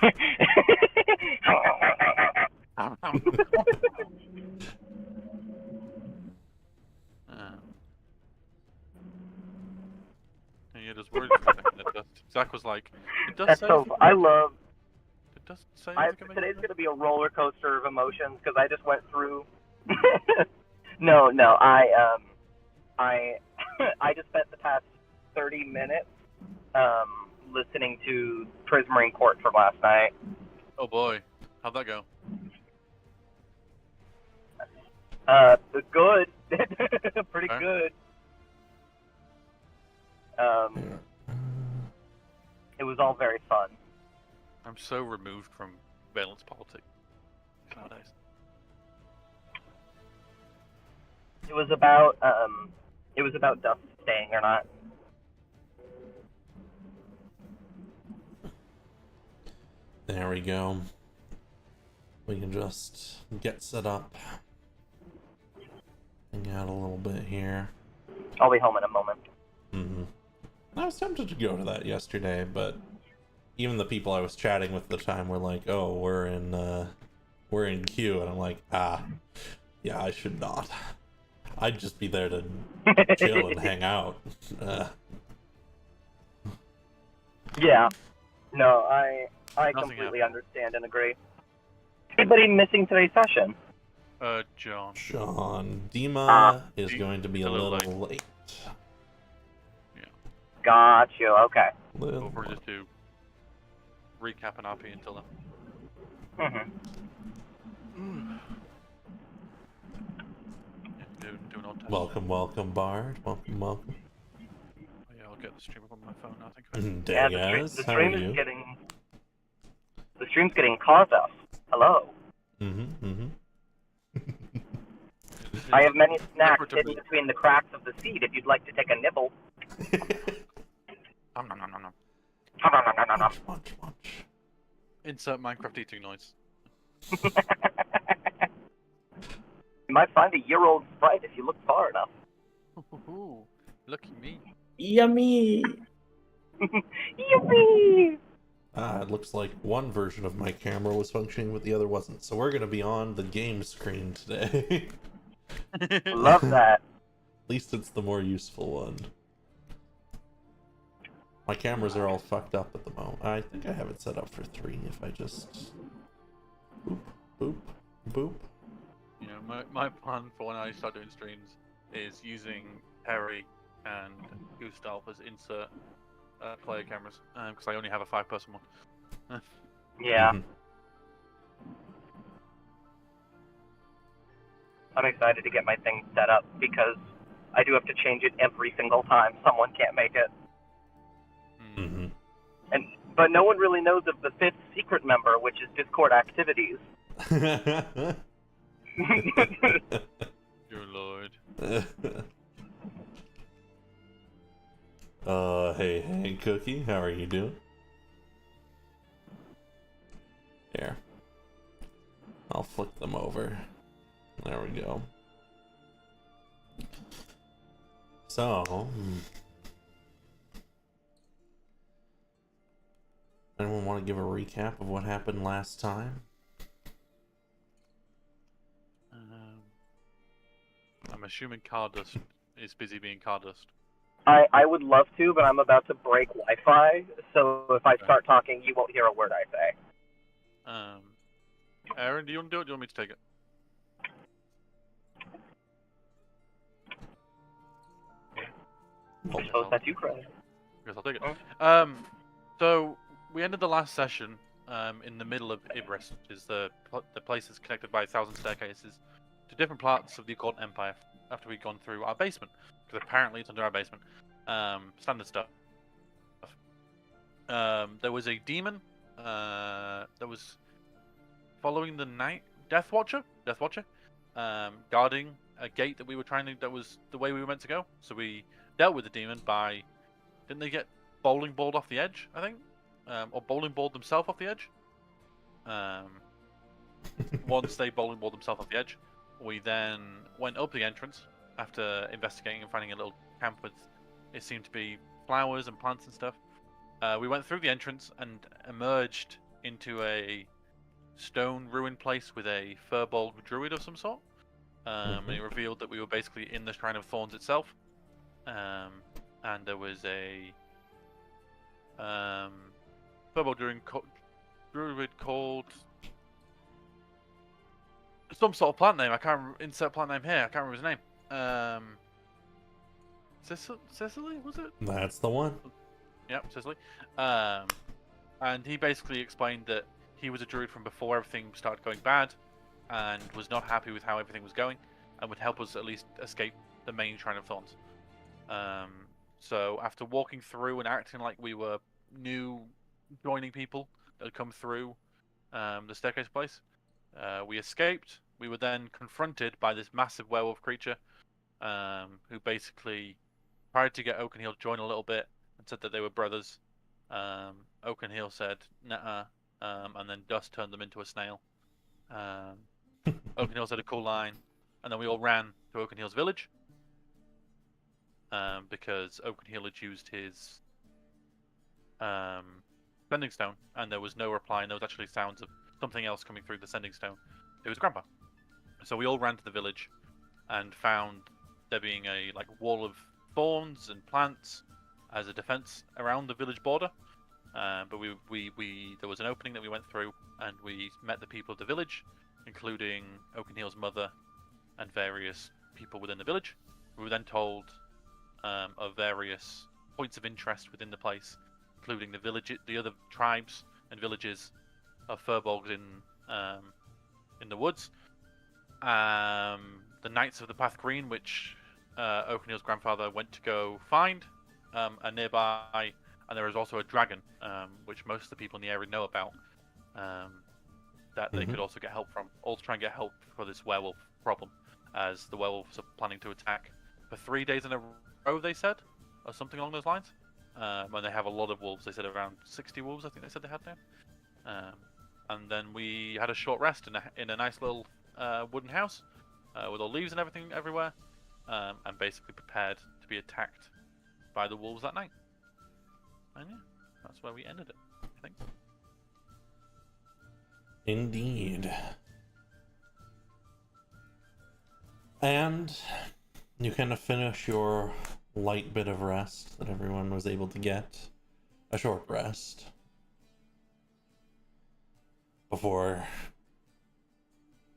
Yeah, just worried for a second. Zach was like, "It does That's say so. if you I can make it." love. It does say if you can make Today's it. gonna be a roller coaster of emotions because I just went through. No. I I just spent the past 30 minutes listening to Prismarine Court from last night. Oh boy, how'd that go? Good, pretty Okay. good. It was all very fun. I'm so removed from valence politics nowadays. It was about Dust staying or not. There we go. We can just get set up. Hang out a little bit here. I'll be home in a moment. I was tempted to go to that yesterday, but even the people I was chatting with at the time were like, "Oh, we're in queue," and I'm like, yeah, I should not. I'd just be there to chill and hang out. Yeah. No, I completely understand and agree. Anybody missing today's session? John. Dima is going to be a little late. Yeah. Got you. Okay. We'll just do recap and RP until then. Do an odd test. Welcome, Bard. Welcome. Oh, yeah, I'll get the stream up on my phone now. I think. Yeah, the stream is getting. The stream's getting caused up. Hello. I have many snacks hidden between the cracks of the seat if you'd like to take a nibble. Munch. Insert Minecraft eating noise. You might find a year-old sprite if you look far enough. Lucky me. Yummy! Yippee! It looks like one version of my camera was functioning, but the other wasn't. So we're going to be on the game screen today. Love that. At least it's the more useful one. My cameras are all fucked up at the moment. I think I have it set up for 3 if I just... Boop. You know, my plan for when I start doing streams is using Harry and Gustav as insert player cameras, because I only have a 5-person one. Yeah. I'm excited to get my thing set up because I do have to change it every single time someone can't make it. But no one really knows of the 5th secret member, which is Discord activities. Dear Lord. Hey, Cookie, how are you doing? Here. I'll flick them over. There we go. So... anyone want to give a recap of what happened last time? I'm assuming Cardust is busy being Cardust. I would love to, but I'm about to break Wi-Fi, so if I start talking, you won't hear a word I say. Aaron, do you want to do it? Do you want me to take it? I suppose that's you, Chris. I guess I'll take it. So we ended the last session in the middle of Ibris, which is the place that's connected by 1,000 staircases to different parts of the Occult Empire. After we'd gone through our basement, because apparently it's under our basement. Standard stuff. There was a demon that was following the Death Watcher, guarding a gate that we were trying to. That was the way we were meant to go. So we dealt with the demon by. Didn't they get bowling balled off the edge? I think, or bowling balled themselves off the edge. Once they bowling balled themselves off the edge, we then went up the entrance after investigating and finding a little camp with, it seemed to be flowers and plants and stuff. We went through the entrance and emerged into a stone ruined place with a Furbolg druid of some sort. And it revealed that we were basically in the Shrine of Thorns itself. And there was a Furbolg druid called some sort of plant name. I can't insert plant name here. I can't remember his name. Cicely, was it? That's the one. Yep, Cicely. And he basically explained that he was a druid from before everything started going bad, and was not happy with how everything was going, and would help us at least escape the main Shrine of Thorns. So after walking through and acting like we were new joining people that had come through the staircase place, we escaped. We were then confronted by this massive werewolf creature, who basically tried to get Oakenhill to join a little bit and said that they were brothers. Oakenhill said, "Nuh-uh," and then Dust turned them into a snail. Oakenhill said a cool line, and then we all ran to Oakenhill's village, because Oakenhill had used his sending stone, and there was no reply, and there was actually sounds of something else coming through the sending stone. It was Grandpa. So we all ran to the village and found there being a wall of thorns and plants as a defense around the village border. But there was an opening that we went through, and we met the people of the village, including Oakenhill's mother and various people within the village. We were then told of various points of interest within the place, including the other tribes and villages of Furbolgs in the woods. The Knights of the Path Green, which Oakenhill's grandfather went to go find, are nearby, and there is also a dragon, which most of the people in the area know about, that they could also get help from. All to try and get help for this werewolf problem, as the werewolves are planning to attack for 3 days in a row, they said, or something along those lines. When they have a lot of wolves, they said around 60 wolves, I think they said they had now. And then we had a short rest in a nice little wooden house with all leaves and everything everywhere, and basically prepared to be attacked by the wolves that night. And yeah, that's where we ended it, I think. Indeed. And you kind of finish your light bit of rest that everyone was able to get. A short rest. Before...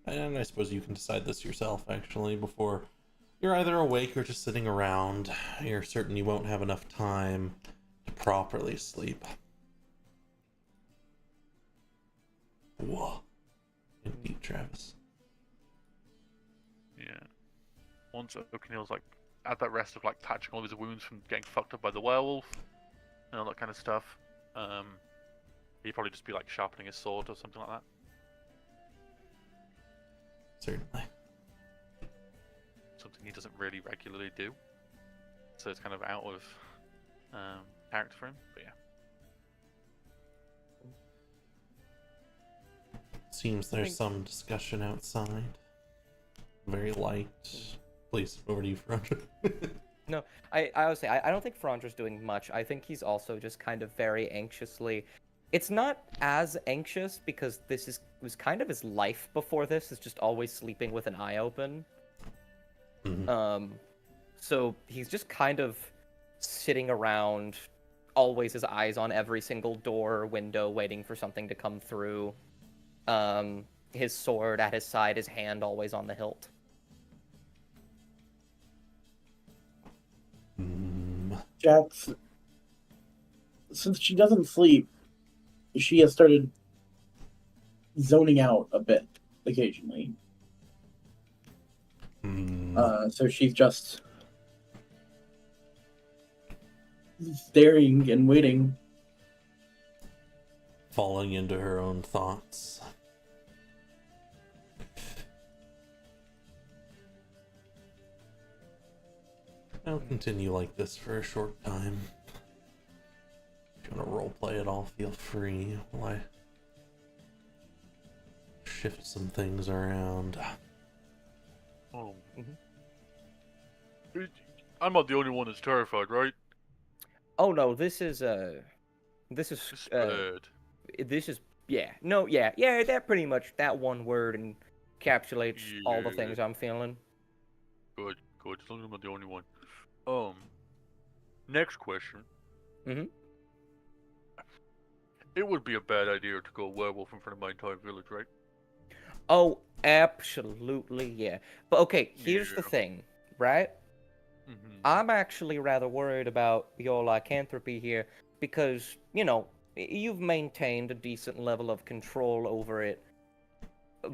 And I suppose you can decide this yourself, actually, before you're either awake or just sitting around. You're certain you won't have enough time to properly sleep. Whoa. Indeed, Travis. Yeah. Once Oakenhill's at that rest of patching all his wounds from getting fucked up by the werewolf and all that kind of stuff, he'd probably just be sharpening his sword or something like that. Certainly. Something he doesn't really regularly do, so it's kind of out of character for him. But yeah. Seems there's some discussion outside. Very light. Please, over to you, Ferandra. No, I would say I don't think Ferandra's doing much. I think he's also just kind of very anxiously. It's not as anxious because was kind of his life before this, is just always sleeping with an eye open. Mm-hmm. So he's just kind of sitting around, always his eyes on every single door or window, waiting for something to come through. His sword at his side, his hand always on the hilt. Jax, since she doesn't sleep, she has started zoning out a bit occasionally. So she's just staring and waiting. Falling into her own thoughts. I'll continue like this for a short time. If you want to roleplay at all, feel free while I shift some things around. Oh. I'm not the only one that's terrified, right? Oh no, this is Spread. this is Yeah, no, yeah, that pretty much, that one word encapsulates all the Yeah. things I'm feeling. Good. As long as I'm not the only one. Next question. Mhm. It would be a bad idea to go werewolf in front of my entire village, right? Oh, absolutely, yeah. But okay, here's the Yeah. thing, right? Mm-hmm. I'm actually rather worried about your lycanthropy here because, you've maintained a decent level of control over it,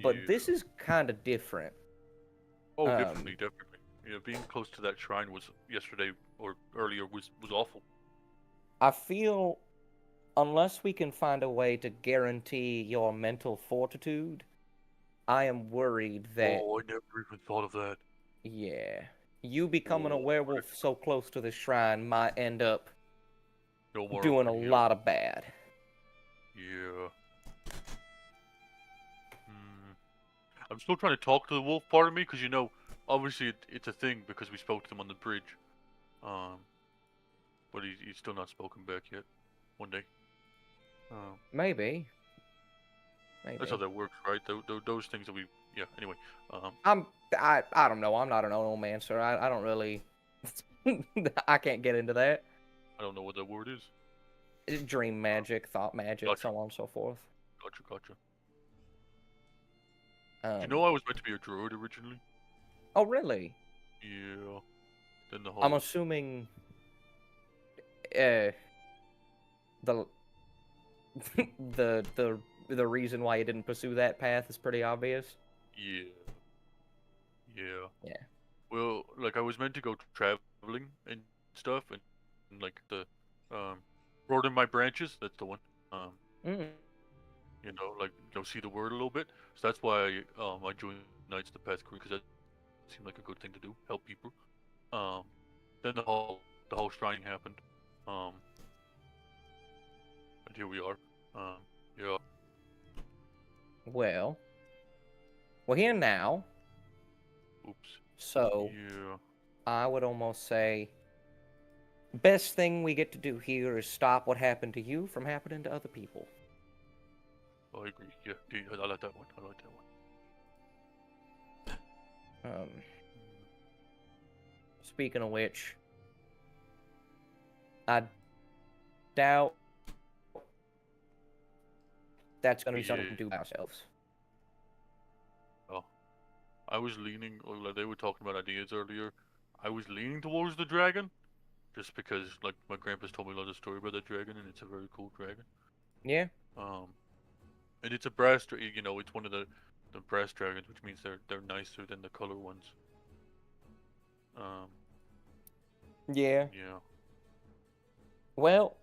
but this Yeah. is kind of different. Oh, Um, definitely. Yeah, being close to that shrine was yesterday or earlier was awful. I feel unless we can find a way to guarantee your mental fortitude, I am worried that, Oh, I never even thought of that. yeah, you becoming a Oh, werewolf so close to the shrine might end up no more. doing a Yeah. lot of bad. Yeah. Hmm. I'm still trying to talk to the wolf part of me because obviously it's a thing because we spoke to him on the bridge. Um, but he's still not spoken back yet. One day. Um, Maybe. that's how Maybe. that works, right? Those things that we. Yeah. Anyway. Um. I don't know. I'm not an onomancer. I don't really. I can't get into that. I don't know what that word is. Dream magic, thought magic, Gotcha. so on and so forth. Gotcha. Do you Um. know I was meant to be a druid originally? Oh, really? Yeah. Then the I'm whole. assuming. Uh. The the reason why you didn't pursue that path is pretty obvious. Yeah. Yeah. Yeah. Well, like I was meant to go traveling and stuff, and like the broaden my branches. That's the one. Um, Mm. like see the word a little bit. So that's why I joined Knights of the Path Crew because that seemed like a good thing to do, help people. Um, then the whole shrine happened. Um, and here we are. Um, yeah. Well, we're here now, Oops. so Yeah. I would almost say best thing we get to do here is stop what happened to you from happening to other people. I agree. Yeah. I like that one. Um, Speaking of which, I doubt that's going to be something we Yeah. can do by ourselves. Oh, I was leaning. Or like they were talking about ideas earlier. I was leaning towards the dragon. Just because, like, my grandpa's told me a lot of story about that dragon, and it's a very cool dragon. Yeah. Um, and it's a brass, it's one of the brass dragons, which means they're nicer than the color ones. Um, Yeah. yeah. Well,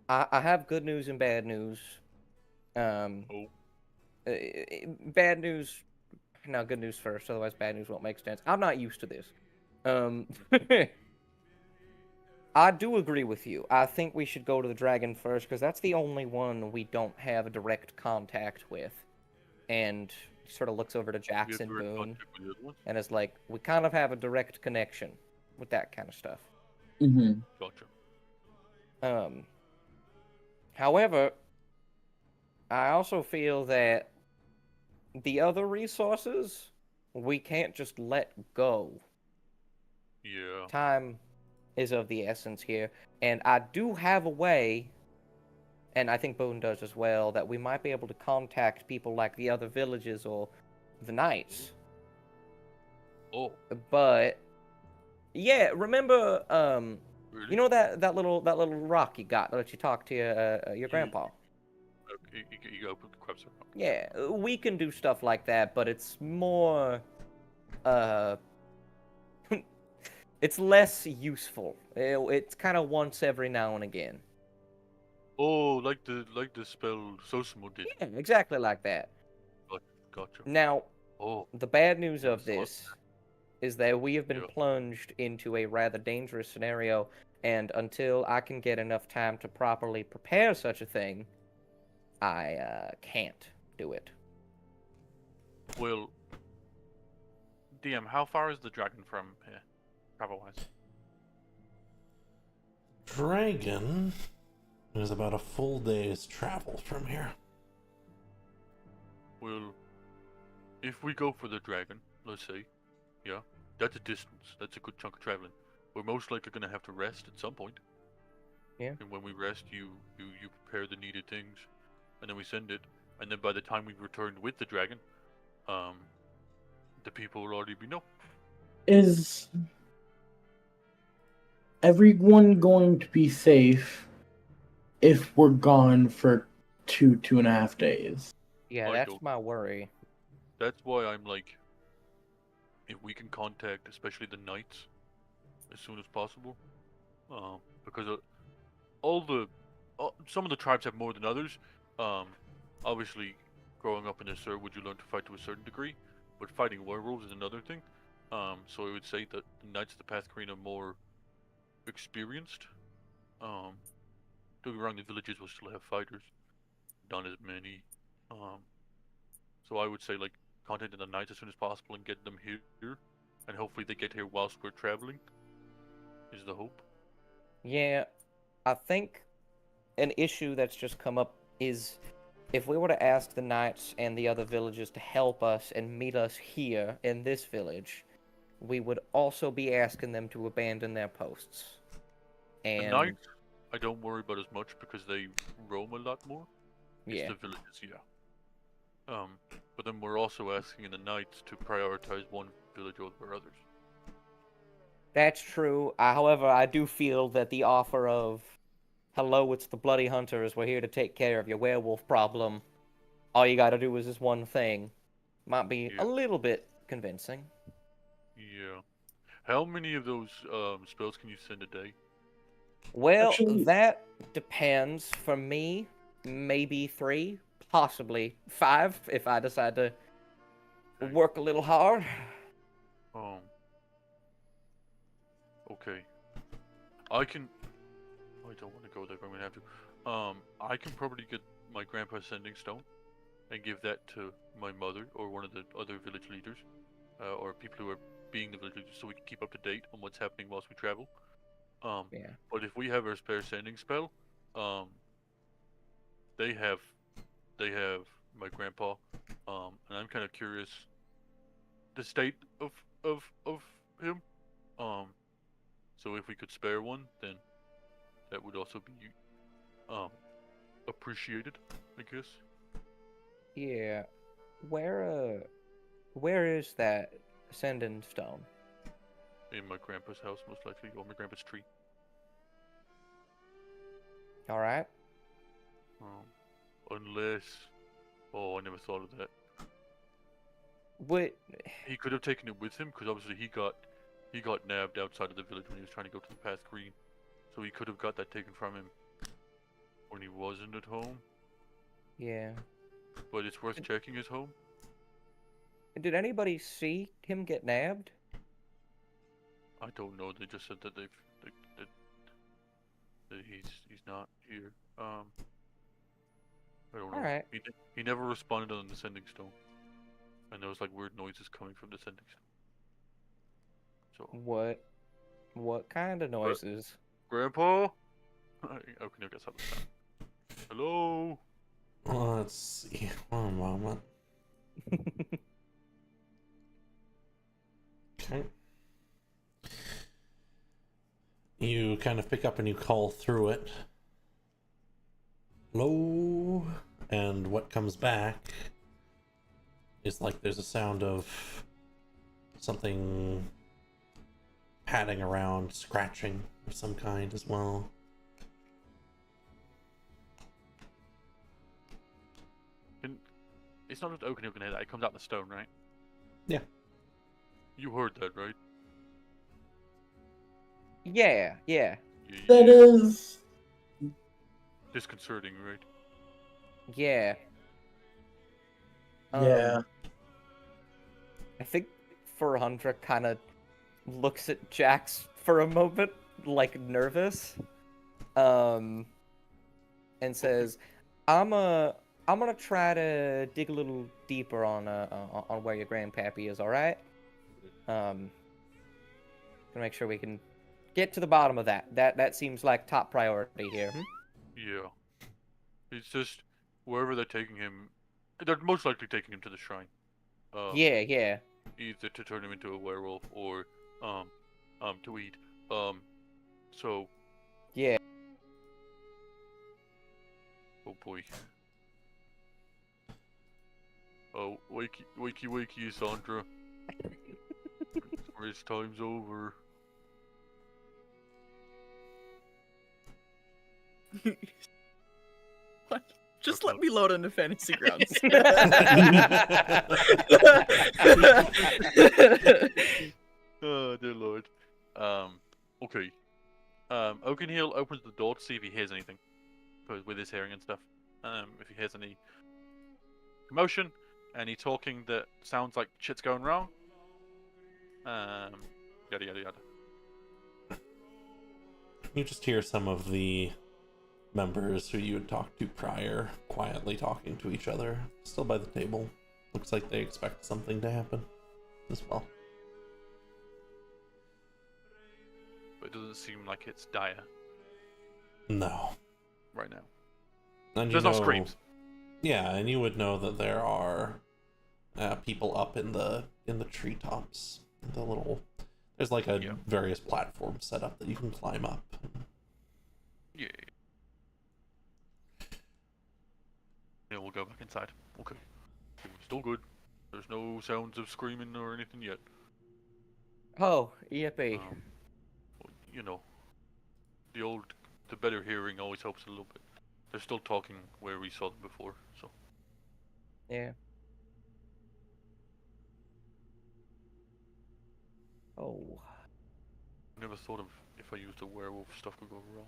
I have good news and bad news. Um, Oh. Bad news. No, good news first. Otherwise, bad news won't make sense. I'm not used to this. I do agree with you. I think we should go to the dragon first because that's the only one we don't have a direct contact with. And he sort of looks over to We have Jackson direct Boone contact with the other ones. and is like, we kind of have a direct connection with that kind of stuff. Mm-hmm. Gotcha. However, I also feel that the other resources we can't just let go. Yeah. Time is of the essence here, and I do have a way, and I think Boone does as well, that we might be able to contact people like the other villages or the knights. Oh. But yeah, remember Really? you know that little rock you got that let you talk to your grandpa? You got put the crabs around. Yeah, we can do stuff like that, but it's more it's less useful. It's kind of once every now and again. Oh, like the spell Sosimo did. Yeah, exactly like that. Gotcha. Now, Oh. the bad news Yeah, of this is that we have been Yeah. plunged into a rather dangerous scenario, and until I can get enough time to properly prepare such a thing, I can't do it. Well, DM, how far is the dragon from here, travel-wise? Dragon It is about a full day's travel from here. Well, if we go for the dragon, let's say, yeah, that's a distance. That's a good chunk of traveling. We're most likely gonna have to rest at some point. Yeah. And when we rest, you prepare the needed things, and then we send it. And then by the time we've returned with the dragon, the people will already be know. Is everyone going to be safe if we're gone for 2.5 days? Yeah, I that's don't- my worry. That's why I'm like, if we can contact, especially the knights, as soon as possible, because some of the tribes have more than others. Obviously, growing up in a would you learn to fight to a certain degree, but fighting werewolves is another thing. So I would say that the Knights of the Path Green are more experienced. Don't get me wrong, the villages will still have fighters, not as many. So I would say like contacting the Knights as soon as possible and get them here, and hopefully they get here whilst we're traveling. Is the hope. Yeah, I think an issue that's just come up is if we were to ask the knights and the other villages to help us and meet us here in this village, we would also be asking them to abandon their posts. The And Knights, I don't worry about as much because they roam a lot more. It's yeah, the villages, yeah. But then we're also asking the Knights to prioritize one village over others. that's true. However, I do feel that the offer of, hello, it's the Bloody Hunters, we're here to take care of your werewolf problem, all you gotta do is this one thing, might be Yeah. a little bit convincing. Yeah. How many of those spells can you send a day? Well, Actually- that depends. For me, maybe 3, possibly 5 if I decide to Okay. work a little hard. Okay. I don't want to go there, but I'm gonna have to. I can probably get my grandpa's sending stone and give that to my mother or one of the other village leaders, or people who are being the village leaders, so we can keep up to date on what's happening whilst we travel. Yeah. But if we have our spare sending spell, they have my grandpa, and I'm kind of curious the state of him. So if we could spare one, then that would also be appreciated, I guess. Yeah. Where is that sending stone? In my grandpa's house, most likely, or my grandpa's tree. All right. Unless, I never thought of that. What? He could have taken it with him, because obviously he got nabbed outside of the village when he was trying to go to the Path Green, so he could have got that taken from him when he wasn't at home. Yeah. But it's worth checking his home. Did anybody see him get nabbed? I don't know. They just said that that he's not here. I don't know. All right. He never responded on the sending stone, and there was like weird noises coming from the sending stone. So What kind of noises? Grandpa, okay, I guess I'll stop. Hello. Let's see. One moment. Okay. You kind of pick up and you call through it. Hello? And what comes back is like there's a sound of something padding around, scratching of some kind as well. It's not just opening head. It comes out the stone, right? Yeah. You heard that, right? Yeah. That is. disconcerting, right? Yeah. Yeah. I think Furhundra kind of looks at Jax for a moment, like nervous, and says, "I'm gonna try to dig a little deeper on where your grandpappy is. All right. Gonna make sure we can get to the bottom of that. That seems like top priority here." Yeah. It's just wherever they're taking him, they're most likely taking him to the shrine. Yeah. Either to turn him into a werewolf or to eat. So. Yeah. Oh boy. Oh, wakey, Sandra. Race time's over. What? Just let me load into Fantasy Grounds. Oh, dear lord. Okay. Oakenhill opens the door to see if he hears anything. With his hearing and stuff. If he hears any commotion, any talking that sounds like shit's going wrong. Yada yada yada. You just hear some of the members who you had talked to prior quietly talking to each other, still by the table. Looks like they expect something to happen as well. But it doesn't seem like it's dire No. right now. And There's no screams. Yeah, and you would know that there are people up in the treetops. There's like a various platforms set up that you can climb up. Yeah. Yeah, we'll go back inside. Okay. Still good. There's no sounds of screaming or anything yet. Oh, yippee. You know, the better hearing always helps a little bit. They're still talking where we saw them before, so. Yeah. Oh. Never thought of if I used a werewolf stuff could go wrong.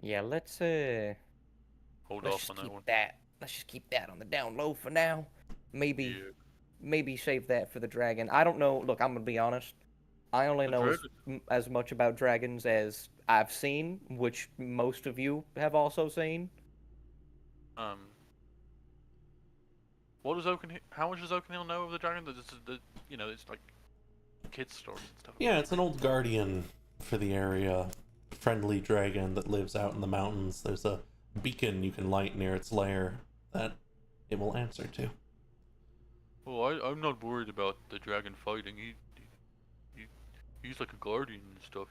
Yeah, let's Hold let's off just on that keep one. that. Let's just keep that on the down low for now. Maybe save that for the dragon. I don't know. Look, I'm gonna be honest. I only know as much about dragons as I've seen, which most of you have also seen. What does how much does Oakenhill know of the dragon? It's like kids' stories and stuff. Yeah, it's an old guardian for the area. Friendly dragon that lives out in the mountains. There's a beacon you can light near its lair that it will answer to. Well, I'm not worried about the dragon fighting. He's like a guardian and stuff.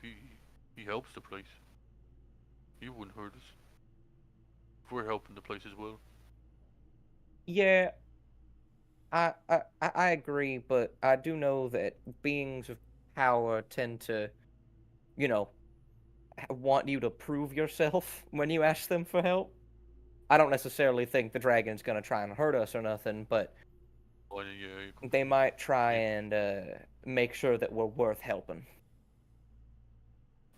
He helps the place. He wouldn't hurt us. If we're helping the place as well. Yeah, I agree, but I do know that beings of power tend to, want you to prove yourself when you ask them for help. I don't necessarily think the dragon's gonna try and hurt us or nothing, but they might try and make sure that we're worth helping.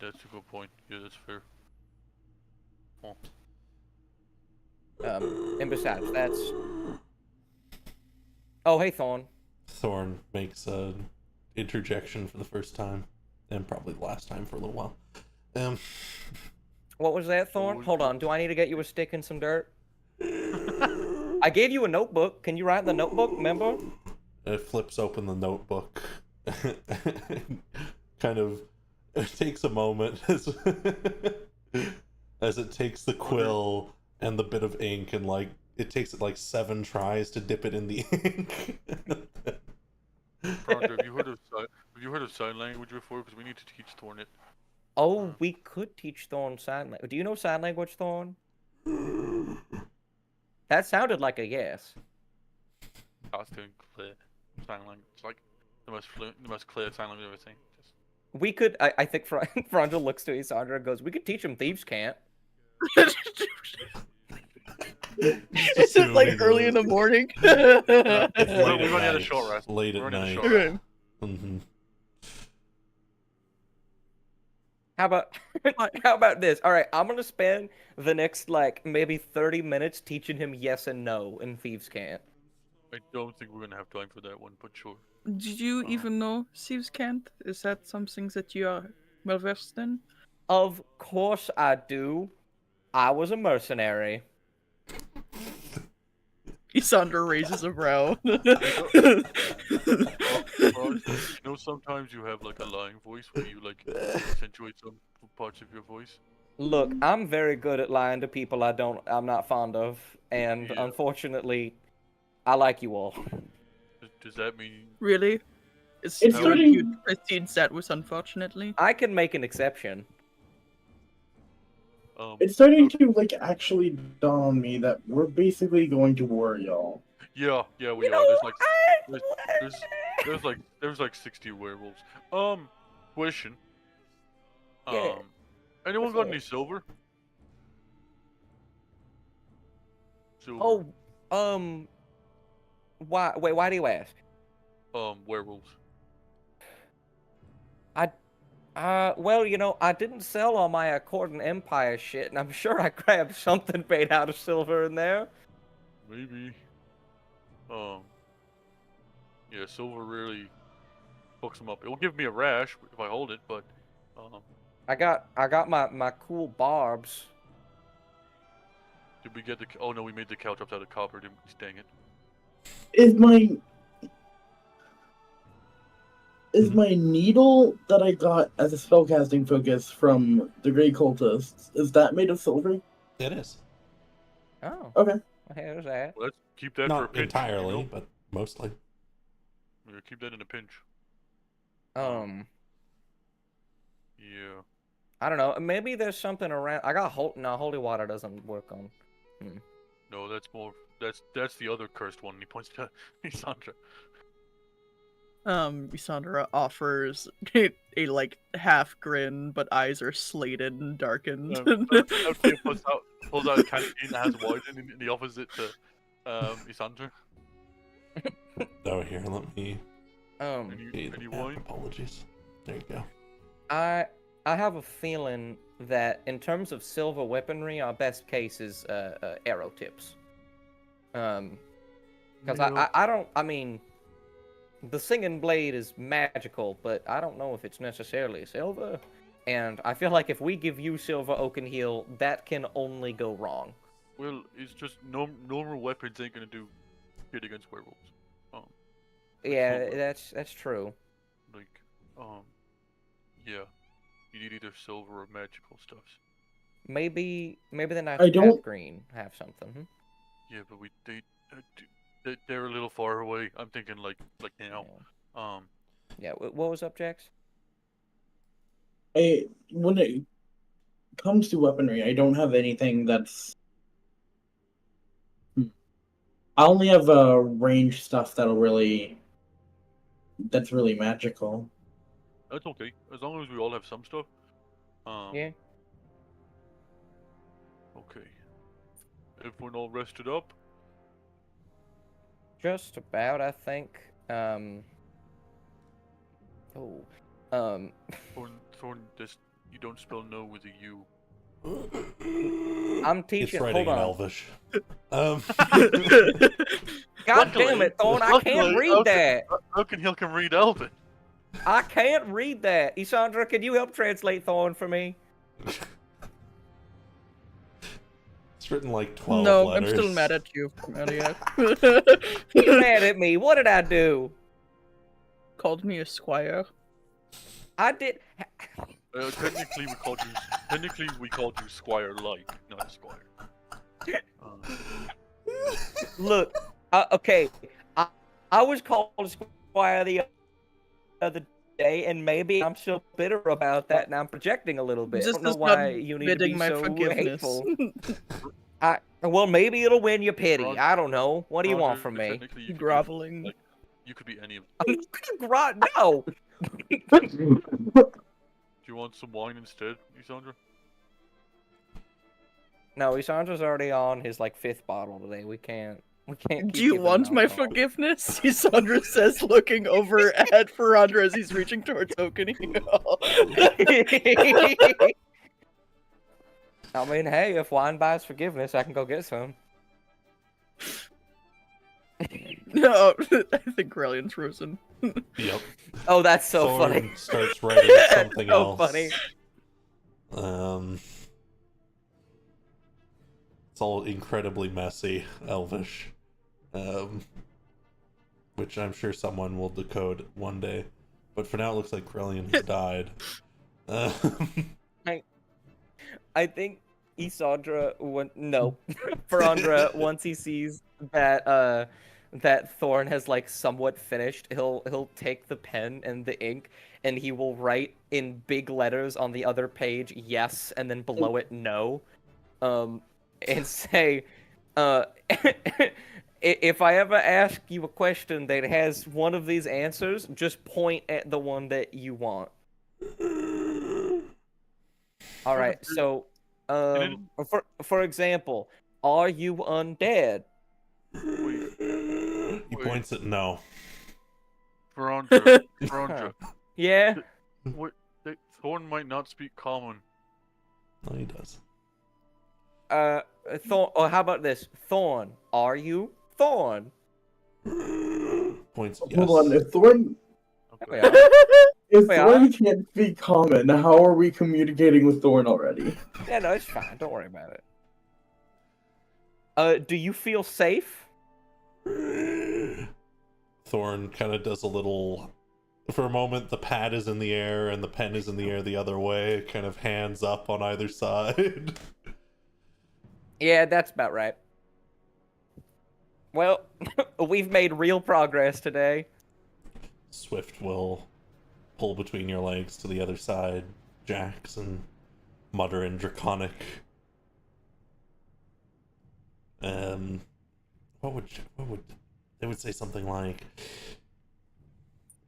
That's a good point. Yeah, that's fair. Oh. And besides, that's... Oh, hey, Thorn. Thorn makes an interjection for the first time, and probably the last time for a little while. What was that, Thorn? Hold on, do I need to get you a stick and some dirt? I gave you a notebook. Can you write in the notebook, remember? It flips open the notebook. Kind of... It takes a moment as it takes the quill and the bit of ink, and it takes it 7 tries to dip it in the ink. Pronto, have you heard of sign language before? Because we need to teach Thorn it. Oh, we could teach Thorn sign language. Do you know sign language, Thorn? That sounded like a yes. Fast and clear sign language. It's like the most fluent, the most clear sign language I've ever seen. We could, I think Frangel looks to Isandra and goes, we could teach him thieves can't. Is it like early in the morning? We've only had a short rest. Late at night. Okay. Mm-hmm. How about this? All right, I'm gonna spend the next maybe 30 minutes teaching him yes and no in thieves can't. I don't think we're gonna have time for that one, but sure. Did you even know thieves can't? Is that something that you are well versed in? Of course I do. I was a mercenary. Isandra raises a brow. Sometimes you have a lying voice where you accentuate some parts of your voice. Look, I'm very good at lying to people I'm not fond of, and Yeah. unfortunately, I like you all. Does that mean Really? It's Your starting- attitude precedes that was unfortunately. I can make an exception. It's starting to like actually dawn on me that we're basically going to war, y'all. Yeah, we You are. know, There's like there's like 60 werewolves. Question. Yeah. Anyone What's got up? any silver? Silver. Why? Wait, why do you ask? Werewolves. Well, you know, I didn't sell all my Accordant Empire shit, and I'm sure I grabbed something made out of silver in there. Maybe. Yeah, silver really hooks them up. It will give me a rash if I hold it, but I got my cool barbs. did we get the? Oh no, we made the caltrops out of copper. Didn't we? Dang it. Is my needle that I got as a spellcasting focus from the Grey Cultists, is that made of silver? It is. Oh, Okay. well, here's that. Let's keep that for a Not pinch. entirely, You know? but mostly. Yeah, keep that in a pinch. Yeah. I don't know. Maybe there's something around. I got holy water doesn't work on. No, that's more. That's the other cursed one. He points to Isandra. Isandra offers a like half grin, but eyes are slated and darkened. He pulls out a canteen that has wine in the opposite to Isandra. Oh, here, let me. Any wine? Apologies. There you go. I have a feeling that in terms of silver weaponry, our best case is arrow tips. Because I mean, the singing blade is magical, but I don't know if it's necessarily silver. And I feel like if we give you silver Oakenheel, that can only go wrong. Well, it's just normal weapons ain't gonna do shit against werewolves. Yeah, silver. that's true. Like, yeah, you need either silver or magical stuffs. Maybe the Knights I of don't- Path Green have something. Yeah, but they're a little far away. I'm thinking like now. Yeah. What was up, Jax? When it comes to weaponry, I don't have anything that's. I only have range stuff that's really magical. That's okay as long as we all have some stuff. Yeah. Okay. Everyone all rested up? Just about, I think. Thorn, this you don't spell no with a U. I'm teaching. It's writing Hold in on. Elvish. God damn it, Thorn! I can't read that. Oakenheel can read Elven. I can't read that. Isandra, can you help translate Thorn for me? It's written like 12 No, letters. I'm still mad at you from earlier. You mad at me? What did I do? Called me a squire. I did. Technically, we called you Squire Light, not Squire. Look, okay. I was called a squire the other day, and maybe I'm still bitter about that, and I'm projecting a little bit. I This don't know is why not you need to be bidding my so forgiveness. hateful. Well, maybe it'll win your pity. Ron- I don't know. What do you want Roger, from me? technically, you could be, Groveling. like, you could be any of. No. Do you want some wine instead, Isandra? No, Isandra's already on his like 5th bottle today. We can't. keep Do you giving want him my alcohol. forgiveness? Isandra says, looking over at Ferandra as he's reaching towards Oakenheel. I mean, hey, if wine buys forgiveness, I can go get some. No, I think Corellian's frozen. Yep. Oh, that's so Thorn funny. starts writing something So else. funny. It's all incredibly messy, Elvish. Which I'm sure someone will decode one day. But for now, it looks like Corellian has died. I think Isandra Ferandra, once he sees that that Thorn has like somewhat finished, he'll take the pen and the ink and he will write in big letters on the other page yes and then below it no. And say if I ever ask you a question that has one of these answers, just point at the one that you want. All right, so for example, are you undead? He points at no. Verandra. Yeah. Thorn might not speak common. No, he does. Thorn. Or how about this? Thorn. Are you Thorn? Points. Yes. Hold on, if Thorn Okay. Yeah. if Wait, Thorn can't speak common, how are we communicating with Thorn already? Yeah, no, it's fine. Don't worry about it. Do you feel safe? Thorn kind of does a little. For a moment, the pad is in the air and the pen is in the air the other way, kind of hands up on either side. Yeah, that's about right. Well, we've made real progress today. Swift will pull between your legs to the other side, Jax, and mutter in Draconic. What would they would say something like,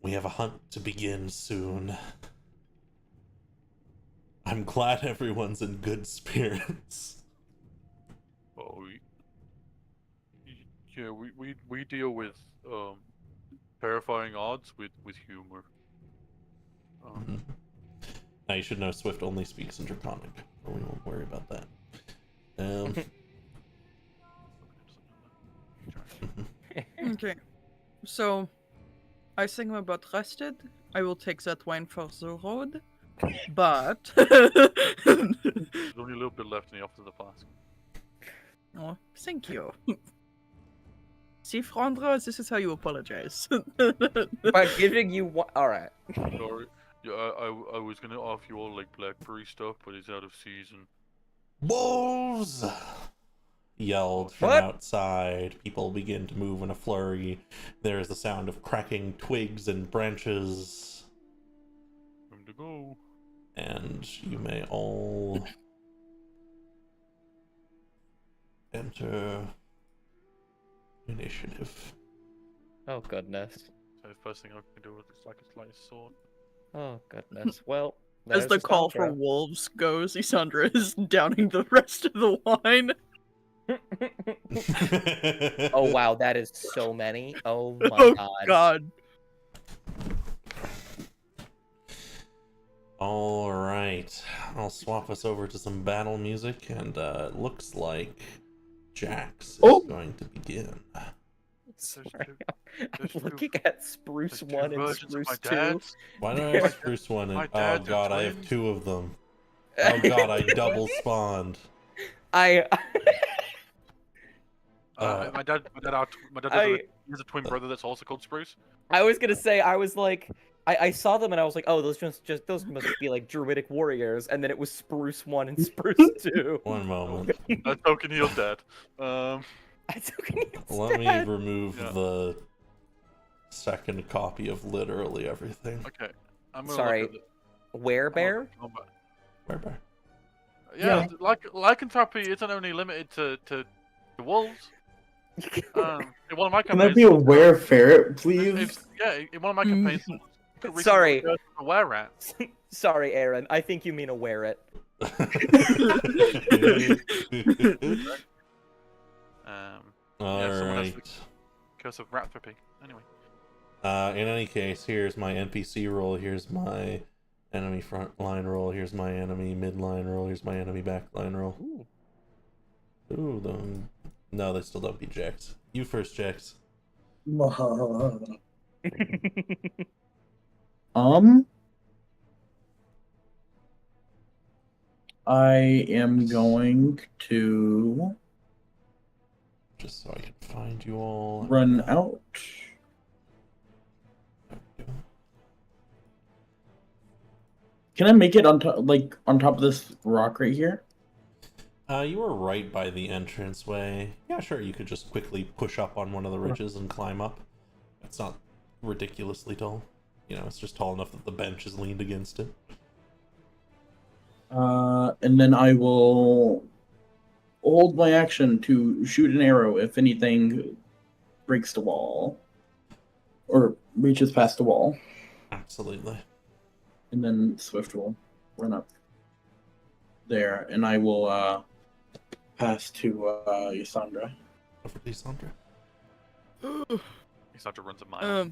"We have a hunt to begin soon. I'm glad everyone's in good spirits." Oh, yeah, we deal with terrifying odds with humor. Mhm. Now you should know Swift only speaks in Draconic, so we won't worry about that. Okay. So, I think I'm about rested. I will take that wine for the road. But. There's only a little bit left in the office of the flask. Oh, thank you. See, Frondra, this is how you apologize. By giving you one. All right. Sorry. Yeah, I was gonna offer you all like blackberry stuff, but it's out of season. Wolves! Yelled from What? outside. People begin to move in a flurry. There is the sound of cracking twigs and branches. Time to go. And you may all enter initiative. Oh goodness. So the first thing I can do is like a slice sword. Oh goodness. Well, As the call for wolves goes, Isandra is downing the rest of the wine. Oh wow, that is so many. Oh my Oh god. All right, I'll swap us over to some battle music, and it looks like Jax is going to begin. Sorry, I'm looking at Spruce 1 and Spruce 2. Why do I have Spruce 1 and... Oh god, I have 2 of them. Oh god, I double spawned. My dad has a twin brother that's also called Spruce. I was gonna say, I was like, I saw them and I was like, oh, those those must be like druidic warriors, and then it was Spruce 1 and Spruce 2. One moment. A token healed dad. Let me remove the second copy of literally everything. Okay. I'm gonna Sorry. look at Werebear? Werebear. Yeah, lycanthropy isn't only limited to wolves. In one of my Can campaigns, I be a were-ferret, please? in one of my campaigns, Sorry. a were-rat. Sorry, Aaron. I think you mean a were-it. Alright. Curse of ratropy. Anyway. In any case, here's my NPC roll, here's my enemy front line roll, here's my enemy midline roll, here's my enemy back line roll. Ooh, no, they still don't beat Jax. You first, Jax. I am going to just so I can find you all. Run out. Can I make it on top, like on top of this rock right here? You were right by the entranceway. Yeah, sure. You could just quickly push up on one of the ridges and climb up. It's not ridiculously tall. You know, it's just tall enough that the bench is leaned against it. And then I will hold my action to shoot an arrow if anything breaks the wall or reaches past the wall. Absolutely. And then Swift will run up there, and I will pass to Ysandra. Over to Sandra. Ysandra runs a mile.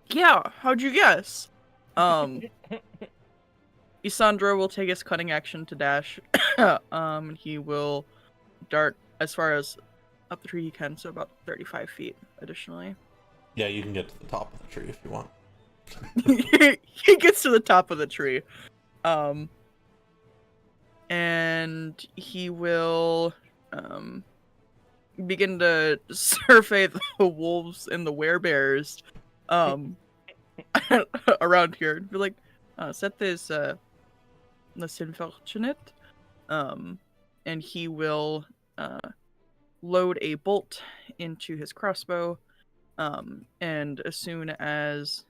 Yeah, how'd you guess? Ysandra will take his cutting action to dash. He will dart as far as up the tree he can, so about 35 feet additionally. Yeah, you can get to the top of the tree if you want. He gets to the top of the tree. And he will begin to survey the wolves and the werebears around here and be like, that is less unfortunate. And he will load a bolt into his crossbow, and as soon as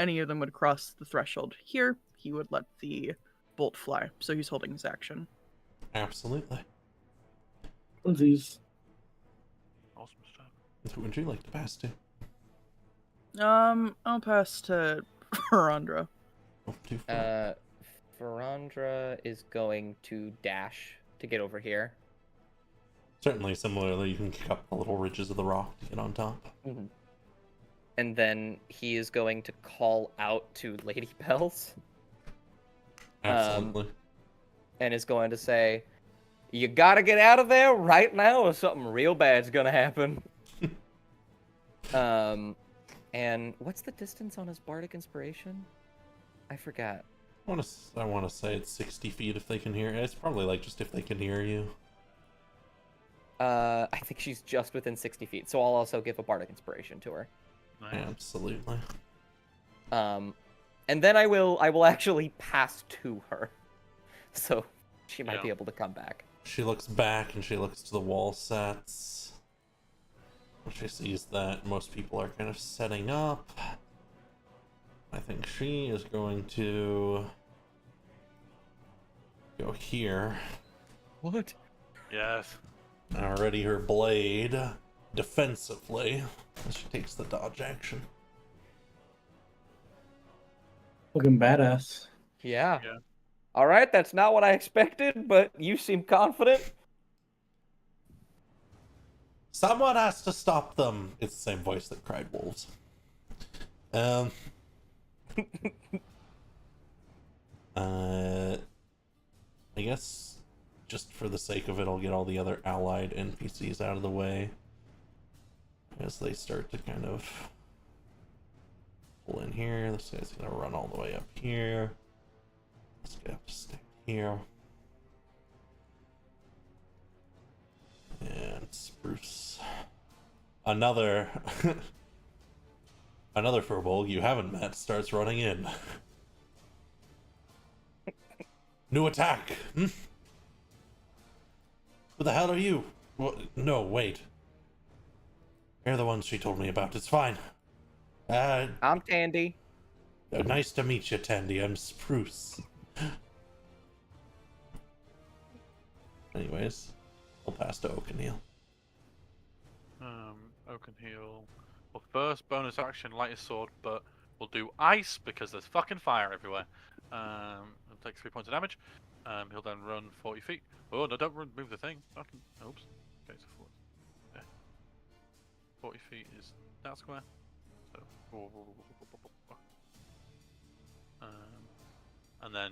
any of them would cross the threshold here, he would let the bolt fly. So he's holding his action. Absolutely. These. Awesome stuff. Who would you like to pass to? I'll pass to Ferandra. Ferandra is going to dash to get over here. Certainly, similarly, you can kick up the little ridges of the rock to get on top. Mm-hmm. And then he is going to call out to Lady Bells. Absolutely. And is going to say, "You gotta get out of there right now or something real bad's gonna happen." And what's the distance on his bardic inspiration? I forgot. I want to say it's 60 feet if they can hear. It's probably like just if they can hear you. I think she's just within 60 feet, so I'll also give a bardic inspiration to her. Nice. Absolutely. And then I will actually pass to her, so she might be able to come back. She looks back and she looks to the wall sets. She sees that most people are kind of setting up. I think she is going to go here. What? Yes. Already her blade defensively. She takes the dodge action. Looking badass. Yeah. All right, that's not what I expected, but you seem confident. Someone has to stop them. It's the same voice that cried wolves. I guess just for the sake of it, I'll get all the other allied NPCs out of the way as they start to kind of pull in here. This guy's gonna run all the way up here. This guy have to stay here. And Spruce. Another furbolg you haven't met starts running in. New attack! Hmm? Who the hell are you? What? No, wait. You're the ones she told me about. It's fine. I'm Tandy. Nice to meet you, Tandy. I'm Spruce. Anyways, I'll pass to Oakenheal. Oakenheal. Well, first bonus action, light his sword, but we'll do ice because there's fucking fire everywhere. He'll take 3 points of damage. He'll then run 40 feet. Oh no! Don't move the thing. Fucking. Oops. Okay, so 40 feet is that square. So. And then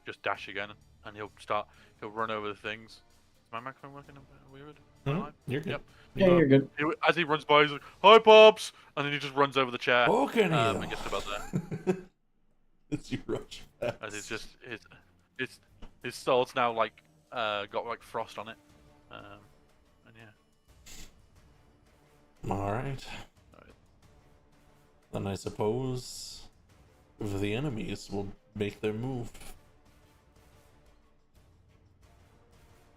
just dash again, and he'll run over the things. Is my microphone working weird? You're good. Yep. Yeah, you're good. As he runs by, he's like, "Hi, Pops!" And then he just runs over the chair. Oakenheal. And gets about there. As you rush past. As it's just his sword's now like got like frost on it. And yeah. Alright. Then I suppose of the enemies will make their move.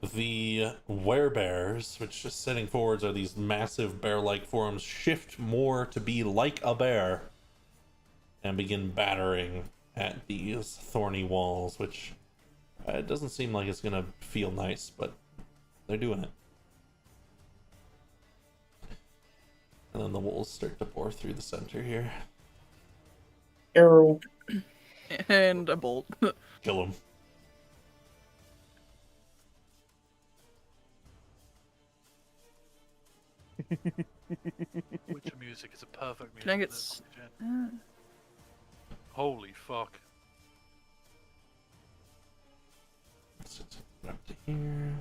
The werebears, which just sitting forwards are these massive bear-like forms, shift more to be like a bear and begin battering at these thorny walls, which it doesn't seem like it's gonna feel nice, but they're doing it. And then the wolves start to pour through the center here. Arrow. And a bolt. Kill them. Witcher music is a perfect music. Can I get for this s- gen. Holy fuck. Let's get up to here.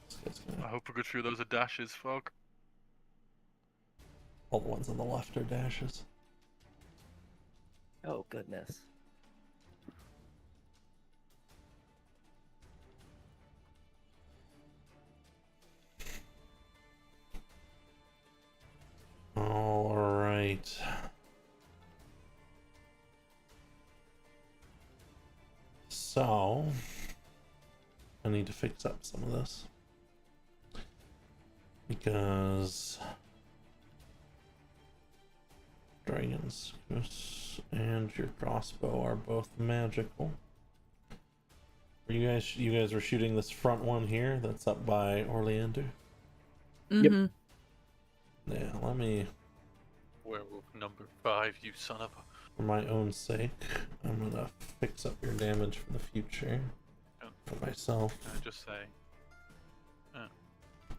This guy's I gonna... hope a good few of those are dashes, fuck. All the ones on the left are dashes. Oh goodness. All right. So, I need to fix up some of this. Because Dragon's Goose and your crossbow are both magical. You guys were shooting this front one here that's up by Orleander? Mm-hmm. Yeah, let me, Werewolf number 5, you son of a... for my own sake, I'm gonna fix up your damage for the future. Oh. For myself. Can I just say...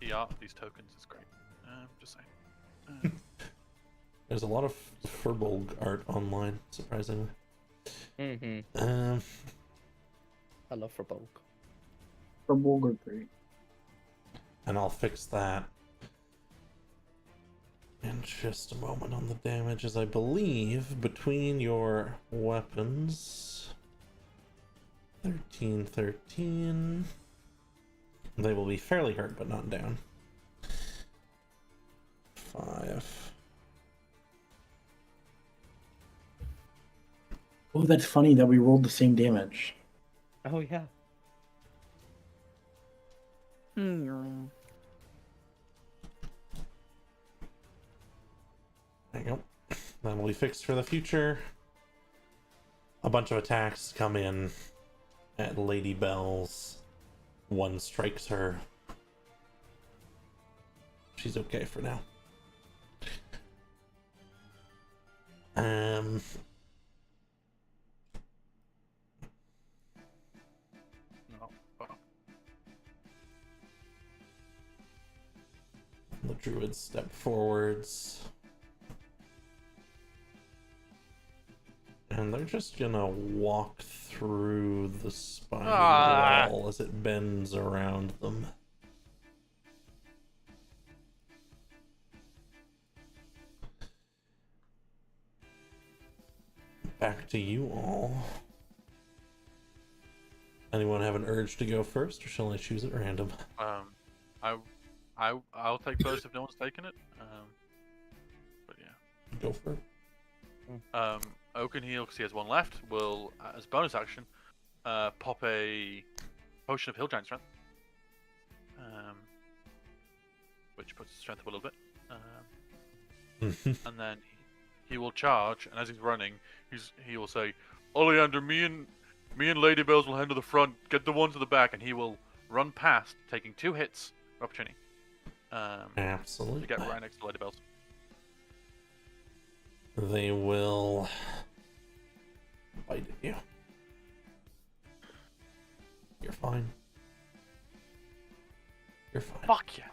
the art of these tokens is great. Just saying. There's a lot of Furbolg art online, surprisingly. Mm-hmm. I love for bulk. For Bulgur, great. And I'll fix that in just a moment on the damage, as I believe between your weapons 13 they will be fairly hurt but not down. 5. Oh, that's funny that we rolled the same damage. Oh yeah. Hmm. There you go. That'll be fixed for the future. A bunch of attacks come in at Lady Bells. One strikes her. She's okay for now. No, fuck. The druids step forwards. And they're just gonna walk through the spine of the wall as it bends around them. Back to you all. Anyone have an urge to go first, or shall I choose at random? I'll take first if no one's taken it. But yeah. Go for it. Oakenheel, because he has one left, will, as bonus action, pop a potion of Hill Giant Strength. Which puts his strength up a little bit. And then he will charge, and as he's running, he will say, Oleander, me and Lady Bells will head to the front, get the one to the back, and he will run past, taking 2 hits of opportunity. Absolutely. To get right next to Lady Bells. They will bite at you. You're fine. You're fine. Fuck yeah.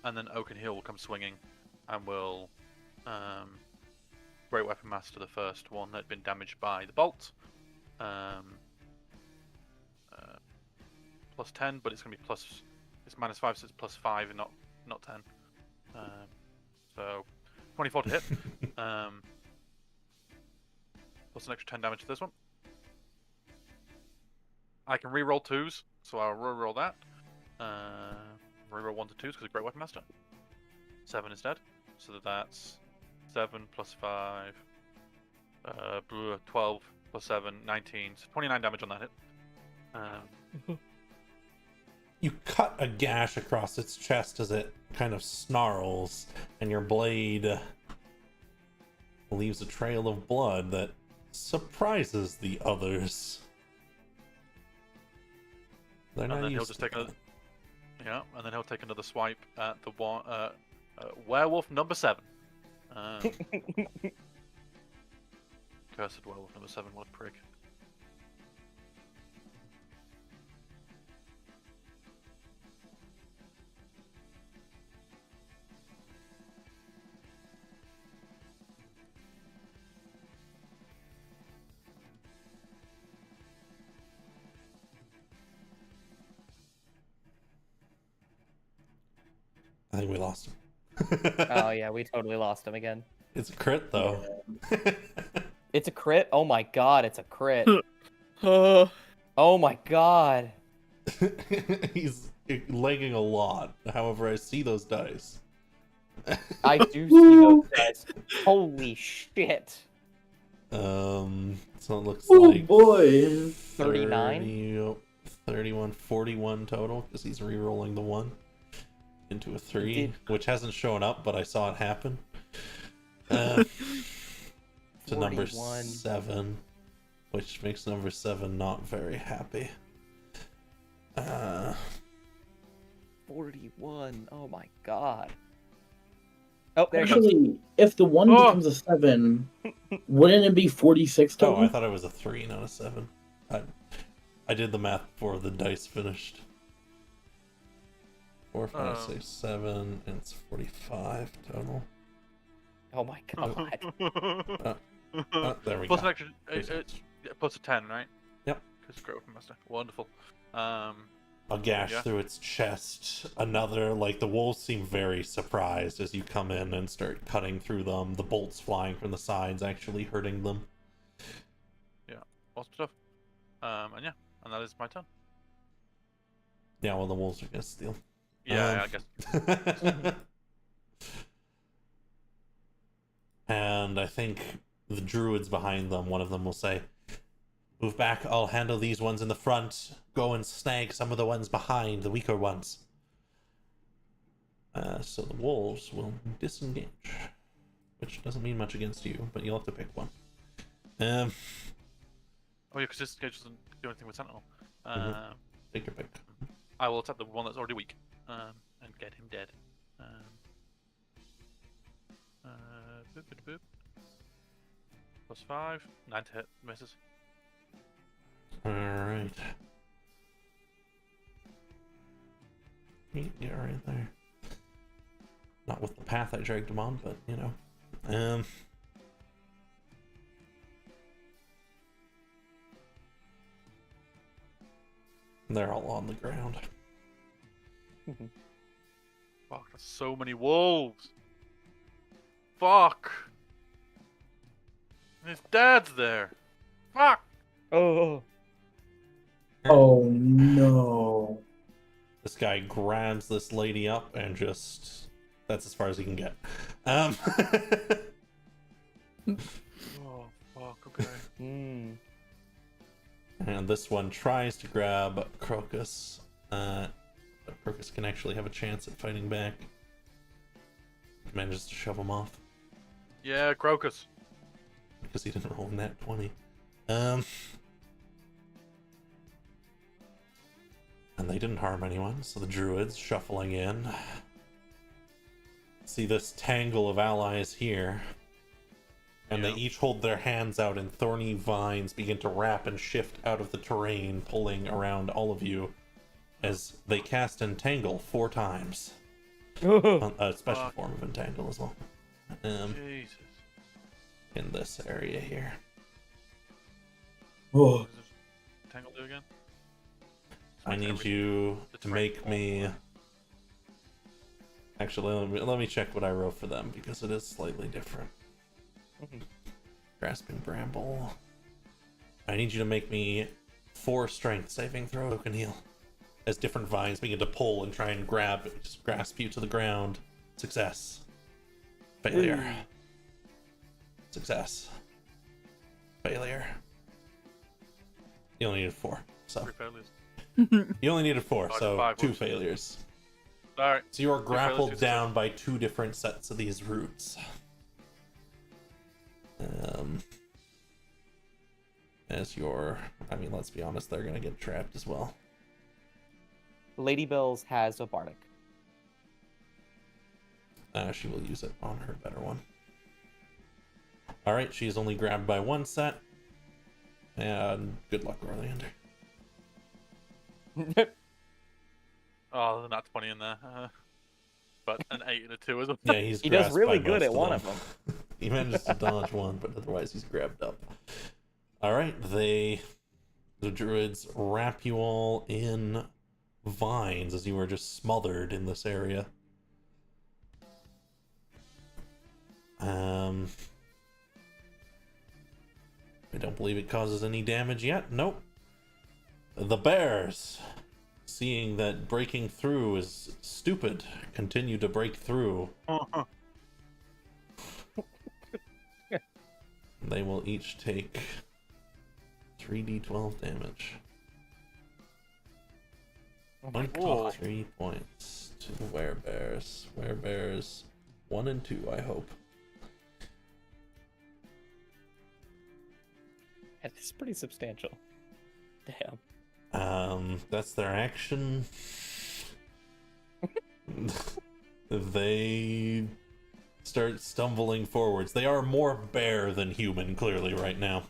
And then Oakenheel will come swinging, and will Great Weapon Master the first one that had been damaged by the bolt. Plus 10, but it's gonna be plus. It's -5, so it's plus 5 and not 10. So 24 to hit. Plus an extra 10 damage to this one. I can re-roll 2s, so I'll re-roll that. Re-roll 1s and 2s because of Great Weapon Master. 7 instead. So that's 7 plus 5, 12 plus 7, 19. So 29 damage on that hit. You cut a gash across its chest as it kind of snarls, and your blade leaves a trail of blood that surprises the others. They're And not then he'll used just to take that. another. Yeah, and then he'll take another swipe at the one, werewolf number 7. Cursed werewolf number 7. What a prick. I think we lost him. Oh yeah, we totally lost him again. It's a crit though. It's a crit? Oh my god, it's a crit. Oh, Oh my god. He's lagging a lot. However, I see those dice. I do see those guys. Holy shit. So it looks Oh like boy. 39? 31, 41 total, because he's re-rolling the 1 into a 3, did- which hasn't shown up, but I saw it happen. To number 41. 7, which makes number 7 not very happy. 41. Oh my god. Oh, there it goes. Actually, if the 1 Oh. becomes a 7, wouldn't it be 46 Oh, I total? thought it was a 3, not a 7. I did the math before the dice finished. 4, 5, 6, 7, and it's 45 total. Oh my god. There we Plus go. an extra, plus a 10, right? Yep. Because growth master. Wonderful. A gash Yeah. through its chest. Another, like, the wolves seem very surprised as you come in and start cutting through them. The bolts flying from the sides actually hurting them. Awesome stuff. And yeah, and that is my turn. Yeah, well, the wolves are gonna steal. Yeah, I guess. And I think the druids behind them, one of them will say, "Move back, I'll handle these ones in the front. Go and snag some of the ones behind, the weaker ones." So the wolves will disengage. Which doesn't mean much against you, but you'll have to pick one. Oh yeah, because this gauge doesn't do anything with Sentinel. Take your pick. I will attack the one that's already weak, and get him dead. Boop, boop, boop. Plus 5, 9 to hit, misses. Alright. Yeah, right there. Not with the path I dragged him on, but you know. They're all on the ground. Fuck, that's so many wolves. Fuck. And his dad's there. Fuck. Oh. Oh no. This guy grabs this lady up and just... That's as far as he can get. Oh, fuck, okay. Hmm. And this one tries to grab Crocus. But Crocus can actually have a chance at fighting back. Manages to shove him off. Yeah, Crocus. Because he didn't roll in that 20. And they didn't harm anyone, so the druids shuffling in. See this tangle of allies here. And they each hold their hands out, and thorny vines begin to wrap and shift out of the terrain, pulling around all of you as they cast Entangle 4 times. A special Fuck. form of Entangle as well. Jesus. In this area here. Oh. What does this Tangle do again? I need you to make me... Actually, let me check what I wrote for them, because it is slightly different. Grasping Bramble. I need you to make me 4 strength saving throw can heal. As different vines begin to pull and try and grasp you to the ground. Success. Failure. Success. Failure. You only needed 4, so 3 failures. you only needed 4, Oh, so 5, 2 whoops. failures. Alright. So you are 2 failures, grappled 2 down by 2 different sets of these roots. As your, I mean, let's be honest, they're gonna get trapped as well. Lady Bells has a bardic. She will use it on her better one. Alright, she is only grabbed by 1 set. And good luck, Orlander. Oh, not 20 in there. But an 8 and a 2 as well. Yeah, he's He does grasped really by good most at one of them. He manages to dodge one, but otherwise he's grabbed up. Alright, the druids wrap you all in vines as you are just smothered in this area. I don't believe it causes any damage yet. Nope. The bears, seeing that breaking through is stupid, continue to break through. They will each take 3d12 damage. 23 points to werebears. Werebears 1 and 2, I hope. It's pretty substantial. Damn. That's their action. They start stumbling forwards. They are more bear than human, clearly, right now.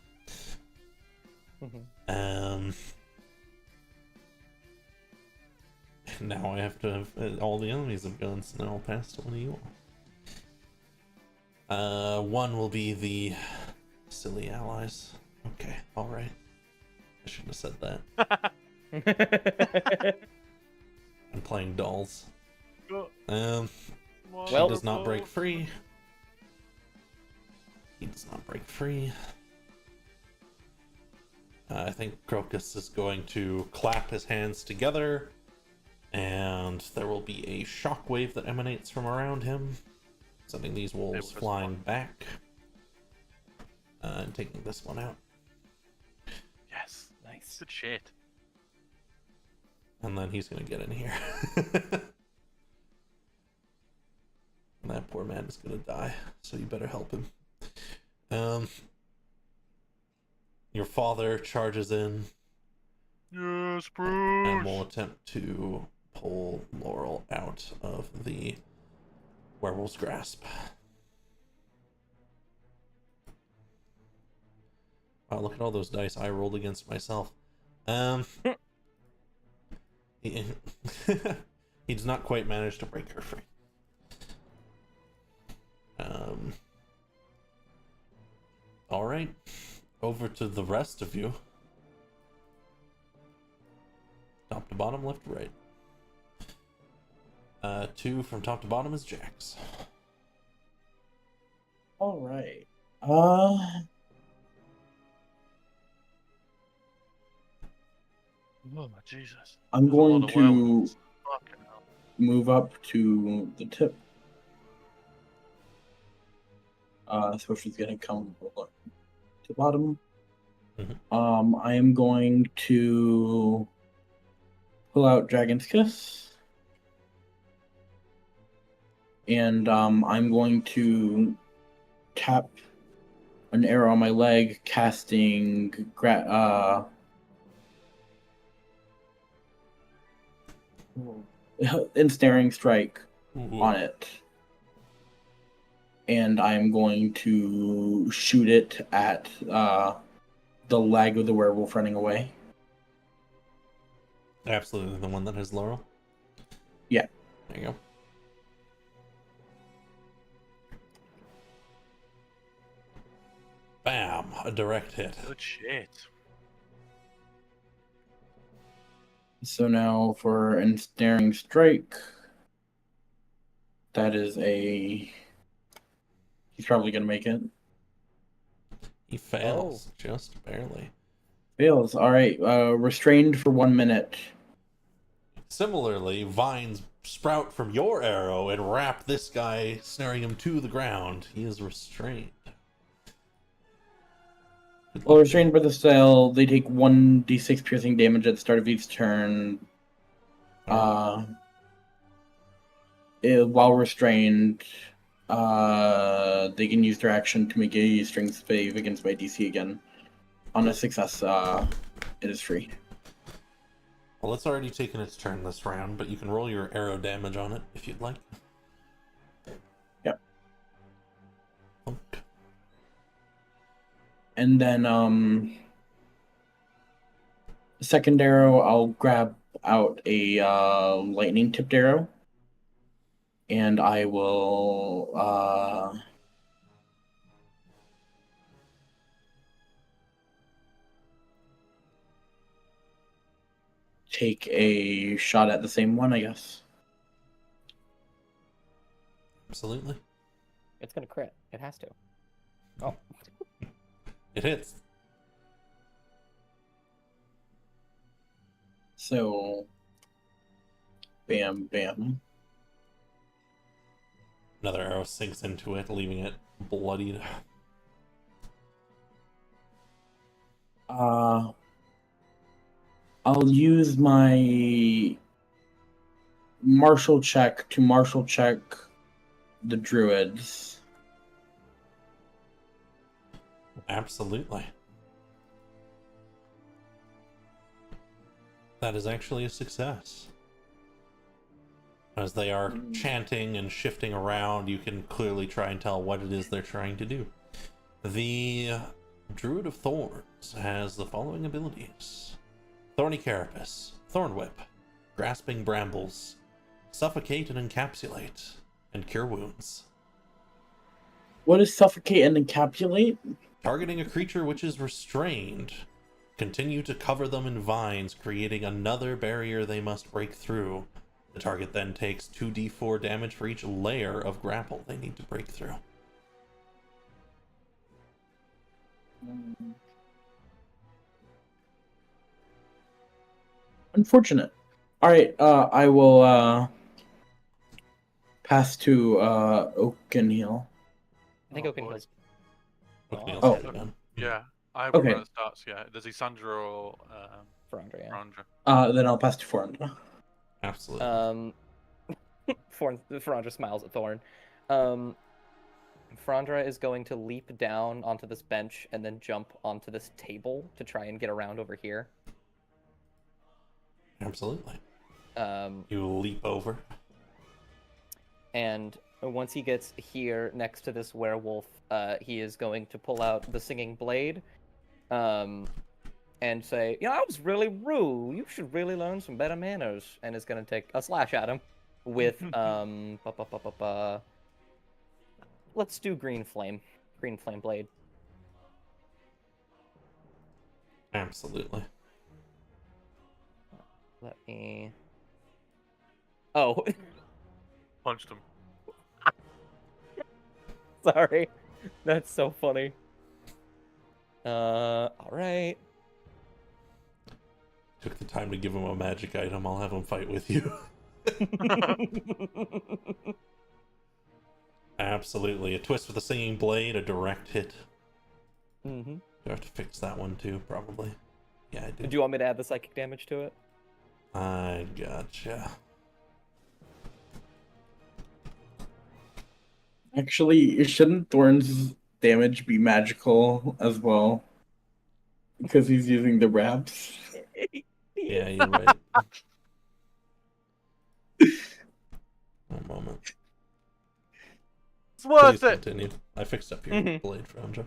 Now I have to have all the enemies have gone, so now I'll pass to one of you all. One will be the silly allies. Okay, alright. I shouldn't have said that. I'm playing dolls. She does not break free. He does not break free. I think Crocus is going to clap his hands together, and there will be a shockwave that emanates from around him, sending these wolves flying back, and taking this one out. Yes. Nice. Good shit. And then he's gonna get in here. And that poor man is gonna die, so you better help him. Your father charges in. Yes, Bruce. And will attempt to pull Laurel out of the werewolf's grasp. Wow, look at all those dice I rolled against myself. He does not quite manage to break her free. Alright, over to the rest of you. Top to bottom, left to right. 2 from top to bottom is Jax. Alright. Oh, Jesus. I'm There's a lot going of to werewolves. Fucking hell. move up to the tip. So she's gonna come to bottom. I am going to pull out Dragon's Kiss. And I'm going to tap an arrow on my leg, casting Ensnaring Strike on it. And I'm going to shoot it at the leg of the werewolf running away. Absolutely, the one that has Laurel? Yeah. There you go. Bam! A direct hit. Good shit. So now for Ensnaring Strike, that is a... He's probably going to make it. He fails, just barely. Fails. All right. Restrained for 1 minute. Similarly, vines sprout from your arrow and wrap this guy, snaring him to the ground. He is restrained. While restrained by the spell, they take 1d6 piercing damage at the start of each turn. While restrained, they can use their action to make a strength save against my DC again. On a success, it is free. Well, it's already taken its turn this round, but you can roll your arrow damage on it if you'd like. Yep. Thunk. And then, second arrow, I'll grab out a lightning tipped arrow. And I will take a shot at the same one, I guess. Absolutely. It's gonna crit. It has to. Oh. It hits. So, bam, bam. Another arrow sinks into it, leaving it bloodied. I'll use my martial check to martial check the druids. Absolutely. That is actually a success. As they are chanting and shifting around, you can clearly try and tell what it is they're trying to do. The Druid of Thorns has the following abilities: Thorny Carapace, Thorn Whip, Grasping Brambles, Suffocate and Encapsulate, and Cure Wounds. What is suffocate and encapsulate? Targeting a creature which is restrained, continue to cover them in vines, creating another barrier they must break through. The target then takes 2d4 damage for each layer of grapple they need to break through. Unfortunate. Alright, I will pass to Oakenhill. I think Oakenhill's. Oakenhill's Oh. already done. Yeah, I have Okay. one that starts. Yeah, there's Isandra or For Andre, yeah. Randra. Then I'll pass to Forandra. Absolutely. Farandra smiles at Thorn. Farandra is going to leap down onto this bench and then jump onto this table to try and get around over here. Absolutely. You leap over. And once he gets here next to this werewolf, he is going to pull out the singing blade, and say, "You know, I was really rude. You should really learn some better manners." And is going to take a slash at him with let's do green flame blade. Absolutely. Let me. Oh, Punched him. sorry. That's so funny. All right. Took the time to give him a magic item. I'll have him fight with you. Absolutely. A twist with a singing blade, a direct hit. Mm-hmm. Do I have to fix that one too, probably? Yeah, I do. Do you want me to add the psychic damage to it? I gotcha. Actually, shouldn't Thorn's damage be magical as well? Because he's using the wraps. Yeah, you're right. One moment. It's worth Please it. continue. I fixed up your Mhm. blade, Franja.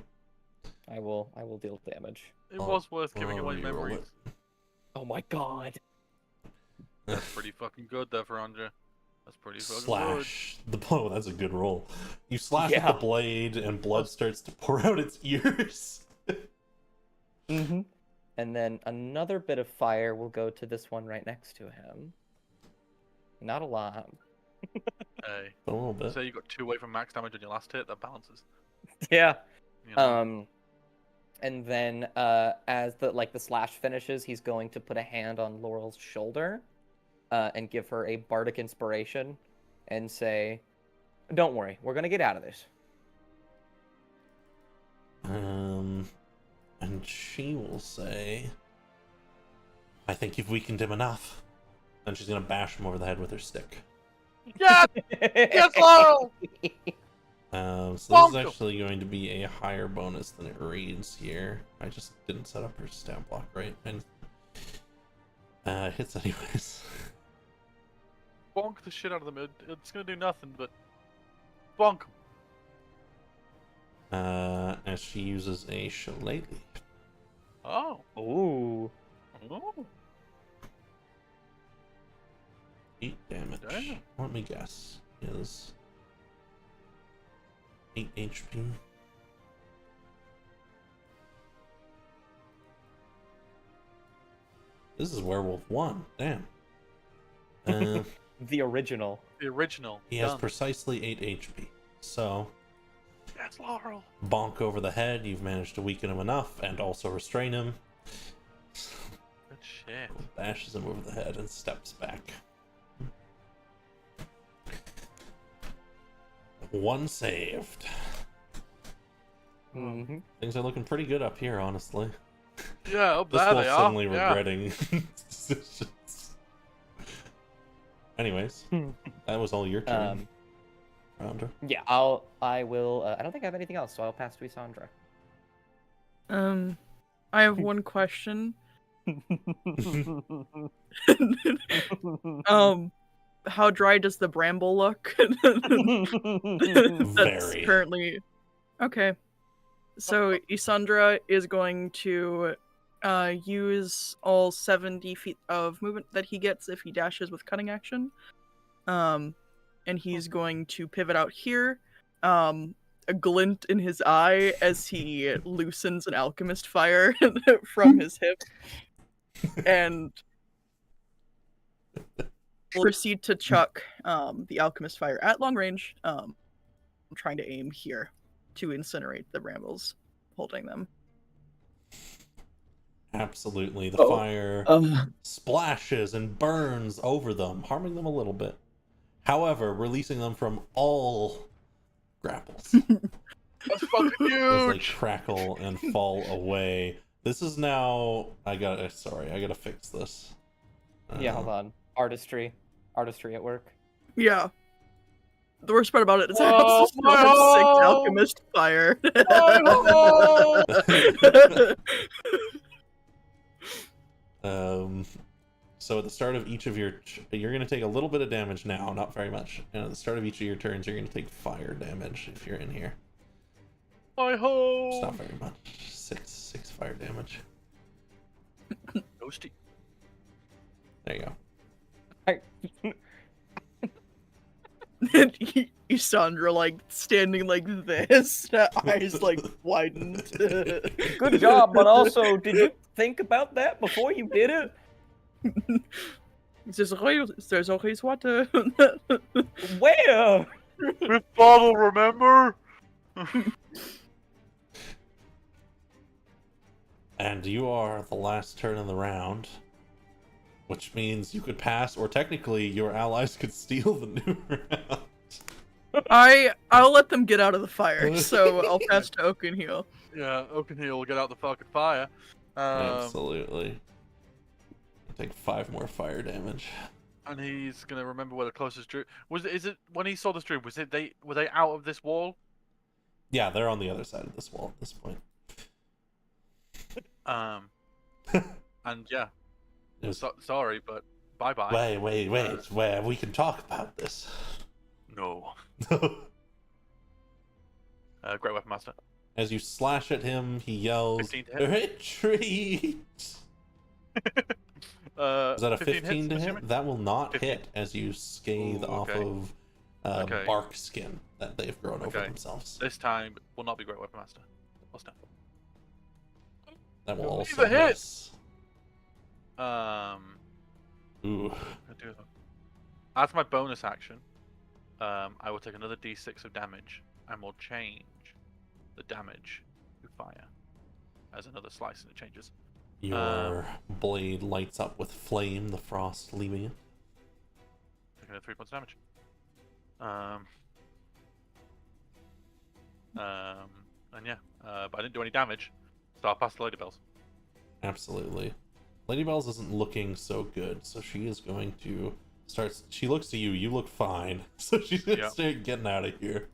I will deal damage. It was worth giving away reroll memories. it. Oh my god. That's pretty fucking good there, Farandra. That's pretty fucking Slash the blow. That's a good roll. You slash Yeah. with the blade, and blood starts to pour out its ears. Mm-hmm. And then another bit of fire will go to this one right next to him. Not a lot. good. Hey, A little bit. say you got 2 away from max damage on your last hit. That balances. Yeah. You know? And then as the slash finishes, he's going to put a hand on Laurel's shoulder, and give her a bardic inspiration and say, "Don't worry, we're gonna get out of this." And she will say, "I think you've weakened him enough." And she's gonna bash him over the head with her stick. Yes! Yes, Laurel! So this is Bonk! actually going to be a higher bonus than it reads here. I just didn't set up her stat block right, and hits anyways. Bonk the shit out of them. It's gonna do nothing, but bonk. As she uses a shillelagh. Oh. Ooh. Oh. 8 damage. Damn. Let me guess. Is 8 HP. This is Werewolf 1. Damn. The original. The original. He has Done. precisely 8 HP. So, Yes, Laurel. bonk over the head. You've managed to weaken him enough and also restrain him. Good shit. Bashes him over the head and steps back. 1 saved. Mm-hmm. Things are looking pretty good up here, honestly. Yeah, up This there wolf's they are. suddenly Yeah. regretting decisions. Anyways, that was all your turn, Rounder. Yeah, I will. I don't think I have anything else, so I'll pass to Isandra. I have one question. How dry does the bramble look? That's Very. currently okay. So Isandra is going to use all 70 feet of movement that he gets if he dashes with cutting action. And he's going to pivot out here. A glint in his eye as he loosens an alchemist fire from his hip. And proceed to chuck the alchemist fire at long range. I'm trying to aim here to incinerate the brambles holding them. Absolutely. The Oh, fire Um, splashes and burns over them, harming them a little bit. However, releasing them from all grapples. That's fucking As they huge. crackle and fall away. This is now... I gotta fix this. Yeah, hold on. Artistry at work. Yeah. The worst part about it is I Whoa, also still have 6 whoa! alchemist fire. So at the start of each of your... You're going to take a little bit of damage now, not very much. And at the start of each of your turns, you're going to take fire damage if you're in here. Hi It's ho. not very much. 6 fire damage. Ghosty. There you go. Isandra, like, standing like this, eyes, like, widened. Good job, but also, did you think about that before you did it? There's always water. Where? This bottle, remember? And you are the last turn of the round. Which means you could pass, or technically your allies could steal the new round. I'll let them get out of the fire, so I'll pass to Oakenheel. Yeah, Oakenheel will get out the fucking fire. Absolutely. Take 5 more fire damage. And he's gonna remember where the closest druid was. Is it when he saw this druid? Was it were they out of this wall? Yeah, they're on the other side of this wall at this point. And yeah, It was, sorry, but bye bye. wait. Where we can talk about this. No. Great Weapon Master. As you slash at him, he yells, 15 to hit. "Retreat!" Is that a 15 to hit? assuming? That will not 15. hit as you scathe Ooh, off okay. of Okay. bark skin that they've grown over Okay. themselves. This time will not be Great Weapon Master. What's that? That will Leave also a hit! miss. Ooh. As my bonus action, I will take another d6 of damage and will change the damage to fire as another slice, and it changes. Your blade lights up with flame, the frost leaving it. taking 3 points of damage. And yeah, but I didn't do any damage, so I'll pass to Lady Bells. Absolutely. Lady Bells isn't looking so good, so she is going to start. She looks to you. You look fine, so she's gonna start getting out of here.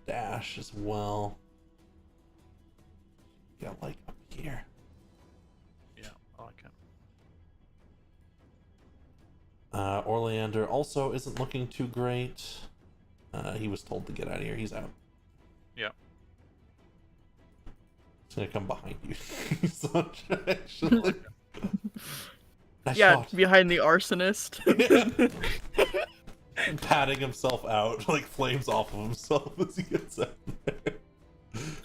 Dash as well. Yeah, like up here. Yeah, I like it. Orlander also isn't looking too great. He was told to get out of here. He's out. Yeah. He's gonna come behind you. So, actually. Nice Yeah, shot. behind the arsonist. Patting himself out, like flames off of himself as he gets out there.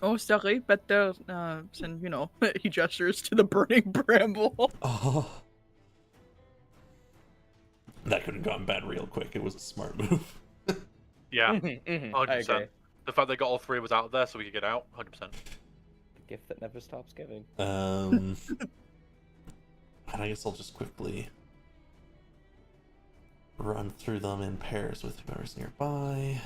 Oh, sorry, better. And you know, he gestures to the burning bramble. Oh. That could have gone bad real quick. It was a smart move. Yeah, I 100%. agree. The fact they got all three of us out of there so we could get out, 100%. The gift that never stops giving. And I guess I'll just quickly run through them in pairs with whoever's nearby.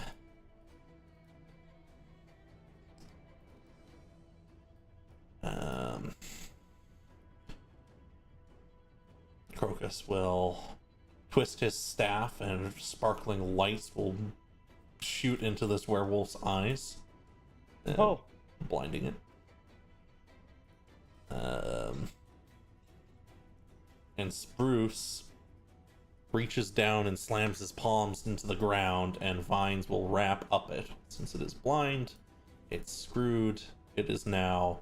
Crocus will twist his staff and sparkling lights will shoot into this werewolf's eyes. Blinding it. And Spruce reaches down and slams his palms into the ground, and vines will wrap up it. Since it is blind, it's screwed. It is now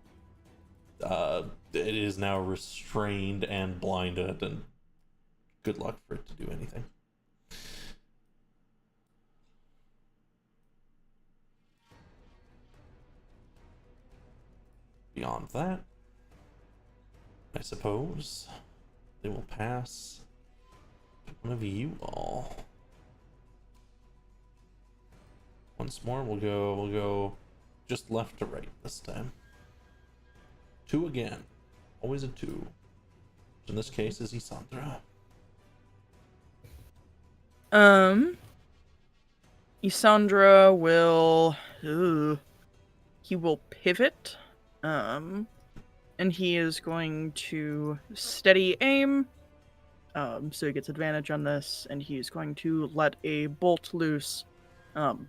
restrained and blinded, and good luck for it to do anything. Beyond that, I suppose they will pass to one of you all. Once more, we'll go just left to right this time. 2 again. Always a 2. Which in this case is Isandra. Isandra will he will pivot. And he is going to steady aim. So he gets advantage on this, and he's going to let a bolt loose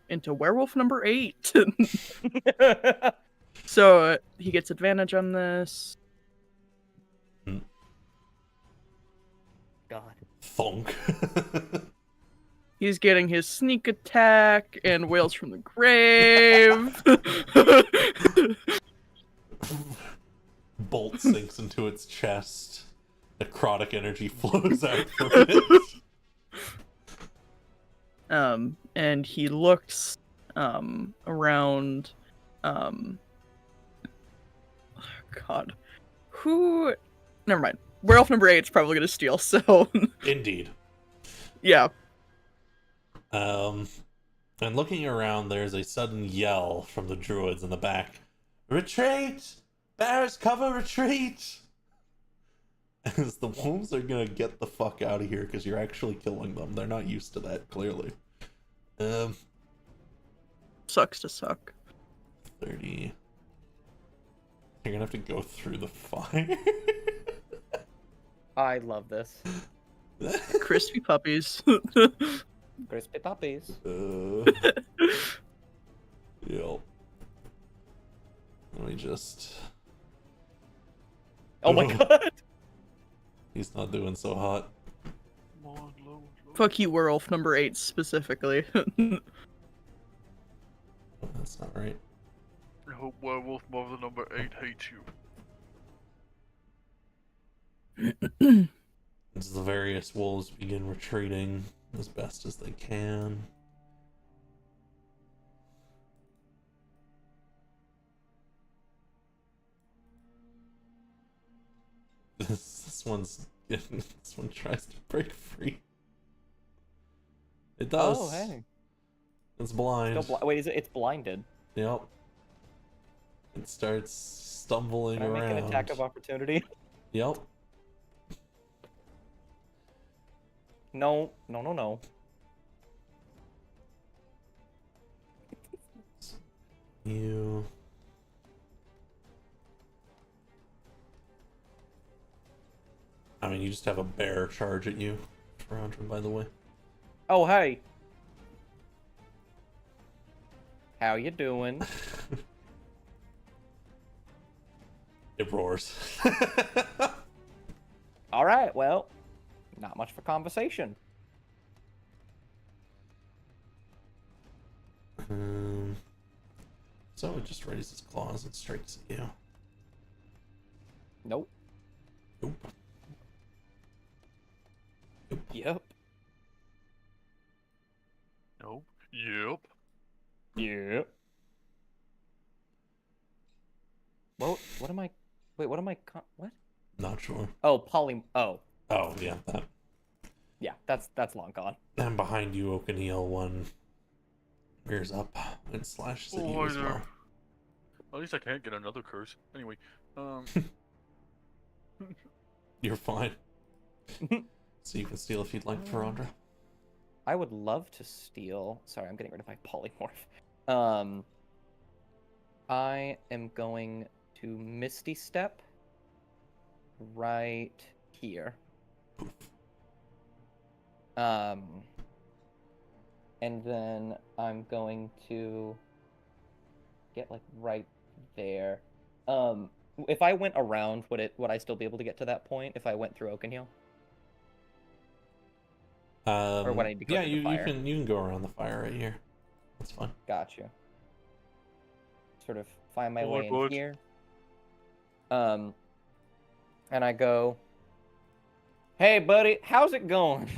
into werewolf number 8. So he gets advantage on this. God. Thunk. He's getting his sneak attack and wails from the grave. Bolt sinks into its chest. Necrotic energy flows out from it. And he looks around. God, who? Never mind. Werewolf number 8 is probably gonna steal. So. Indeed. Yeah. And looking around, there's a sudden yell from the druids in the back. Retreat! Bears, cover, retreat! As the wolves are gonna get the fuck out of here because you're actually killing them. They're not used to that, clearly. Sucks to suck. 30. You're gonna have to go through the fire. I love this. Crispy puppies. Crispy puppies. Yep. Let me just... Oh my god! He's not doing so hot. Fuck you, werewolf number 8 specifically. That's not right. I hope werewolf mother number 8 hates you. As the various wolves begin retreating as best as they can. This one tries to break free. It does. Oh, hey. It's blind. Wait, it's blinded. Yep. It starts stumbling Can I around. make an attack of opportunity? Yep. No, no, no, no. You. I mean, you just have a bear charge at you, Ferandra, by the way. Oh, hey. How you doing? It roars. All right, well, not much for conversation. So it just raises its claws and strikes at you. Nope. Nope. Yep. Nope. Yep. Yep. Well, what am I? Wait, what am I? What? Not sure. Oh, Oh, Oh, yeah, that. yeah. That's long gone. And behind you, Okaneel, one rears up and slashes at you as well. At least I can't get another curse. Anyway, You're fine. So you can steal if you'd like, Ferandra. I would love to steal. Sorry, I'm getting rid of my polymorph. I am going to Misty Step right here. And then I'm going to get like right there. If I went around, would I still be able to get to that point if I went through Oakenhill? Or would I need to go yeah, through you the fire? you can go around the fire right here. That's fine. Got you. Sort of find my Oh, way in God. here. And I go, "Hey, buddy, how's it going?"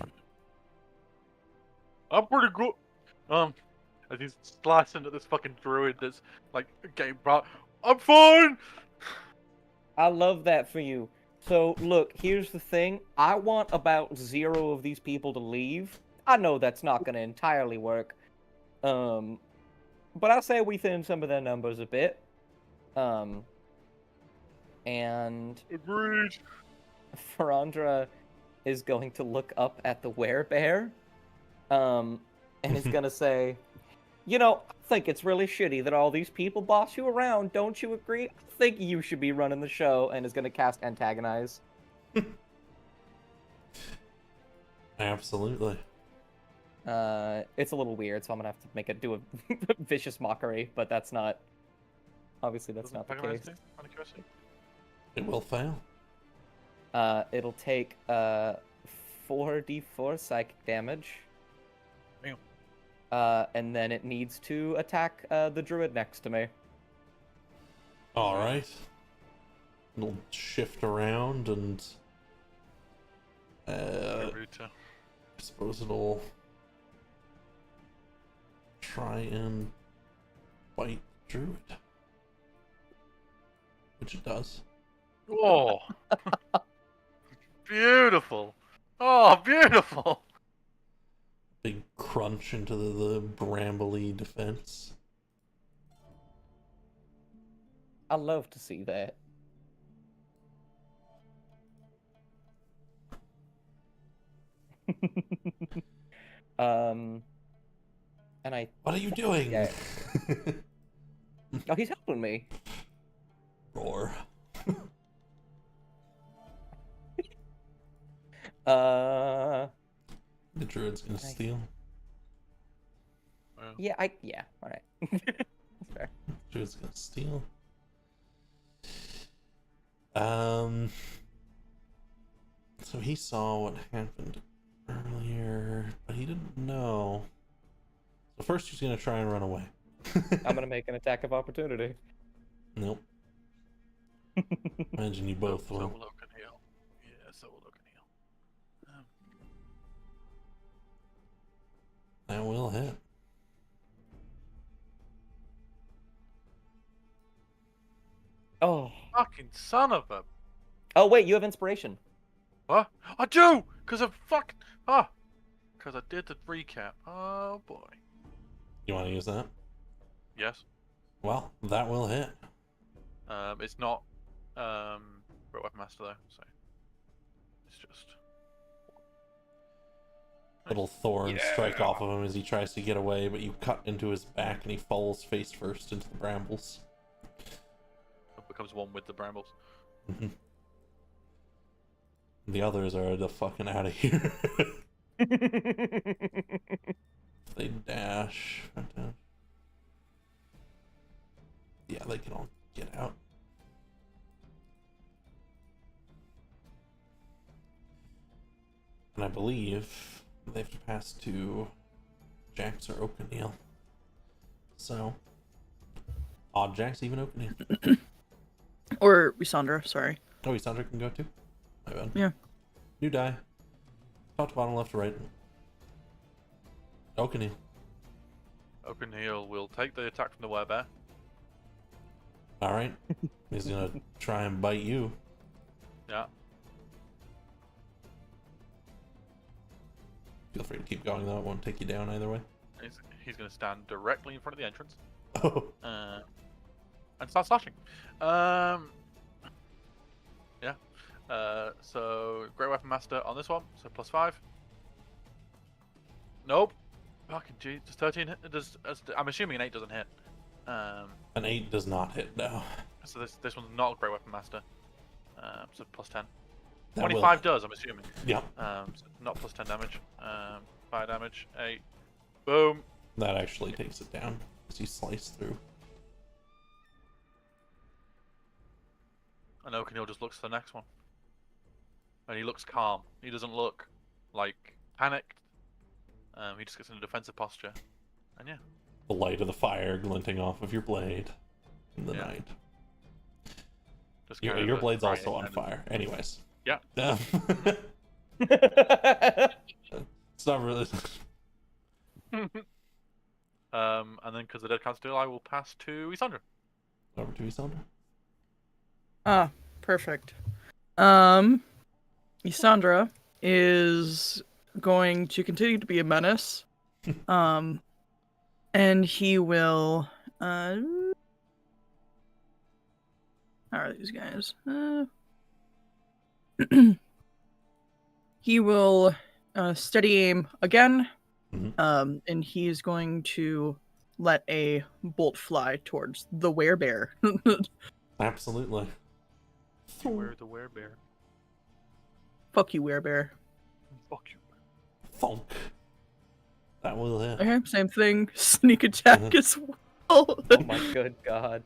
I'm pretty good. As he's slicing at this fucking druid that's like getting brought. I'm fine. I love that for you. So, look, here's the thing. I want about 0 of these people to leave. I know that's not going to entirely work. But I say we thin some of their numbers a bit. And Agreed. Ferandra is going to look up at the werebear. And is going to say, "You know, I think it's really shitty that all these people boss you around. Don't you agree? I think you should be running the show," and is going to cast Antagonize. Absolutely. It's a little weird, so I'm going to have to do a vicious mockery, but that's not... Obviously, that's not the case. It will fail. It'll take 4d4 psychic damage. Damn. Mm. And then it needs to attack the druid next to me. Alright. It'll shift around and... I suppose it'll... try and bite druid. Which it does. Oh. Beautiful. Oh, beautiful. Big crunch into the brambly defense. I love to see that. And I... What are you doing? Yeah. Oh, he's helping me. Roar. The The druid's gonna steal. Yeah, alright. That's fair. Druid's gonna steal. So he saw what happened earlier, but he didn't know. So first he's gonna try and run away. I'm gonna make an attack of opportunity. Nope. Imagine you both So will. will Oakenhill. Yeah, so will Oakenhill. That will hit. Oh. Fucking son of a... Oh, wait, you have inspiration. What? I do! Because of fuck... Ah! Because I did the recap. Oh, boy. You want to use that? Yes. Well, that will hit. It's not... Weapon Master, though, so... It's just... little thorns strike off of him as he tries to get away, but you cut into his back and he falls face first into the brambles. It becomes one with the brambles. Mm-hmm. The others are the fucking out of here. They dash. Yeah, they can all get out. And I believe they have to pass to Jax or O'Neil. So, odd Jax, even O'Neil. Or Lysandra, sorry. Oh, Lysandra can go too? My bad. Yeah. New die. Top to bottom, left to right. O'Neil. O'Neil will take the attack from the werebear. Alright. He's gonna try and bite you. Yeah. Feel free to keep going though, it won't take you down either way. He's going to stand directly in front of the entrance. Oh. And start slashing. Yeah. So, Great Weapon Master on this one, so +5. Nope. Fucking gee, does 13 hit? I'm assuming an 8 doesn't hit. An 8 does not hit, no. So this one's not a Great Weapon Master. So +10. That 25 will... does, I'm assuming. Yeah. So not +10 damage. Fire damage, 8. Boom. That actually takes it down as you slice through. And O'Neil just looks to the next one. And he looks calm. He doesn't look, like, panicked. He just gets in a defensive posture. And yeah. The light of the fire glinting off of your blade in the night. Just Your blade's also on fire. Anyways. Yeah. It's not really... and then because the dead can't steal, I will pass to Lysandra. Over to Lysandra. Ah, perfect. Lysandra is going to continue to be a menace. And he will how are these guys? He will steady aim again. Mm-hmm. And he's going to let a bolt fly towards the werebear. Absolutely. Where the werebear? Fuck you, werebear. Fuck you. Thunk. That will hit. Okay, same thing. Sneak attack as well. Oh my good god.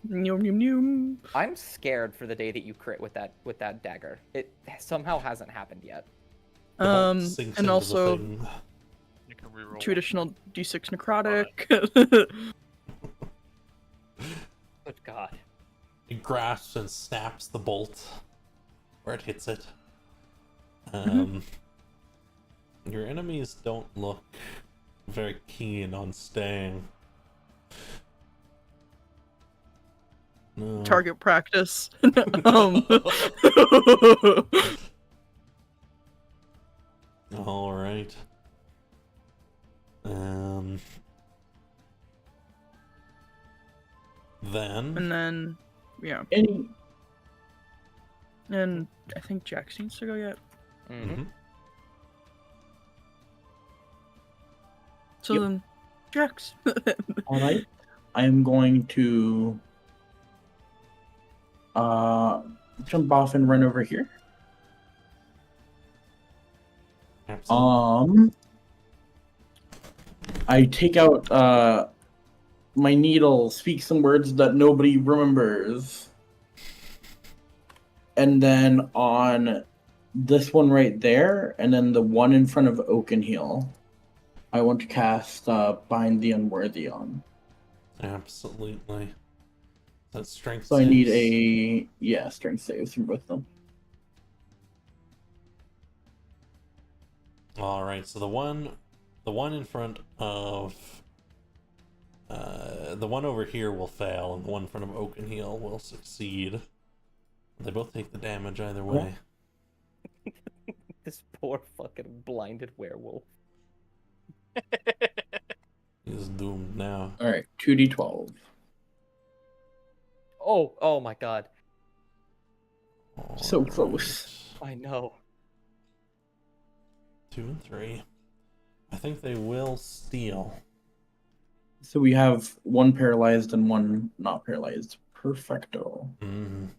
Nyum, nyum, nyum. I'm scared for the day that you crit with that dagger. It somehow hasn't happened yet. And also You can reroll 2 additional d6 necrotic. Good god. It grasps and snaps the bolt where it hits it. Your enemies don't look very keen on staying. No. Target practice. All right. Then. And then, yeah. And I think Jax needs to go yet. Mm-hmm. So then, Jax. Alright. I am going to jump off and run over here. Absolutely. I take out my needle, speak some words that nobody remembers. And then on this one right there, and then the one in front of Oakenhill, I want to cast Bind the Unworthy on. Absolutely. That's strength So I saves. need strength saves from both of them. All right. So the one in front of the one over here will fail, and the one in front of Oakenhill will succeed. They both take the damage either way. This poor fucking blinded werewolf. He's doomed now. Alright, 2d12. Oh my god. So close. I know. 2 and 3. I think they will steal. So we have one paralyzed and one not paralyzed. Perfecto. Mm.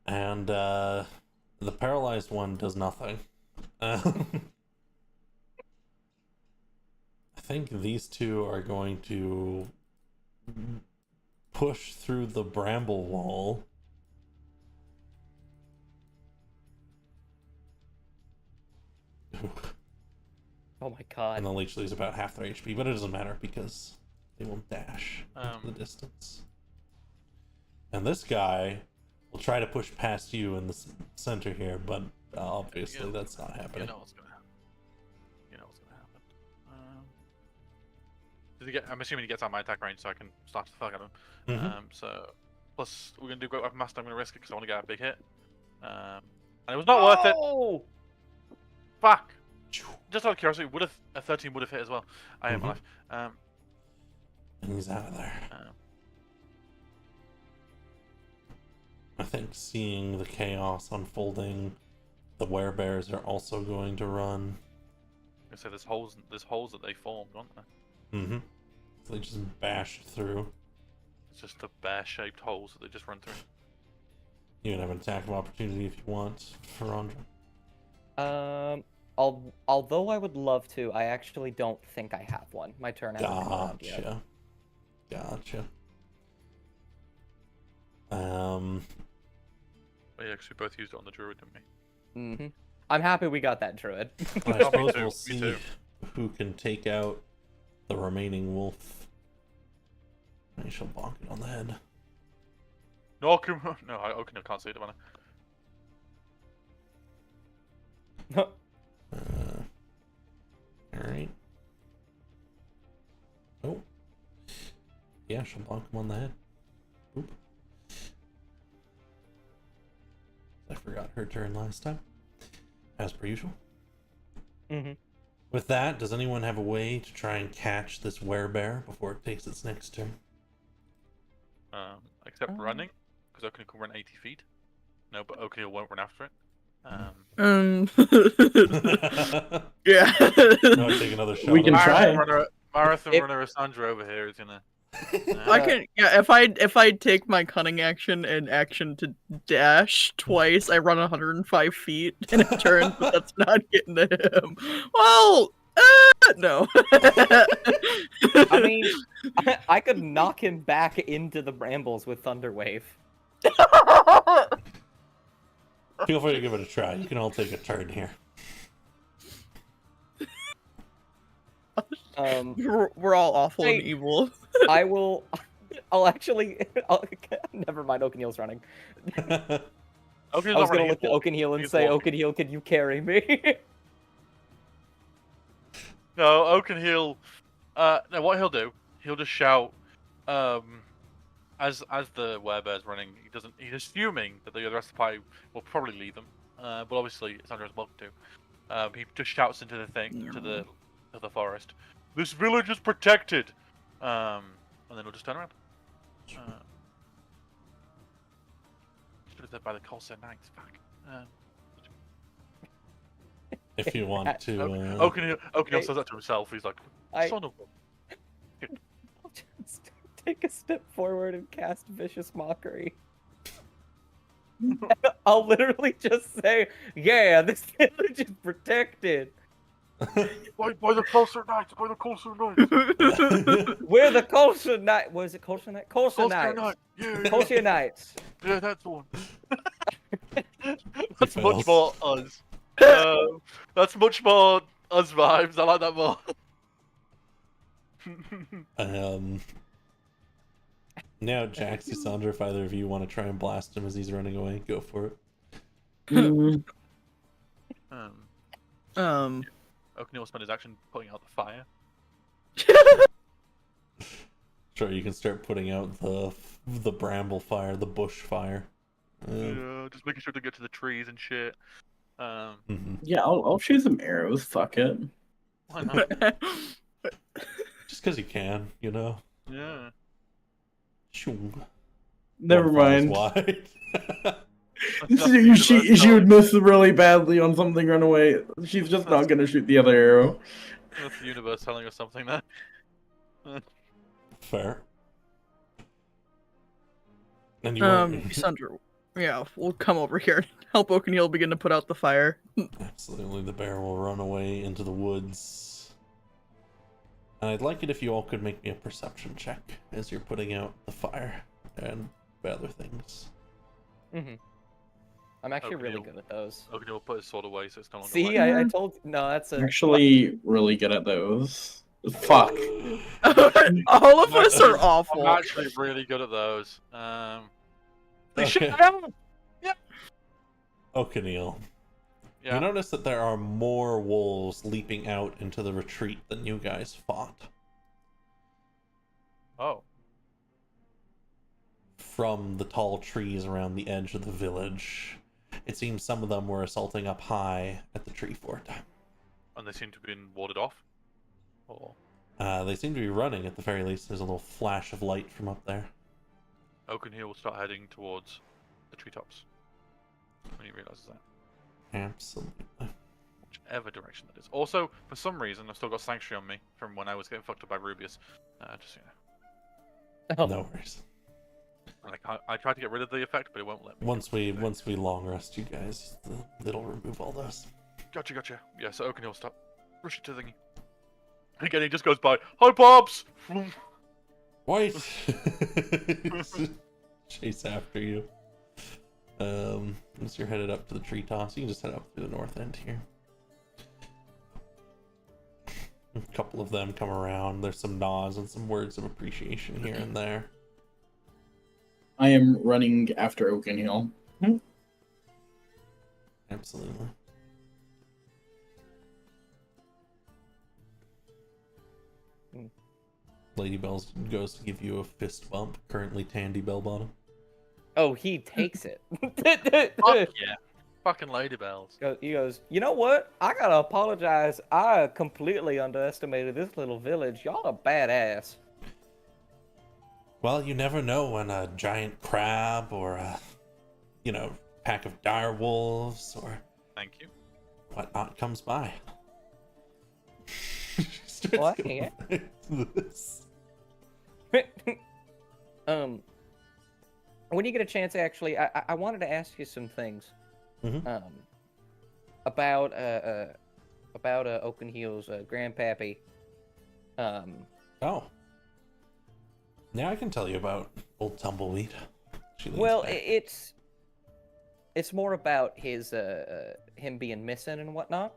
And the paralyzed one does nothing. I think these two are going to push through the bramble wall. Oh my god. And the leech leaves about half their HP, but it doesn't matter because they will dash into the distance. And this guy will try to push past you in the center here, but obviously that's not happening. You know what's gonna happen. You know what's gonna happen. Does he get? I'm assuming he gets out of my attack range, so I can start to fuck at him. So plus we're gonna do Great Weapon Master. I'm gonna risk it because I want to get a big hit. And it was not worth it. Fuck. Just out of curiosity, would a 13 would have hit as well? I am alive. And he's out of there. I think seeing the chaos unfolding, the werebears are also going to run. So there's holes that they formed, aren't there? So they just bashed through. It's just the bear-shaped holes that they just run through. You can have an attack of opportunity if you want, Ferandra. Although I would love to, I actually don't think I have one. My turn hasn't come around yet. Gotcha. Well, yeah, because we both used it on the druid, didn't we? I'm happy we got that druid. I suppose we'll see who can take out the remaining wolf. I shall bonk it on the head. No, Oakenhill can't see it, man. Alright. Oh. Yeah, she'll bonk him on the head. Oop. I forgot her turn last time. As per usual. With that, does anyone have a way to try and catch this werebear before it takes its next turn? Except running, because Oakenhill can run 80 feet. No, but Oakenhill won't run after it. Yeah. No, take another shot. We can try. Marathon runner Sandra over here is gonna. I can, yeah. If I take my cunning action and action to dash twice, I run 105 feet in a turn, but that's not getting to him. Well, no. I mean, I could knock him back into the brambles with Thunderwave. Feel free to give it a try. You can all take a turn here. We're all awful and evil. I'll never mind, Oakenhill's running. I was gonna look at Oakenhill and say, Oakenhill, can you carry me? No, Oakenhill. No, what he'll do, he'll just shout. As the werebear's running, he's assuming that the rest of the party will probably leave them. But obviously, it's under his welcome to. He just shouts into the thing, to the forest. This village is protected. And then he'll just turn around. Should have said by the Colson Knights. Fuck. If you want to. Oakenhill says that to himself. He's like, son of a. I'll just take a step forward and cast Vicious Mockery. I'll literally just say, yeah, this village is protected. By the Colson Knights, by the Colson Knights. We're the Colson Knights. Was it Colson Knights? Colson Knights. Yeah. Colson Knights. Yeah, that's the one. That's much more us. That's much more us vibes. I like that more. Now, Jaxie, Sandra, if either of you want to try and blast him as he's running away, go for it. Oakenhill will spend his action putting out the fire. Sure, you can start putting out the bramble fire, the bush fire. Yeah, just making sure to get to the trees and shit. Yeah, I'll shoot some arrows. Fuck it. Why not? Just because you can, you know. Yeah. Shoo. Never one mind. falls wide. She would miss really badly on something run away. She's just not gonna shoot the other arrow. That's the universe telling us something there. Fair. And you won't- Sandra, yeah, we'll come over here and help Oakenhill begin to put out the fire. Absolutely, the bear will run away into the woods. And I'd like it if you all could make me a perception check as you're putting out the fire and other things. Mm-hmm. I'm actually Okay, really you'll- good at those. Oakenhill will put his sword away so it's no longer See, light. I told no, that's a Actually, really good at those. Fuck. All of us are I'm awful. actually really good at those. They should Okay. have. Oakenhill. Yeah. You notice that there are more wolves leaping out into the retreat than you guys fought. Oh. From the tall trees around the edge of the village. It seems some of them were assaulting up high at the tree fort. And they seem to have been warded off. Or They seem to be running at the very least. There's a little flash of light from up there. Oakenhill will start heading towards the treetops when he realizes that. Absolutely. Whichever direction that is. Also, for some reason, I've still got Sanctuary on me from when I was getting fucked up by Rubius. Just so you know. Oh, No worries. I tried to get rid of the effect, but it won't let me. Once we long rest you guys, it'll remove all those. Gotcha. Yeah, so Oakenhill will stop. Rush it to the thingy. And again, he just goes by, "Hi, Pops!" Wait! Chase after you. Once you're headed up to the treetops, you can just head up through the north end here. A couple of them come around. There's some nods and some words of appreciation here and there. I am running after Oakenhill. Absolutely. Lady Bells goes to give you a fist bump, currently Tandy Bell Bottom. oh, he takes it. Fuck yeah. Fucking Lady Bells. He goes, you know what? I gotta apologize. I completely underestimated this little village. Y'all are badass. Well, you never know when a giant crab or a, pack of dire wolves or Thank you. whatnot comes by. Well, I can't. This. When you get a chance, actually, I wanted to ask you some things. Mhm. About Oakenhill's grandpappy. Oh. Now I can tell you about old Tumbleweed. She leans Well, back. it's more about his him being missing and whatnot.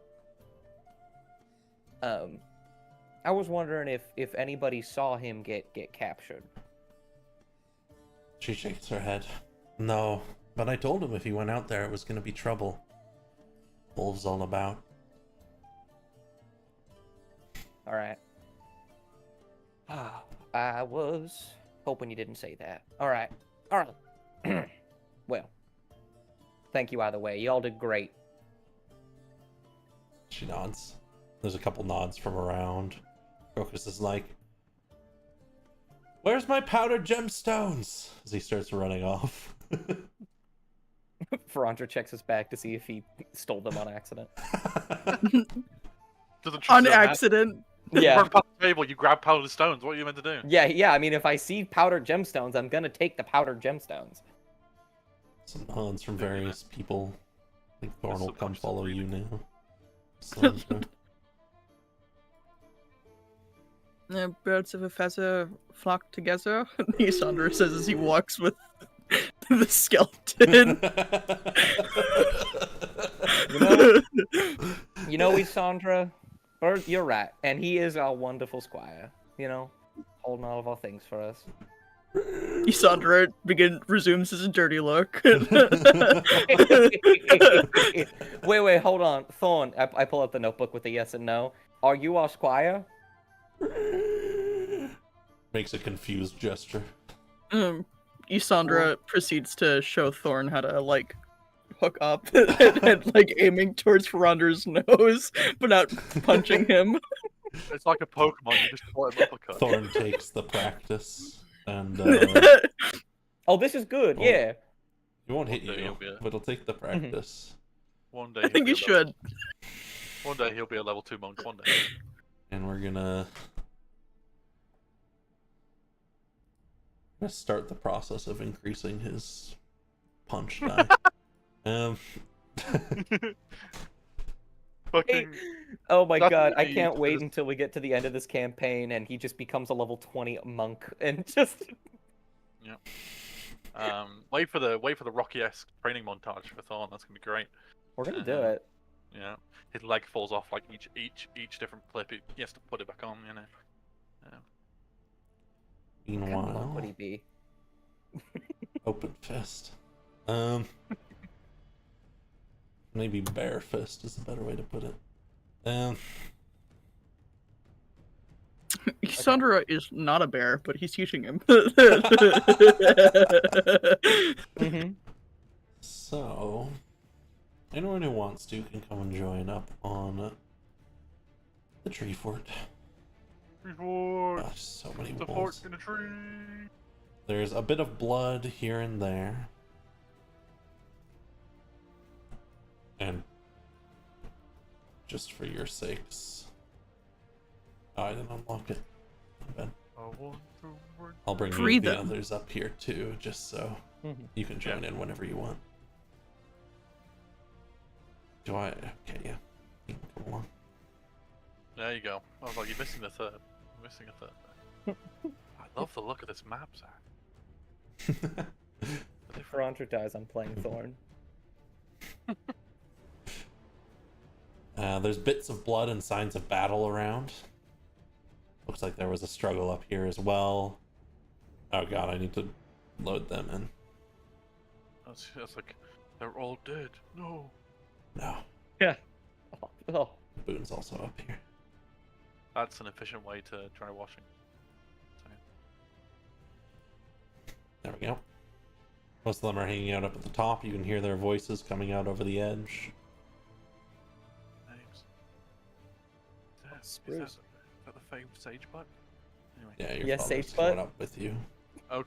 I was wondering if anybody saw him get captured. She shakes her head. No, but I told him if he went out there it was going to be trouble. Wolves all about. All right. I was hoping you didn't say that. All right. Well, thank you either way. Y'all did great. She nods. There's a couple nods from around. Crocus is like, "Where's my powdered gemstones?" As he starts running off. Ferrandra checks his bag to see if he stole them on accident. Doesn't trust On your man. accident. You Yeah. run past the table, you grab powdered stones. What are you meant to do? Yeah. I mean, if I see powdered gemstones, I'm gonna take the powdered gemstones. Some nods from various people. I think Thorn will That's come so follow you breathing. now. Sandra. Birds of a feather flock together. Isandra says as he walks with the skeleton. You know, Isandra, Bird, you're right, and he is our wonderful squire. You know, holding all of our things for us. Isandra resumes his dirty look. Wait, hold on, Thorn. I pull up the notebook with the yes and no. Are you our squire? Makes a confused gesture. Isandra proceeds to show Thorn how to hook up and aiming towards Ferrandra's nose, but not punching him. It's like a Pokemon, you just call it an uppercut. Thorn takes the practice and Oh, this is good. Oh. Yeah. He won't hit One day you, he'll be a- but it'll take the practice. One day I think you should. One day he'll be a level 2 monk. One day. And we're gonna start the process of increasing his punch die. Fucking. Oh my That's god, I me, can't wait just- until we get to the end of this campaign and he just becomes a level 20 monk and just Wait for the Rocky-esque training montage for Thorn. That's gonna be great. we're gonna do Uh-huh. it. Yeah, his leg falls off like each different clip. He has to put it back on. You know. What kind of monk would Meanwhile, he be? open fist. Maybe bare fist is a better way to put it. Sandra is not a bear, but he's teaching him. So, anyone who wants to can come and join up on the tree fort. Gosh, so many The wolves. fort in a tree. There's a bit of blood here and there. And just for your sakes. Oh, I didn't unlock it. My bad. I'll bring Free you the them. others up here too, just so you can join in whenever you want. Do I? Okay, yeah. You can come along. There you go. I was like, you're missing the third. You're missing a third. I love the look of this map, Zach. For Andrew dies, I'm playing Thorn. There's bits of blood and signs of battle around. Looks like there was a struggle up here as well. Oh god, I need to load them in. That's like, they're all dead. No. No, Yeah. Oh. Boone's also up here. That's an efficient way to try washing. So, There we go. Most of them are hanging out up at the top. You can hear their voices coming out over the edge. names. Is Spruce. that the famed sage butt? Anyway. Yeah, your Yes, father's Sage coming Butt. up with you. Follow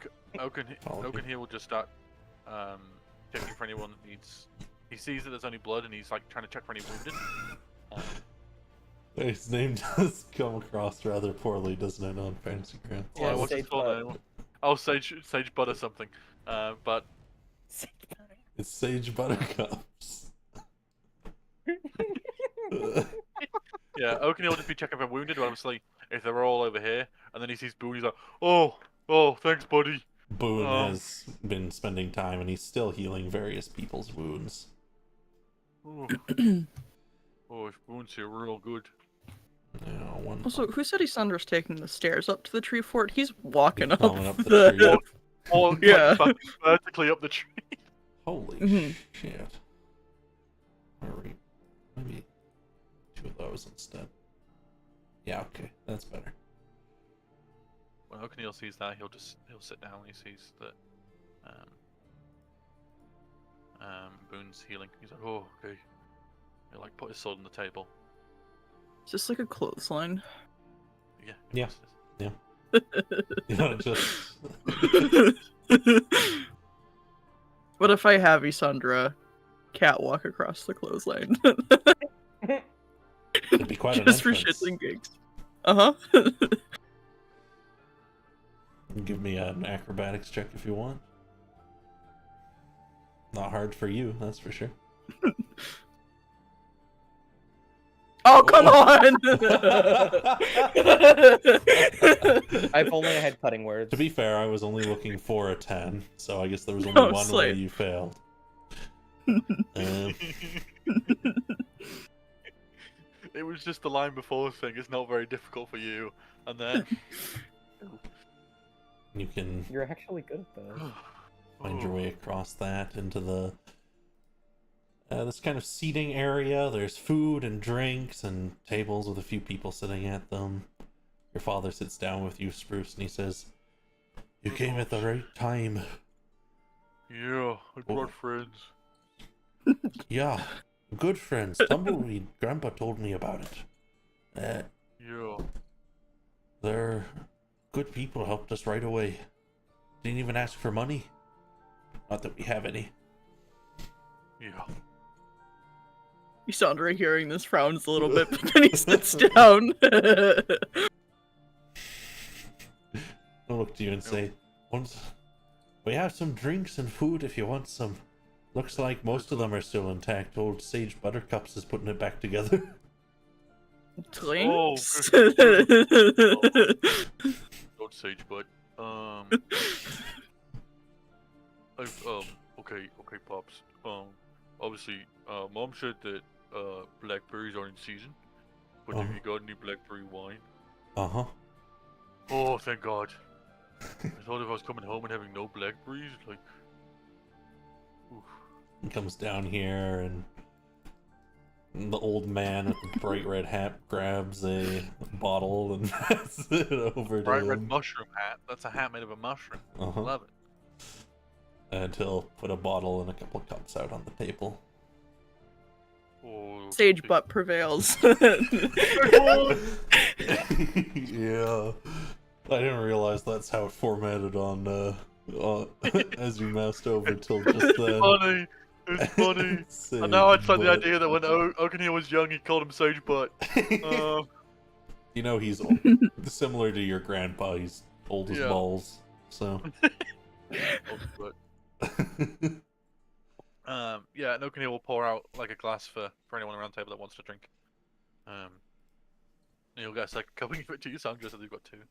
Oaken you. here will just start checking for anyone that needs. He sees that there's only blood and he's like trying to check for any wounded. His name does come across rather poorly, doesn't it, on Fantasy Ground? Yeah, What's his Sage full Butt. name? Oh, Sage Butt or something. But It's Sage Buttercups. yeah, Oaken will just be checking for wounded. Obviously, if they're all over here, and then he sees Boone, he's like, "Oh, thanks, buddy." Boone has been spending time and he's still healing various people's wounds. Oh, Boone's here real good. Now, one Also, who said Sandra's taking the stairs up to the tree fort? He's walking up, climbing up the tree. Oh, Yeah. like, vertically up the tree. Holy Mhm. shit. Where are we? Maybe two of those instead. Yeah, okay, that's better. When Oaken sees that, he'll sit down when he sees that Boone's healing. He's like, "Oh, okay." He'll like put his sword on the table. Is this like a clothesline? Yeah. Yeah. yes, You know, just What if I have Isandra catwalk across the clothesline? it'd be quite an Just for entrance. shits and gigs. Uh-huh. Give me an acrobatics check if you want. Not hard for you, that's for sure. Oh, come on! I've only had cutting words. To be fair, I was only looking for a 10, so I guess there was only Oh, one slay. way you failed. It was just the line before thing. It's not very difficult for you, and then You can You're actually good at those. find your way across that into the this kind of seating area. There's food and drinks and tables with a few people sitting at them. Your father sits down with you, Spruce, and he says, "You came at the right time." Yeah, I brought friends. Yeah, good friends. Tumbleweed. Grandpa told me about it. Yeah. They're good people. Helped us right away. Didn't even ask for money. Not that we have any. Yeah. Isandra, hearing this, frowns a little bit, but then he sits down. I'll look to you and say, we have some drinks and food if you want some. Looks like most of them are still intact. Old Sage Buttercups is putting it back together. Drinks? Don't Sage Bud. Okay, Pops. Obviously, Mom said that blackberries are in season, but have you got any blackberry wine? Uh-huh. Oh, thank God. I thought if I was coming home and having no blackberries, like... Oof. He comes down here, and the old man with the bright red hat grabs a bottle and passes it over to Bright him. red mushroom hat. That's a hat made of a mushroom. Uh-huh. Love it. And he'll put a bottle and a couple of cups out on the table. Oh, Sage butt prevails. Yeah. I didn't realize that's how it formatted on as you moused over till just then. Funny. It's funny. And now it's like the idea that when Okanil was young, he called him Sage Butt. You know, he's similar to your grandpa. He's old as Yeah. balls. So. Yeah, and Okanil will pour out like a glass for anyone around the table that wants to drink. You'll get a second cup and give it to you, Sandra, so you've got two.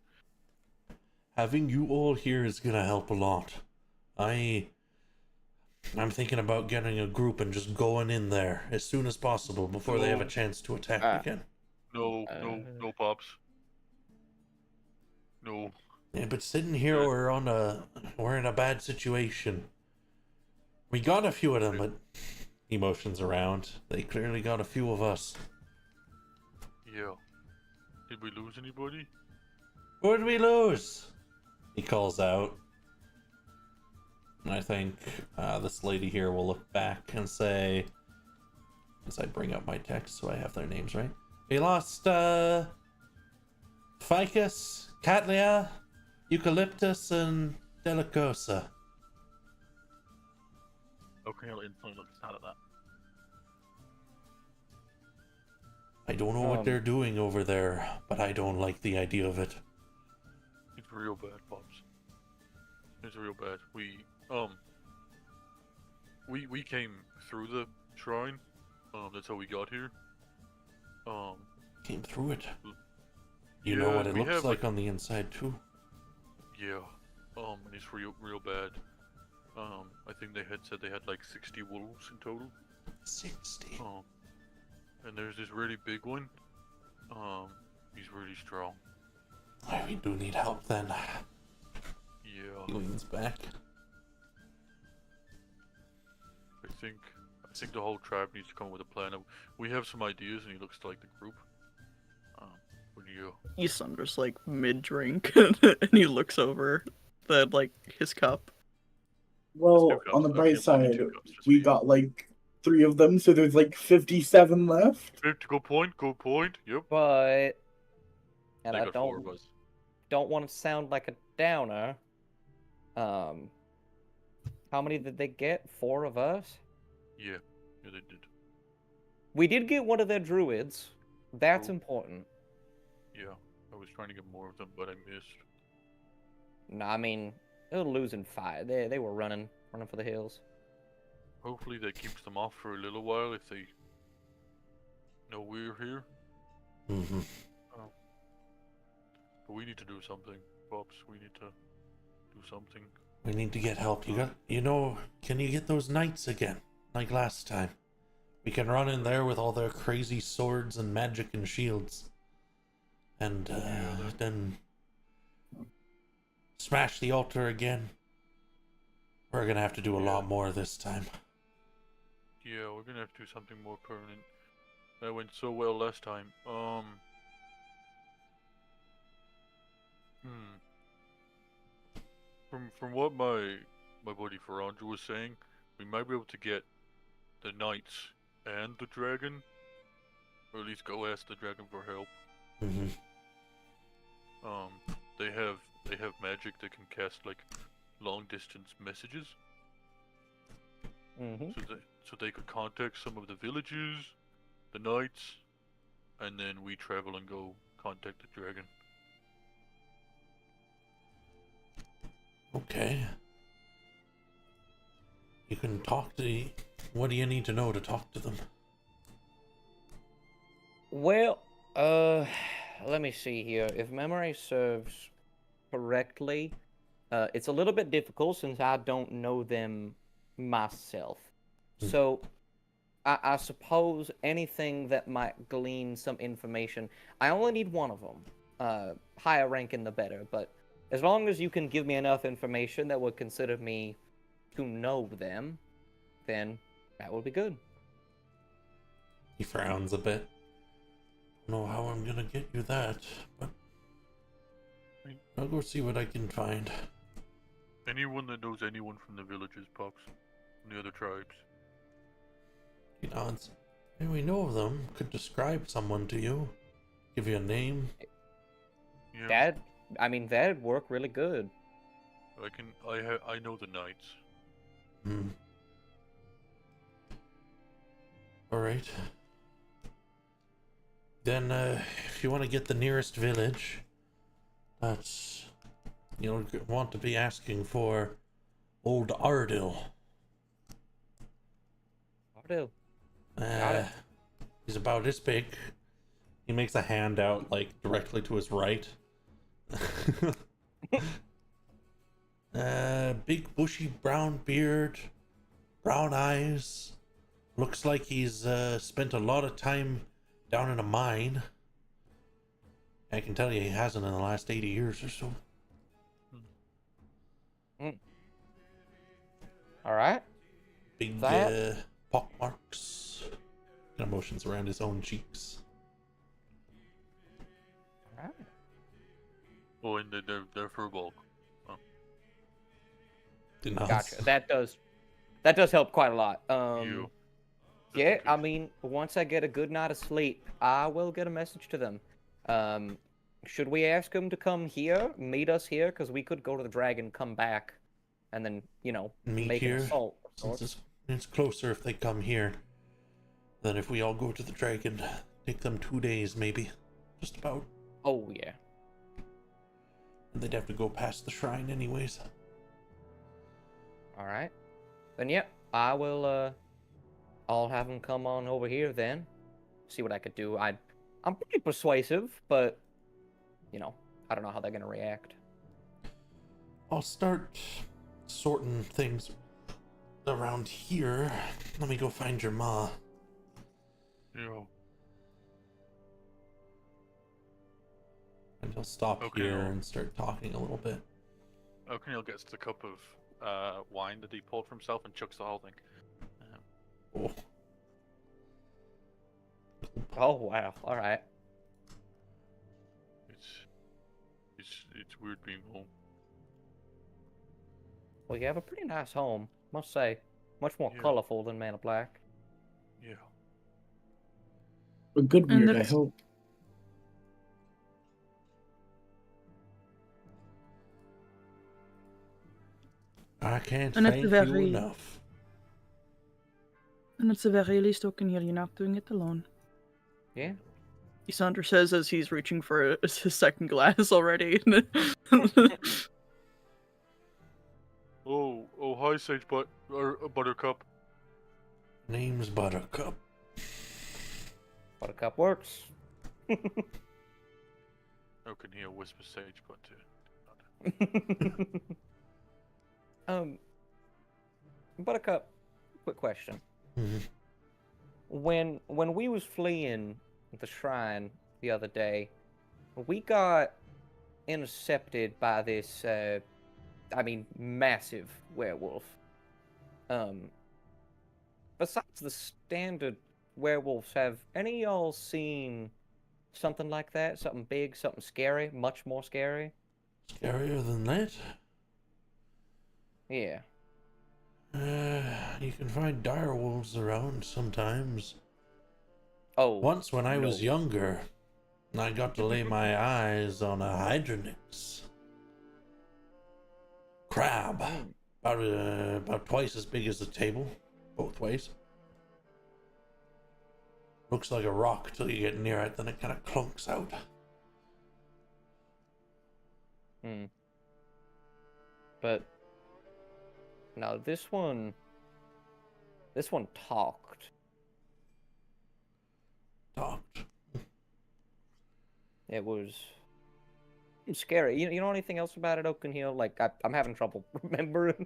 Having you all here is gonna help a lot. I'm thinking about getting a group and just going in there as soon as possible before they have a chance to attack again. No, Pops. No. Yeah, but sitting here, we're in a bad situation. We got a few of them, but he motions around. They clearly got a few of us. Yeah. Did we lose anybody? Who did we lose? He calls out. And I think this lady here will look back and say, as I bring up my text so I have their names right. We lost Ficus, Catlia, Eucalyptus, and Delicosa. Okay, I'll instantly look sad at that. I don't know what they're doing over there, but I don't like the idea of it. It's real bad, Pops. It's real bad. We came through the shrine. That's how we got here. Came through it. You know what it looks like on the inside too. Yeah. And it's real bad. I think they had said they had like 60 wolves in total. 60. And there's this really big one. He's really strong. We do need help then. Yeah. He leans back. I think the whole tribe needs to come up with a plan. We have some ideas, and he looks like the group. But yeah. Isandra's like mid-drink, and he looks over his cup. Well, on the bright side, we got like 3 of them, so there's like 57 left. Good point. Yep. But, and They I got 4 of us. don't want to sound like a downer. How many did they get? 4 of us? Yeah, they did. We did get one of their druids. That's important. Yeah, I was trying to get more of them, but I missed. No, I mean, they were losing 5. They were running for the hills. Hopefully that keeps them off for a little while if they know we're here. Mm-hmm. But we need to do something, Pops. We need to do something. We need to get help. Can you get those knights again? Like last time. We can run in there with all their crazy swords and magic and shields. And then smash the altar again. We're gonna have to do a lot more this time. Yeah, we're gonna have to do something more permanent. That went so well last time. From what my buddy Ferrandra was saying, we might be able to get the knights and the dragon, or at least go ask the dragon for help. Mm-hmm. They have magic that can cast like long distance messages. Mm-hmm. so they could contact some of the villages, the knights, and then we travel and go contact the dragon. Okay. You can talk to... What do you need to know to talk to them? Well, let me see here. If memory serves correctly, it's a little bit difficult since I don't know them myself. So, I suppose anything that might glean some information. I only need one of them. Higher ranking the better, but as long as you can give me enough information that would consider me to know them, then that would be good. He frowns a bit. Don't know how I'm gonna get you that, but I'll go see what I can find. Anyone that knows anyone from the villages, Pops, from the other tribes. He nods. Hey, we know of them. Could describe someone to you. Give you a name. Yeah. That'd work really good. I know the knights. Alright. Then, if you want to get the nearest village, you'll want to be asking for Old Ardil. Ardil. Got it. He's about this big. He makes a hand out, directly to his right. Big bushy brown beard, brown eyes. Looks like he's spent a lot of time down in a mine. I can tell you he hasn't in the last 80 years or so. Alright. Big pock marks. And emotions around his own cheeks. Alright. Oh, and they're for bulk. Oh. Gotcha. That does help quite a lot. Yeah, once I get a good night of sleep, I will get a message to them. Should we ask them to come here, meet us here? Because we could go to the dragon, come back, and then, meet make here. an assault. Since it's closer if they come here than if we all go to the dragon. Take them 2 days, maybe. Just about. Oh, yeah. And they'd have to go past the shrine anyways. Alright. Then, yeah, I will, I'll have them come on over here then. See what I could do. I'm pretty persuasive, but, I don't know how they're going to react. I'll start sorting things around here. Let me go find your ma. Yeah. And I'll stop here and start talking a little bit. O'Connell gets the cup of wine that he pulled for himself and chucks the whole thing. Oh wow! All right. It's weird being home. Well, you have a pretty nice home, must say. Much more colorful than Man of Black. Yeah. A good weird, I hope. I can't thank you enough. And at the very least, O'Connell, you're not doing it alone. Yeah. Sandra says as he's reaching for his second glass already. Oh, hi, Buttercup. Name's Buttercup. Buttercup works. O'Connell whispers Sagebud to Buttercup, quick question. Mm-hmm. When we was fleeing the shrine the other day, we got intercepted by this massive werewolf. Besides the standard werewolves, have any of y'all seen something like that? Something big, something scary, much more scary? Scarier than that? Yeah. You can find dire wolves around sometimes. Oh. Once when I was younger, I got to lay my eyes on a hydronix. Crab. About twice as big as a table. both ways. Looks like a rock till you get near it, then it kind of clunks out. But now this one talked. It was scary. You know anything else about it, Oakenhill? Like I'm having trouble remembering.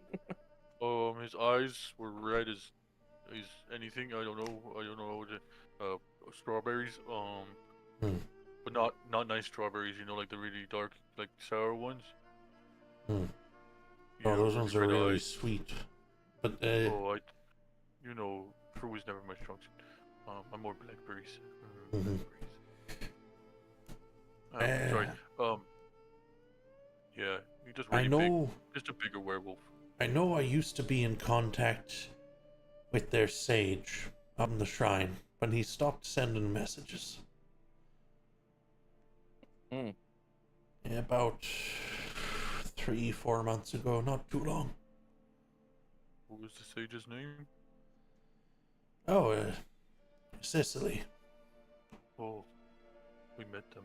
His eyes were red as anything. I don't know the strawberries. But not nice strawberries. You know, like the really dark, like sour ones. Oh, Yeah, those ones are really eyes. sweet. But fruit was never my strong suit. I'm more blackberries. Blackberries. Sorry. Yeah, he just I really know. big, just a bigger werewolf. I know. I used to be in contact with their sage up in the shrine, but he stopped sending messages. Yeah, about 3-4 months ago, not too long. What was the sage's name? Oh, Cicely. Oh, we met them.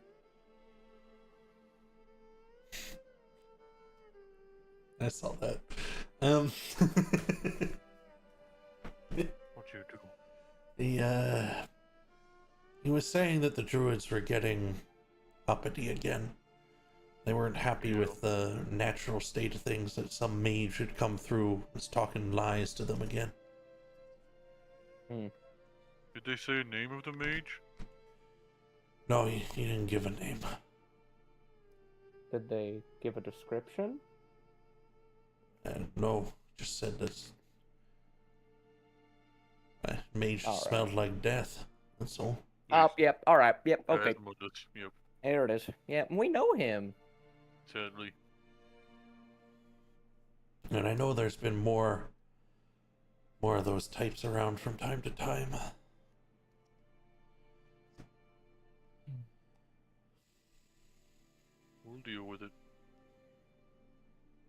I saw that. What you do? He was saying that the druids were getting uppity again. They weren't happy with the natural state of things, that some mage had come through, was talking lies to them again. Did they say a name of the mage? No, he didn't give a name. Did they give a description? No, just said that mage All smelled like death. That's all. Oh, yep. All right. Yep. Okay. Yep, There it is. Yeah, we know him. sadly. And I know there's been more of those types around from time to time. We'll deal with it.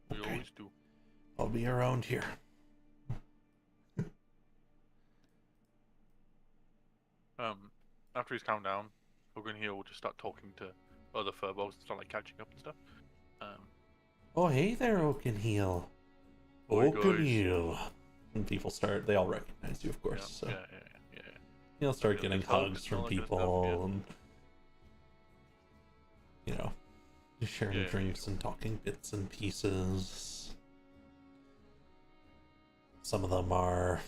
We Okay. always do. I'll be around here. After he's calmed down, Oakenhill will just start talking to other furbolgs and start like catching up and stuff. Oh, hey there, Oakenhill. Hi, guys. Oakenhill. And people they all recognize you, of course. Yeah, So yeah. you'll start Yeah, getting there's hugs hugs and from all that good people, stuff, yeah. and just sharing Yeah, drinks and talking bits and pieces. Some of them are.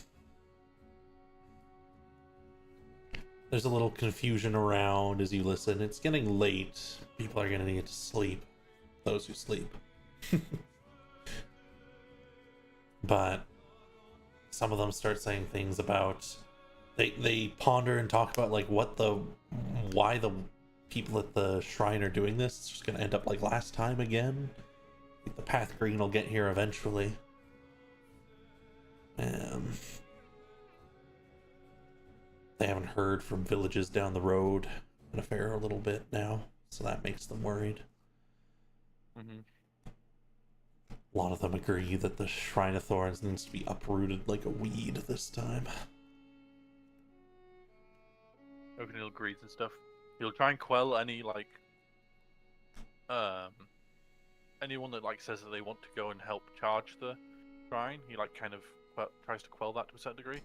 There's a little confusion around as you listen. It's getting late. People are gonna need to sleep. Those who sleep. But some of them start saying things about they ponder and talk about like why the people at the shrine are doing this. It's just gonna end up like last time again. I think the Path Green will get here eventually. They haven't heard from villages down the road in a fair little bit now, so that makes them worried. A lot of them agree that the Shrine of Thorns needs to be uprooted like a weed this time. Oakenhill agrees and stuff. He'll try and quell any anyone that says that they want to go and help charge the shrine. He kind of tries to quell that to a certain degree.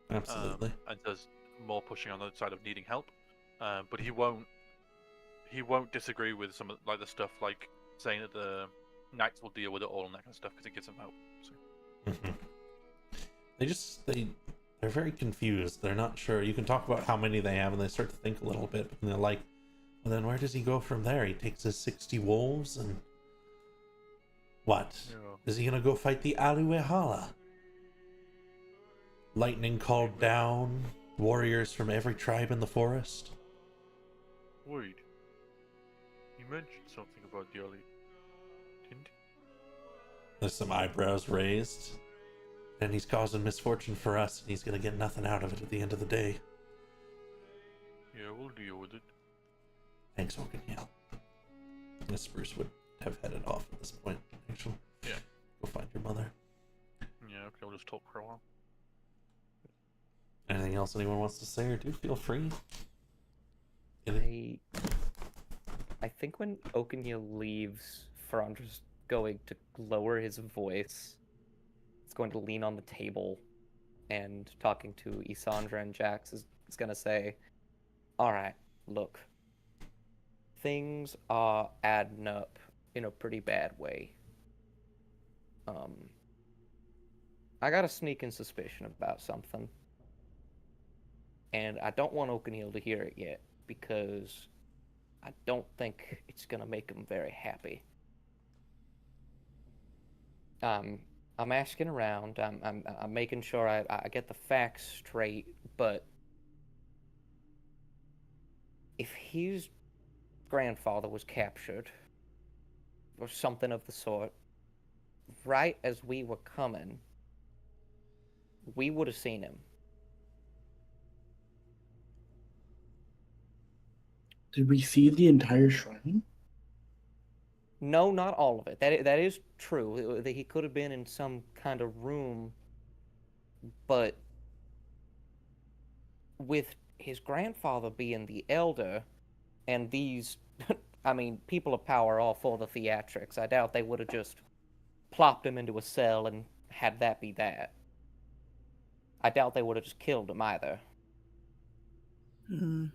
Absolutely. And does more pushing on the side of needing help. But he won't disagree with some of the stuff saying that the knights will deal with it all and that kind of stuff because it gives them hope. So. They're very confused. They're not sure. You can talk about how many they have and they start to think a little bit, and they're like, well, then where does he go from there? He takes his 60 wolves and what? Yeah. Is he gonna go fight the Aluehala? Lightning called down warriors from every tribe in the forest. Wait. You mentioned something about the alley, didn't you? There's some eyebrows raised. And he's causing misfortune for us, and he's gonna get nothing out of it at the end of the day. Yeah, we'll deal with it. Thanks, Oakenhill. I guess Bruce would have headed off at this point, actually. Yeah. Go find your mother. Yeah, okay, I'll just talk for a while. anything else anyone wants to say or do, feel free. I think when Okenil leaves, Frandra's going to lower his voice. He's going to lean on the table, and talking to Isandra and Jax is going to say, all right, look, things are adding up in a pretty bad way. I got a sneaking suspicion about something, and I don't want Okenil to hear it yet, because I don't think it's gonna make him very happy. I'm asking around. I'm making sure I get the facts straight. But if his grandfather was captured, or something of the sort, right as we were coming, we would have seen him. Did we see the entire shrine? No, not all of it. That is true. That he could have been in some kind of room, but with his grandfather being the elder, and these, I mean, people of power all for the theatrics. I doubt they would have just plopped him into a cell and had that be that. I doubt they would have just killed him either. Mm.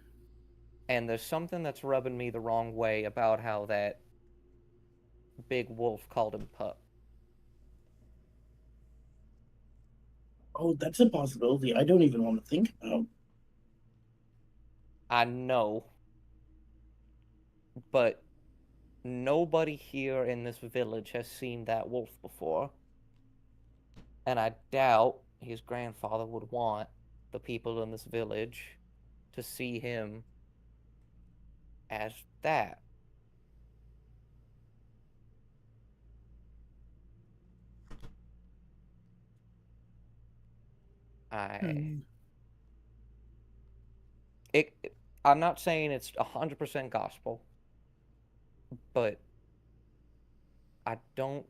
And there's something that's rubbing me the wrong way about how that big wolf called him pup. Oh, that's a possibility I don't even want to think about. I know, but nobody here in this village has seen that wolf before. And I doubt his grandfather would want the people in this village to see him as that. Mm. I'm not saying it's 100% gospel, but I don't.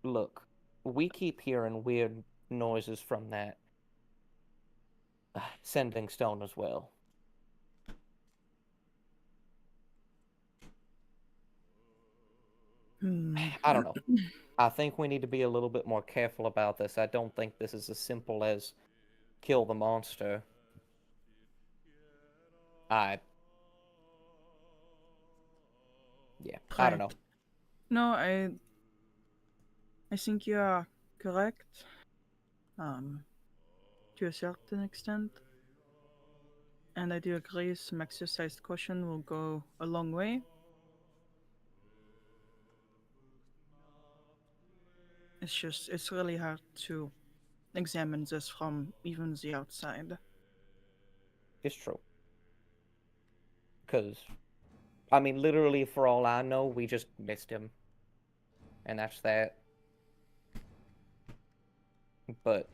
Look, we keep hearing weird noises from that sending stone as well. I don't know. I think we need to be a little bit more careful about this. I don't think this is as simple as kill the monster. Yeah, I don't know. No, I think you are correct. To a certain extent. And I do agree some exercised caution will go a long way. It's really hard to examine this from even the outside. It's true. Because, I mean, literally, for all I know, we just missed him. And that's that. But,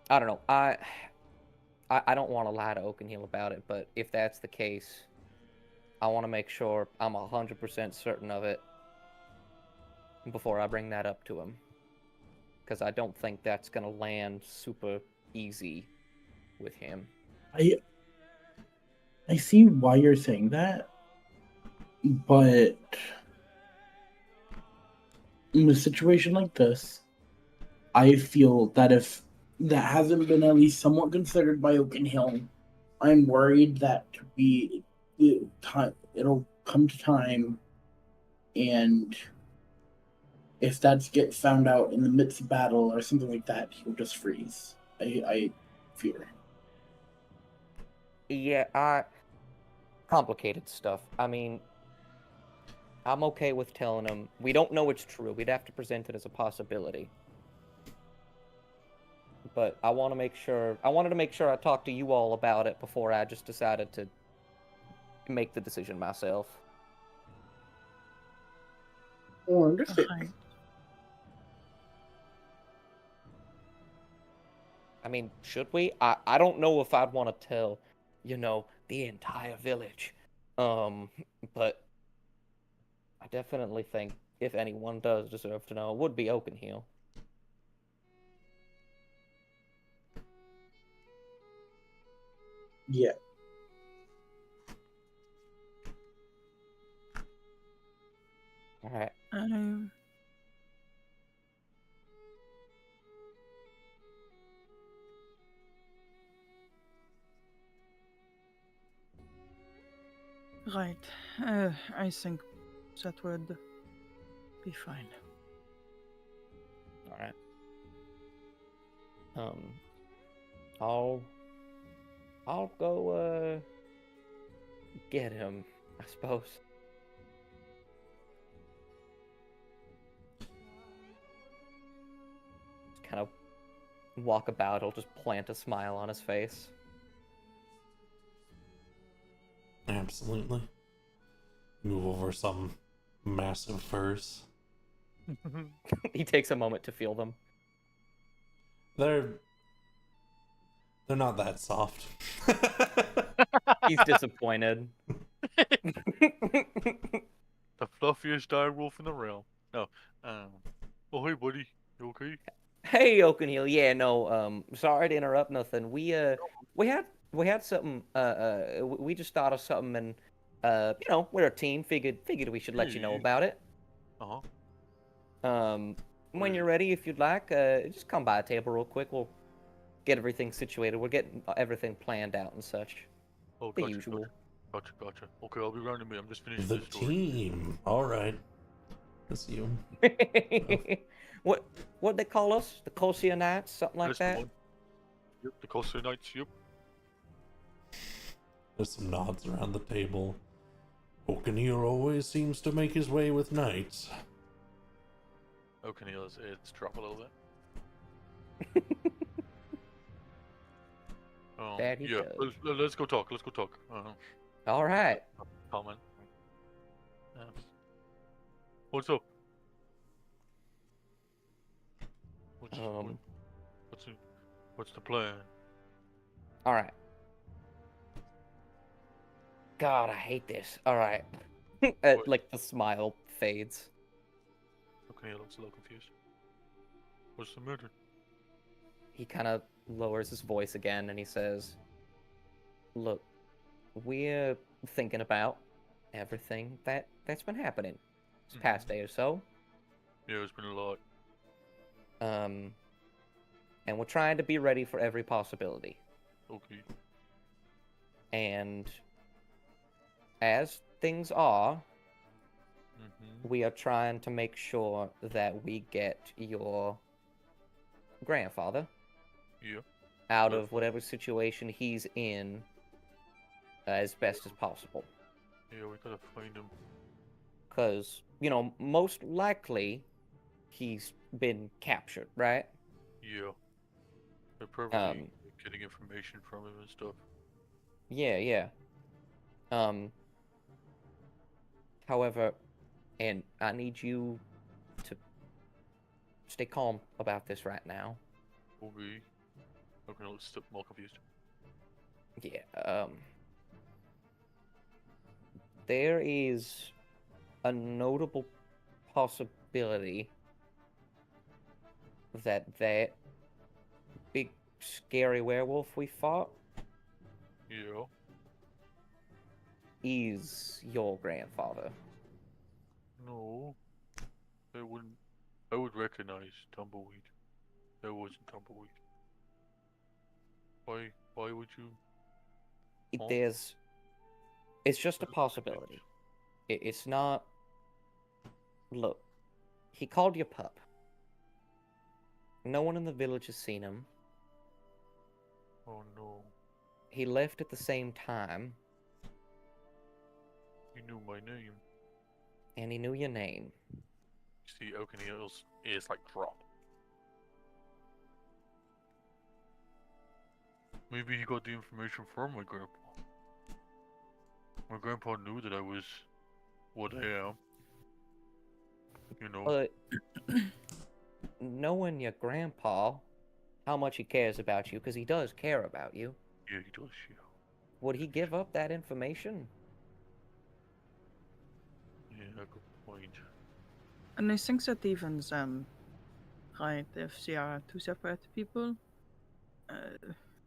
I don't know. I don't want to lie to Oakenhill about it, but if that's the case, I want to make sure I'm 100% certain of it before I bring that up to him. Because I don't think that's going to land super easy with him. I see why you're saying that, but in a situation like this, I feel that if that hasn't been at least somewhat considered by Oakenhill, I'm worried that it'll come to time, and if that's get found out in the midst of battle or something like that, he'll just freeze. I fear. Yeah, complicated stuff. I mean, I'm okay with telling him we don't know it's true. We'd have to present it as a possibility. But I wanted to make sure I talked to you all about it before I just decided to make the decision myself. Understand. I mean, should we? I don't know if I'd want to tell, the entire village. But I definitely think if anyone does deserve to know, would be Oakenhill. Yeah. All right. Right. I think that would be fine. All right. I'll go get him, I suppose. Just kind of walk about. I'll just plant a smile on his face. Absolutely. Move over some massive furs. He takes a moment to feel them. They're not that soft. He's disappointed. The fluffiest dire wolf in the realm. No. Oh, hey, buddy. You okay? Hey, Oakenhill. Yeah, no. Sorry to interrupt. Nothing. We had something. We just thought of something, and we're a team. Figured we should let you know about it. Uh-huh. When you're ready, if you'd like, just come by a table real quick. We'll get everything situated. We're getting everything planned out and such. Oh, The gotcha, usual. Gotcha. Okay, I'll be around in a minute. I'm just finishing The this story. team. All right. That's you. What they call us? The Corsair Knights, something like That's that. the one. Yep, the Coastal Knights, yep. There's some nods around the table. Oakenhill always seems to make his way with knights. Oakenhill's it's drop a little bit. That he Yeah, does. let's go talk. Let's go talk. All right. Comment. What's up? What's the plan? All right. God, I hate this. All right. Like the smile fades. Okay, he looks a little confused. What's the matter? He kind of lowers his voice again and he says, "Look, we're thinking about everything that's been happening this past day or so. Yeah, it's been a lot. And we're trying to be ready for every possibility. Okay. And as things are, we are trying to make sure that we get your grandfather out of whatever situation he's in as best as possible. Yeah, we gotta find him. Because, most likely he's been captured, right? Yeah. They're probably getting information from him and stuff. Yeah. However, and I need you to stay calm about this right now. Okay. Okay, let's stop more confused. Yeah, there is a notable possibility that big scary werewolf we fought is your grandfather. No. I wouldn't. I would recognize Tumbleweed. That wasn't Tumbleweed. Why would you? It's just a possibility. It's not. Look, he called you pup. No one in the village has seen him. Oh no. He left at the same time. He knew my name. And he knew your name. See, Oakenhill's ears like drop. Maybe he got the information from my grandpa. My grandpa knew that I was what I am. But knowing your grandpa, how much he cares about you, because he does care about you. Yeah, he does, yeah. Would he give up that information? Yeah, good point. And I think that even's right. If they are two separate people,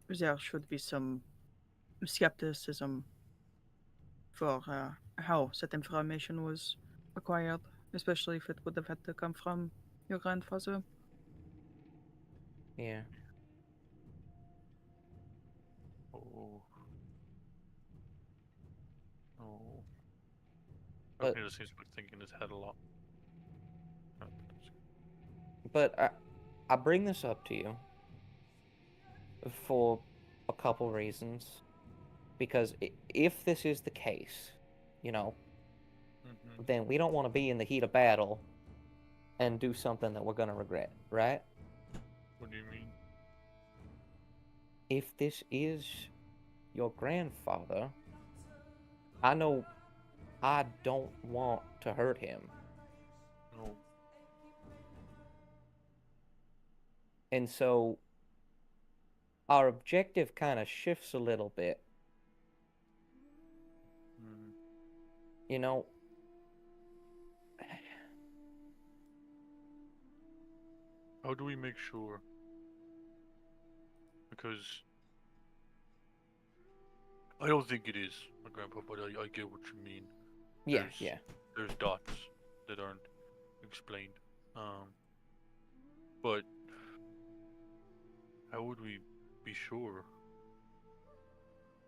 there should be some skepticism for how that information was acquired, especially if it would have had to come from your grandfather. Yeah. Oh. Oh. But Okay, this seems to be thinking his head a lot. but I bring this up to you for a couple reasons. Because if this is the case, you know, Mm-hmm. then we don't want to be in the heat of battle and do something that we're going to regret, right? What do you mean? If this is your grandfather, I know I don't want to hurt him. No. And so our objective kind of shifts a little bit. Mm. You know, How do we make sure? Because I don't think it is my grandpa, but I get what you mean. yeah, yeah. There's dots that aren't explained. But how would we be sure?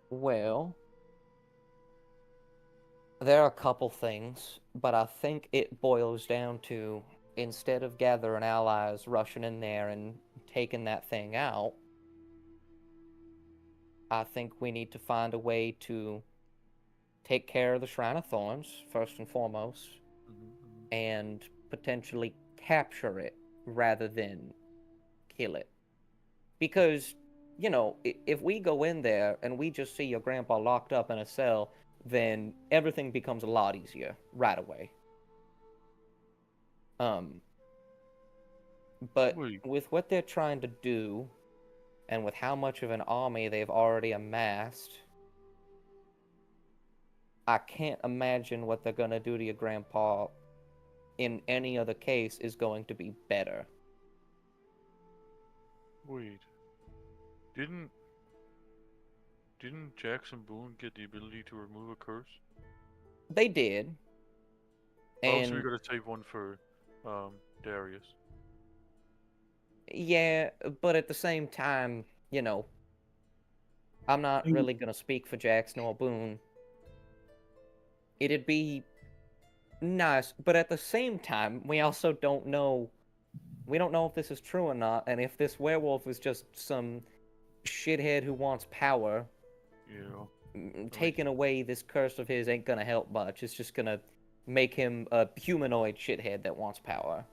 Well, there are a couple things, but I think it boils down to instead of gathering allies, rushing in there and taking that thing out, I think we need to find a way to take care of the Shrine of Thorns, first and foremost, Mm-hmm. and potentially capture it rather than kill it. Because, you know, if we go in there and we just see your grandpa locked up in a cell, then everything becomes a lot easier right away. But Wait. with what they're trying to do, and with how much of an army they've already amassed, I can't imagine what they're gonna do to your grandpa in any other case is going to be better. Wait. Didn't didn't Jackson Boone get the ability to remove a curse? They did, Oh, so we and gotta save one for Darius. yeah, but at the same time, you know, I'm not really gonna speak for Jackson or Boone. It'd be nice, but at the same time, we also don't know. We don't know if this is true or not, and if this werewolf is just some shithead who wants power. Yeah. Taking away this curse of his ain't gonna help much. It's just gonna make him a humanoid shithead that wants power.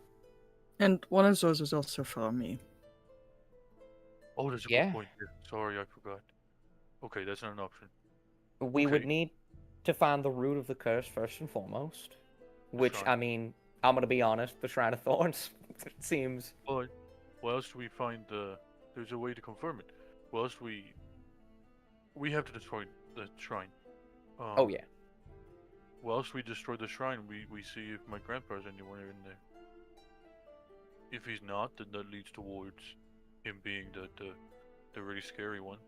And one of those is also for me. Oh, that's a Yeah. good point here. Sorry, I forgot. Okay, that's not an option. We would Okay. need to find the root of the curse first and foremost. Which, Shrine. I mean, I'm gonna be honest, the Shrine of Thorns it seems. But where else do we find the? There's a way to confirm it. Where else we have to destroy the shrine. Oh yeah. Well, else we destroy the shrine, we see if my grandpa's anywhere in there. If he's not, then that leads towards him being the really scary one.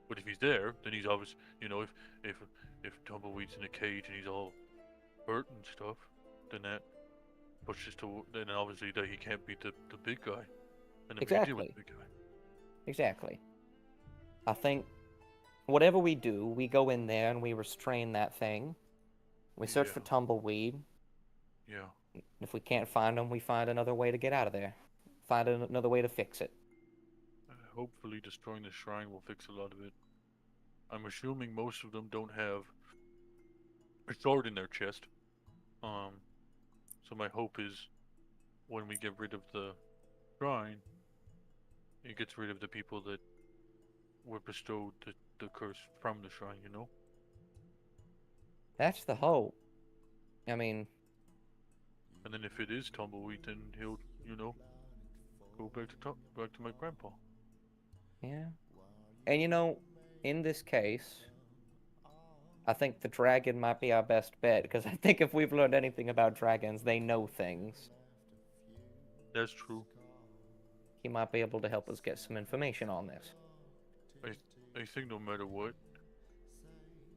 But if he's there, then he's obvious. You know, if Tumbleweed's in a cage and he's all hurt and stuff, then that pushes to then obviously that he can't beat the big guy, and then we can deal with Exactly. the big guy. Exactly. I think whatever we do, we go in there and we restrain that thing. We search for Yeah. Tumbleweed. Yeah. If we can't find him, we find another way to get out of there. Find another way to fix it. Hopefully, destroying the shrine will fix a lot of it. I'm assuming most of them don't have a sword in their chest. So my hope is when we get rid of the shrine, it gets rid of the people that were bestowed the curse from the shrine, you know? That's the hope. I mean, And then if it is Tumbleweed, then he'll, you know, go back to my grandpa. yeah. And you know, in this case, I think the dragon might be our best bet, because I think if we've learned anything about dragons, they know things. That's true. He might be able to help us get some information on this. I think no matter what,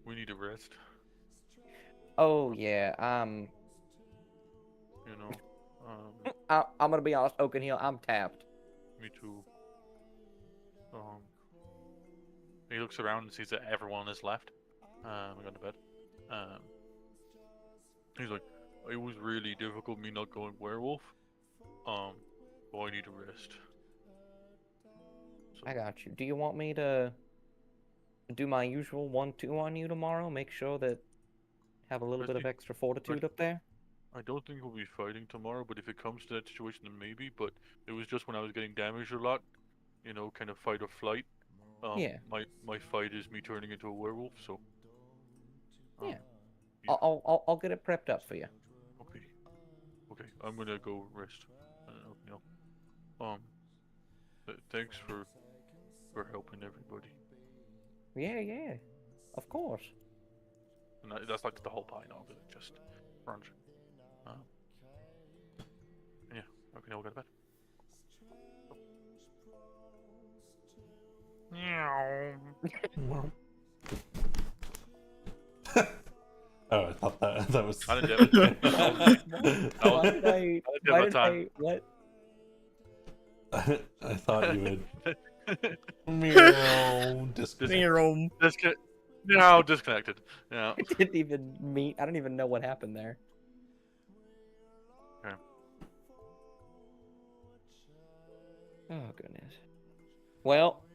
we need a rest. Oh yeah, You know. I'm gonna be honest, Oakenhill, I'm tapped. Me too. He looks around and sees that everyone is left. Gone to bed. He's like, it was really difficult me not going werewolf. But I need a rest. So, I got you. Do you want me to do my usual 1-2 on you tomorrow? Make sure that have a little bit of extra fortitude up there? I don't think we'll be fighting tomorrow, but if it comes to that situation, then maybe. But it was just when I was getting damaged a lot, you know, kind of fight or flight. Yeah. My fight is me turning into a werewolf, so. Yeah. I'll get it prepped up for you. Okay, I'm gonna go rest. You know. Thanks for helping everybody. Yeah. Of course. And that's like the whole point of it, just crunch. Yeah, okay, I'll go to bed. Meow. Oh, I thought that was. I didn't do it. What? I thought you would. Meow. Disconnect. Now disconnected. Yeah. I didn't even meet. I don't even know what happened there. Okay. Oh goodness. Well,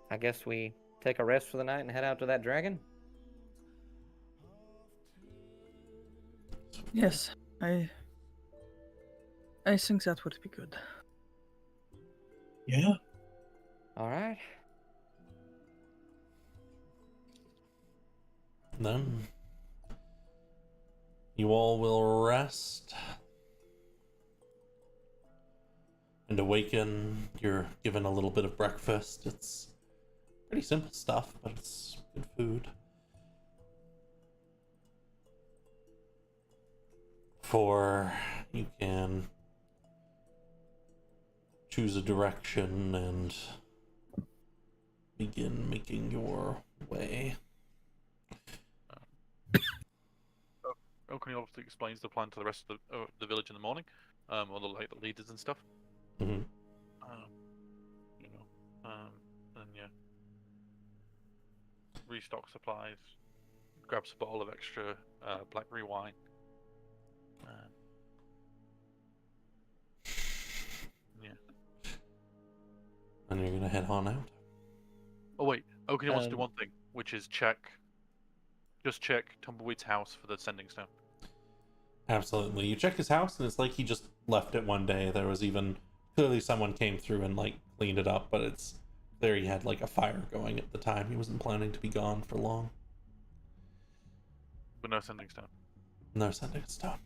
I guess we take a rest for the night and head out to that dragon. Yes, I think that would be good. Yeah. All right. Then you all will rest and awaken. You're given a little bit of breakfast. It's pretty simple stuff, but it's good food. For you can choose a direction and begin making your way. Oakley obviously explains the plan to the rest of the village in the morning, or the leaders and stuff. Mm-hmm. You know, and yeah, restock supplies, grabs a bottle of extra blackberry wine. Yeah. And you're gonna head on out. Oh wait, Oakley wants to do one thing, which is check Tumbleweed's house for the sending stone. Absolutely. You check his house, and it's like he just left it one day. There was even clearly someone came through and like cleaned it up, but it's there. He had like a fire going at the time. He wasn't planning to be gone for long. But no sending stone. No sending stone.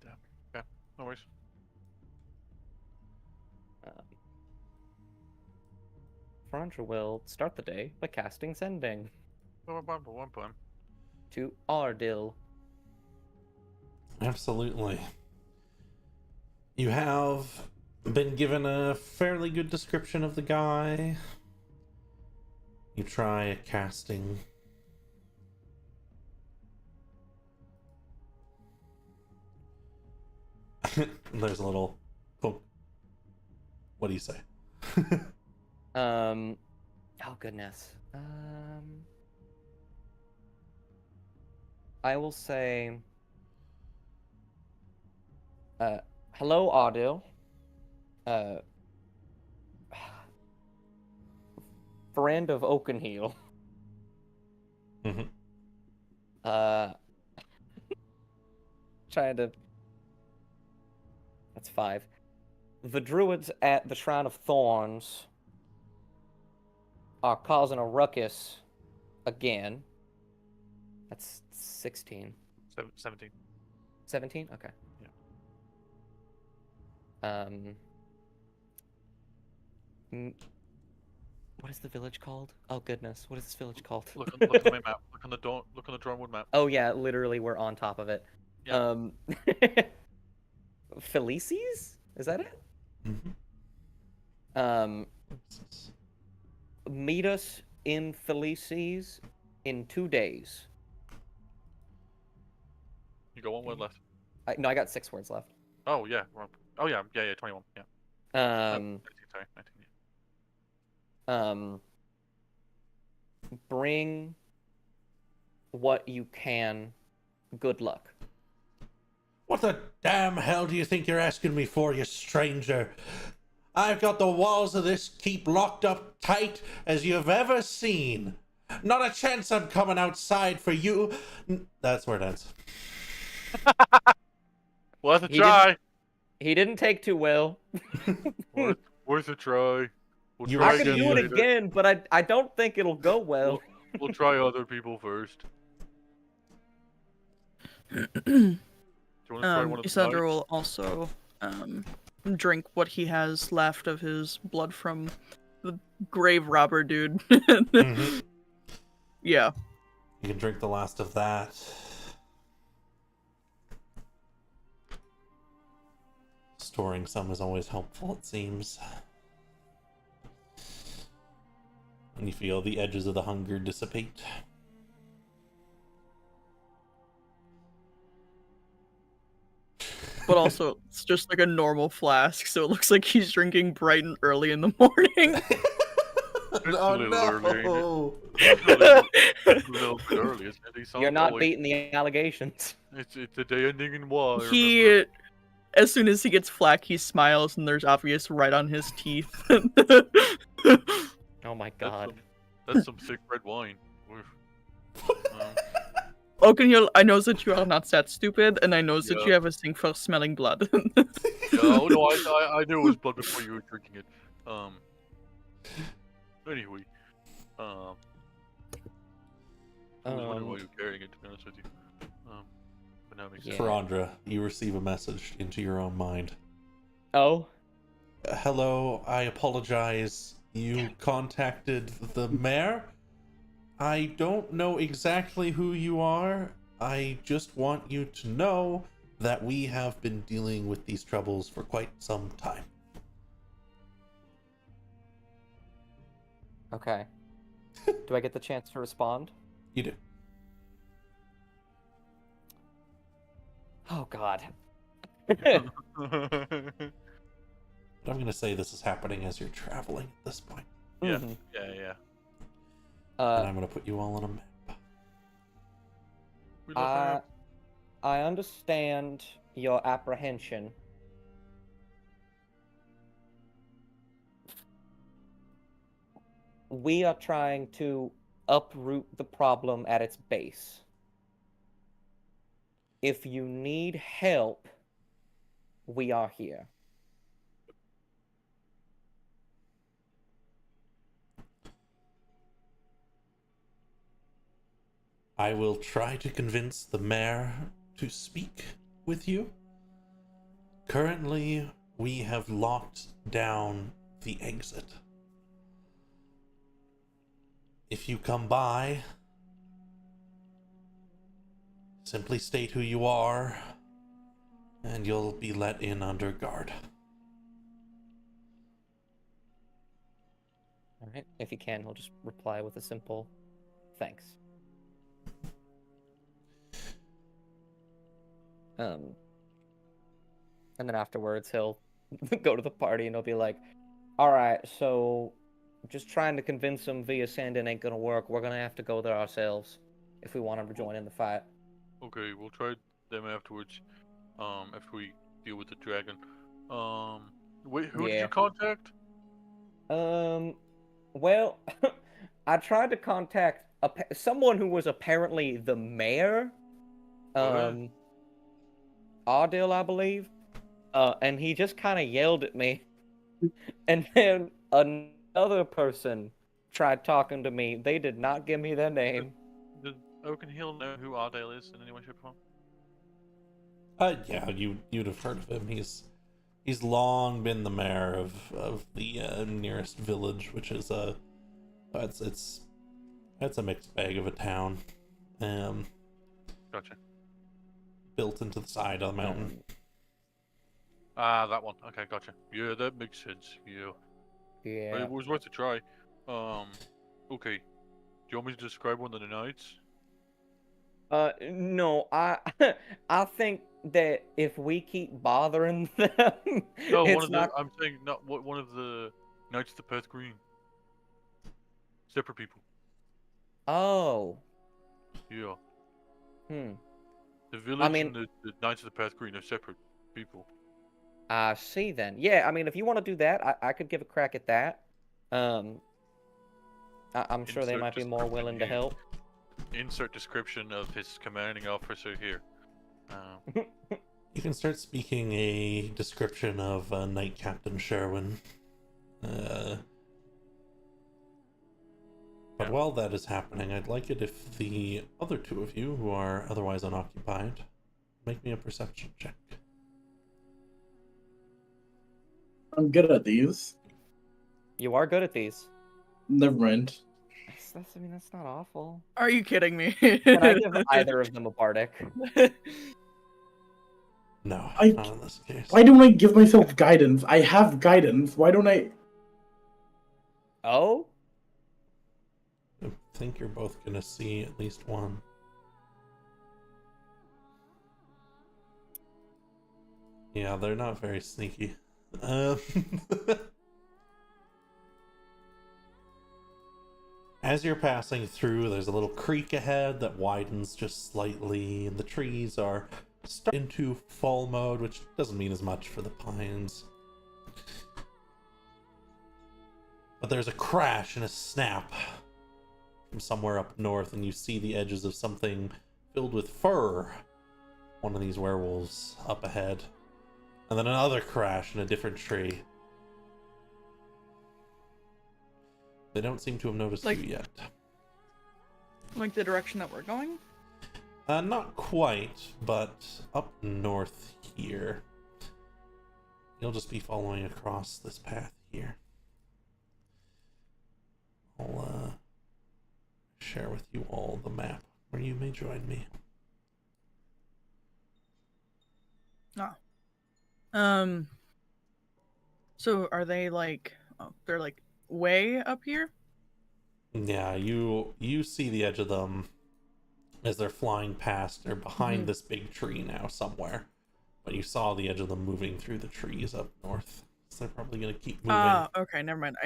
Damn. Yeah. No worries. Frondra will start the day by casting Sending One point. to Ardil. Absolutely. You have been given a fairly good description of the guy. You try casting. There's a little poke. What do you say? Oh goodness. I will say, hello, Ardil. Friend of Oakenhill. Mm-hmm. Trying to. That's 5. The druids at the Shrine of Thorns are causing a ruckus again. That's 16. 17. 17? Okay. Yeah. What is the village called? Oh goodness, what is this village called? Look on the map. Look on the Dornwood map. Oh yeah, literally we're on top of it. Yeah. Felices? Is that it? Mm-hmm. Meet us in Felices in 2 days. You got one word left. No, I got 6 words left. Oh yeah. Oh yeah. 21. Yeah. Oh, 19, sorry, 19. Yeah. Bring what you can. Good luck. What the damn hell do you think you're asking me for, you stranger? I've got the walls of this keep locked up tight as you've ever seen. Not a chance I'm coming outside for you. That's where it ends. Worth a try. He didn't take too well. Worth a try. We'll You try I could again do it later. again, but I don't think it'll go well. We'll try other people first. Do you want to try one of the Isandra knights? will also drink what he has left of his blood from the grave robber dude. Mm-hmm. Yeah. You can drink the last of that. Storing some is always helpful, it seems. And you feel the edges of the hunger dissipate. But also, it's just like a normal flask, so it looks like he's drinking bright and early in the morning. Oh a little early, ain't no! A little bit early, isn't it? He's You're not going. beating the allegations. It's a day ending in Y. Remember? He, as soon as he gets flack, he smiles, and there's obvious red on his teeth. Oh my god. That's some thick red wine. Oakenhill, I know that you are not that stupid, and I know that Yeah. you have a thing for smelling blood. Oh no, I knew it was blood before you were drinking it. Anyway, I was wondering why you were carrying it. To be honest with you, but now it makes sense. Ferandra, you receive a message into your own mind. Oh? Hello, I apologize. You contacted the mayor? I don't know exactly who you are. I just want you to know that we have been dealing with these troubles for quite some time. Okay. Do I get the chance to respond? You do. Oh god. But I'm going to say this is happening as you're traveling at this point. Yeah, Mhm. yeah. And I'm going to put you all on a map. We love maps. I understand your apprehension. We are trying to uproot the problem at its base. If you need help, we are here. I will try to convince the mayor to speak with you. Currently, we have locked down the exit. If you come by, simply state who you are, and you'll be let in under guard. All right. If he can, he'll just reply with a simple thanks. And then afterwards he'll go to the party and he'll be like, all right, so just trying to convince him via Sandin ain't gonna work. We're gonna have to go there ourselves if we want him to join in the fight. Okay, we'll try them afterwards. After we deal with the dragon. Wait, who did Yeah. you contact? Well, I tried to contact someone who was apparently the mayor. Okay. Ardil, I believe. And he just kind of yelled at me. And then another person tried talking to me. They did not give me their name. Does Oakenhill know who Ardale is in any way, shape, or form? Yeah, you'd have heard of him. He's long been the mayor of the nearest village, which is it's a mixed bag of a town. Gotcha. Built into the side of the mountain. Ah, that one. Okay, gotcha. Yeah, that makes sense. Yeah. Yeah. It was worth a try. Okay. Do you want me to describe one of the nights? No, I think that if we keep bothering them, No, one it's of not. the. I'm saying not what one of the nights of the Perth Green. Separate people. Oh. Yeah. Hmm. The village mean- and the Knights of the Perth Green are separate people. I see then. Yeah, I mean, if you want to do that, I could give a crack at that. I'm sure they Insert might be more description willing to here. help. Insert description of his commanding officer here. You can start speaking a description of Knight Captain Sherwin. But Yeah. while that is happening, I'd like it if the other two of you, who are otherwise unoccupied, make me a perception check. I'm good at these. You are good at these. Never mind. I mean, that's not awful. Are you kidding me? Can I give either of them a bardic? No, I- not in this case. Why don't I give myself guidance? I have guidance. Why don't I? Oh? I think you're both gonna see at least one. Yeah, they're not very sneaky. As you're passing through, there's a little creek ahead that widens just slightly, and the trees are starting into fall mode, which doesn't mean as much for the pines. But there's a crash and a snap from somewhere up north, and you see the edges of something filled with fur. One of these werewolves up ahead. And then another crash in a different tree. They don't seem to have noticed you yet. Like the direction that we're going? Not quite, but up north here. You'll just be following across this path here. I'll share with you all the map where you may join me. So are they like, they're like way up here? Yeah, you see the edge of them as they're flying past. They're behind this big tree now somewhere. But you saw the edge of them moving through the trees up north. So they're probably going to keep moving. Ah, okay, never mind.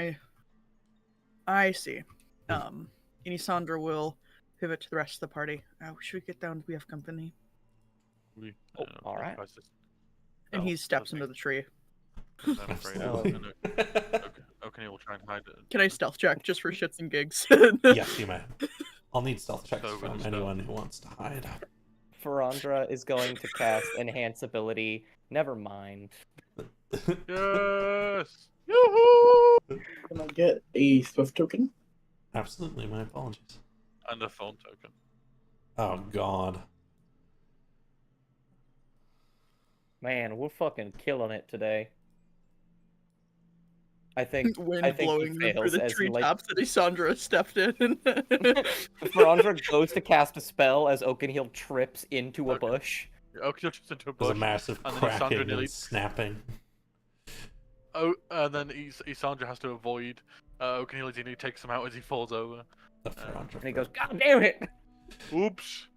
I see. Inisandra will pivot to the rest of the party. Should we get down? We have company. Oh, all right. And he steps into the tree. I'm afraid. Absolutely. Okay, we'll try and hide it. Can I stealth check just for shits and gigs? Yes, you may. I'll need stealth checks So from good anyone who wants to hide. Ferandra is going to cast Enhance Ability. Never mind. Yes! Yoo-hoo! Can I get a swift token? Absolutely, my apologies. And a phone token. Oh, God. Man, we're fucking killing it today. I think Wind I think blowing he through fails the as he, treetops that Isandra stepped in. Ferandra goes to cast a spell as Oakenheel trips into a Okay. bush. Okay, just into a There's a bush. massive and then cracking Isandra nearly- and snapping. Oh, and then Isandra has to avoid Oakenheel's and he takes him out as he falls over. The Ferandra And he goes, God damn it! Oops.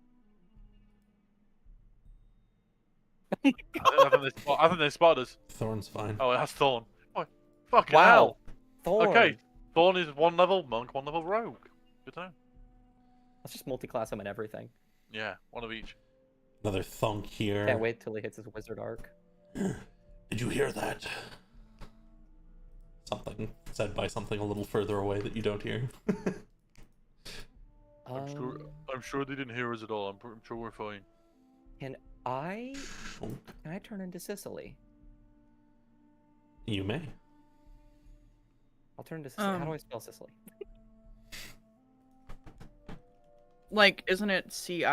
I think they spotted us. Thorn's fine. Oh, it has Thorn. Oh, fucking Wow. hell. Thorn. Okay, Thorn is 1 level monk, 1 level rogue. Good to know. Let's just multi-class him and everything. Yeah, 1 of each. Another thunk here. Can't wait till he hits his wizard arc. Did you hear that? Something said by something a little further away that you don't hear. I'm sure they didn't hear us at all. I'm sure we're fine. Can I turn into Sicily? You may. I'll turn into Sicily. How do I spell Sicily? Like, isn't it Cisely?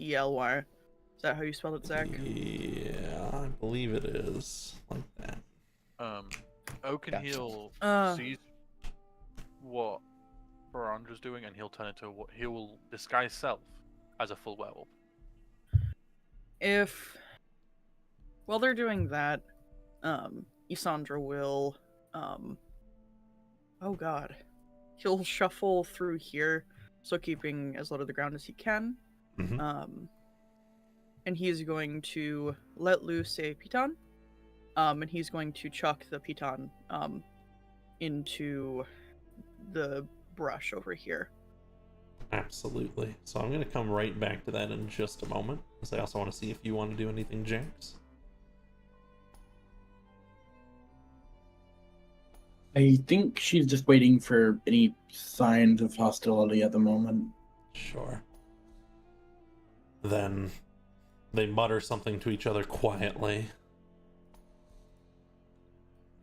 Is that how you spell it, Zach? Yeah, I believe it is. Like that. Oakenheel sees what Ferandra's doing, and he'll turn into what he will disguise self as a full werewolf. While they're doing that, Isandra will, oh god, he'll shuffle through here, so keeping as low to the ground as he can. Mhm. And he is going to let loose a piton, and he's going to chuck the piton into the brush over here. Absolutely. So I'm going to come right back to that in just a moment, because I also want to see if you want to do anything, Jax. I think she's just waiting for any signs of hostility at the moment. Sure. Then they mutter something to each other quietly.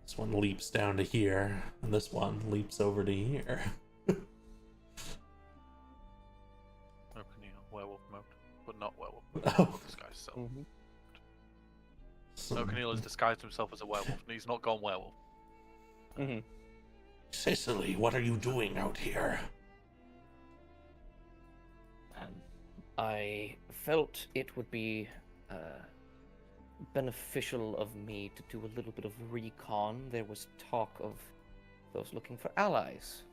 This one leaps down to here, and this one leaps over to here. Werewolf mode, but not werewolf. Oh. Disguise self. Some- O'Connell has disguised himself as a werewolf, and he's not gone werewolf. Cicely, what are you doing out here? I felt it would be beneficial of me to do a little bit of recon. There was talk of those looking for allies,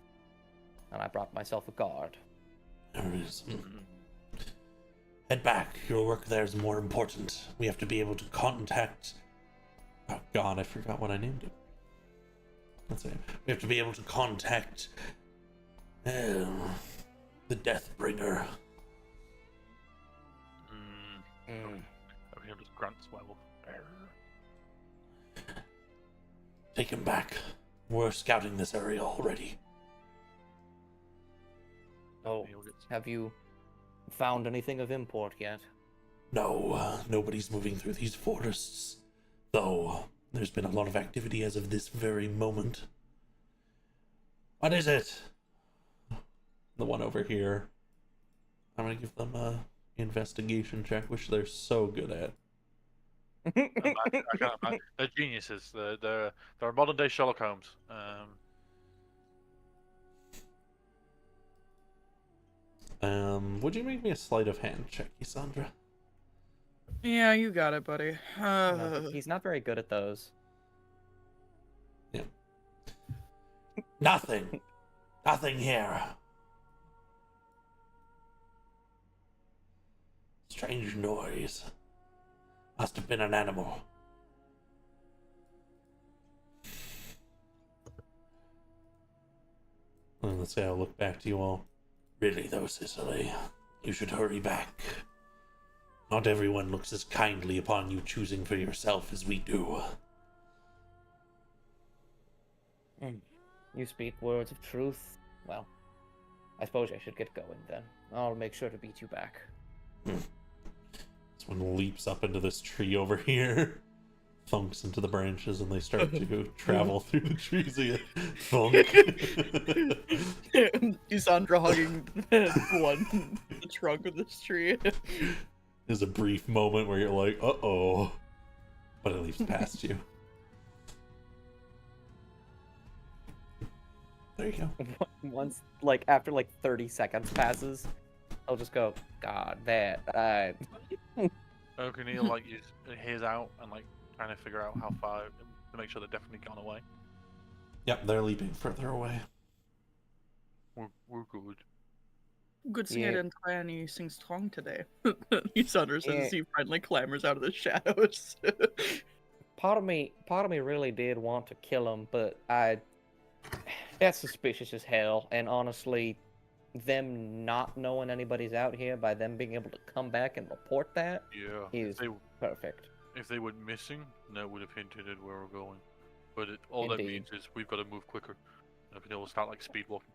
and I brought myself a guard. There is. Head back. Your work there is more important. We have to be able to contact. Oh God, I forgot what I named it. That's it. We have to be able to contact the Deathbringer. O'Connell just grunts werewolf. Take him back. We're scouting this area already. Oh, have you found anything of import yet? No, nobody's moving through these forests. Though, there's been a lot of activity as of this very moment. What is it? The one over here. I'm gonna give them a investigation check, which they're so good at. I can't imagine. They're geniuses. They're modern day Sherlock Holmes. Would you make me a sleight of hand check, Isandra? Yeah, you got it, buddy. No, he's not very good at those. Yeah. Nothing. Nothing here. Strange noise. Must have been an animal. And let's say I'll look back to you all. Really though, Cicely, you should hurry back. Not everyone looks as kindly upon you choosing for yourself as we do. You speak words of truth. Well, I suppose I should get going then. I'll make sure to beat you back. This one leaps up into this tree over here, thunks into the branches, and they start to travel through the trees again. Thunk. Isandra hugging the trunk of this tree. There's a brief moment where you're like, uh-oh, but it leaps past you. There you go. Once, after 30 seconds passes, I'll just go, God, that. O'Connell uses his out and trying to figure out how far to make sure they're definitely gone away. Yep, they're leaping further away. We're good. Good thing I Yeah. didn't try anything strong today. Isandra says Yeah. as he finally clambers out of the shadows. Part of me really did want to kill him, but that's suspicious as hell. And honestly, them not knowing anybody's out here by them being able to come back and report that Yeah. is perfect. If they went missing, that would have hinted at where we're going. But all that Indeed. means is we've got to move quicker. O'Connell will start speed walking.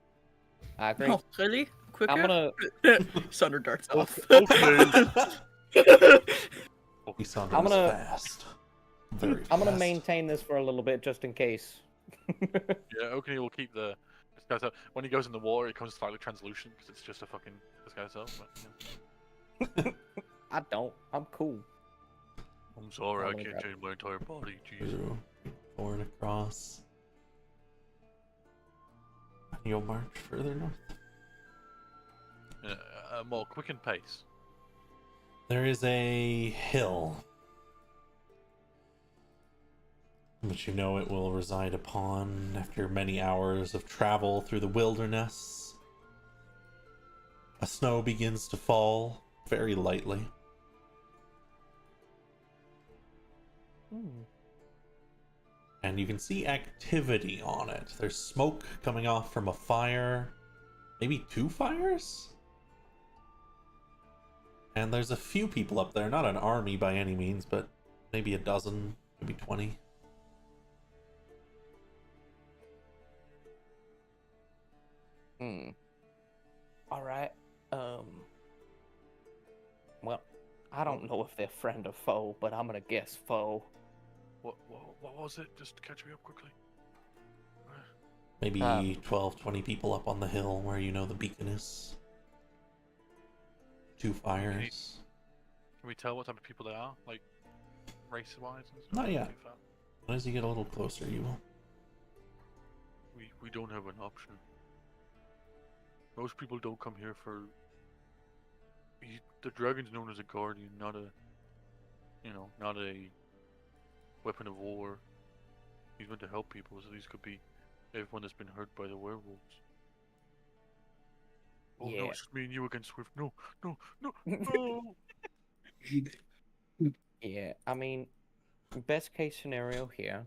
I agree. Oh, really? Quicker? I'm gonna. Sunder darts off. Isandra I'm is gonna- fast. Very I'm gonna fast. maintain this for a little bit just in case. Yeah, O'Connell will keep the disguise up. When he goes in the water, it comes slightly translucent because it's just a fucking disguise up. But, yeah. I don't. I'm cool. I'm sorry, I I'm gonna can't grab- change my entire body. Jeez. Through, forward across. And you'll march further north. A more quickened pace. There is a hill which you know it will reside upon after many hours of travel through the wilderness. A snow begins to fall very lightly. And you can see activity on it. There's smoke coming off from a fire, maybe 2 fires? And there's a few people up there, not an army by any means, but maybe a dozen, maybe 20. All right. Well, I don't know if they're friend or foe, but I'm gonna guess foe. What was it? Just catch me up quickly. Maybe 12, 20 people up on the hill where you know the beacon is. 2 fires. Can we tell what type of people they are? Like, race-wise and stuff? Not yet. As you get a little closer, you will. We don't have an option. Most people don't come here for... The dragon's known as a guardian, not a... not a weapon of war. He's meant to help people, so these could be everyone that's been hurt by the werewolves. Oh Yeah. no, it's just me and you against Swift. No. Yeah, I mean, best case scenario here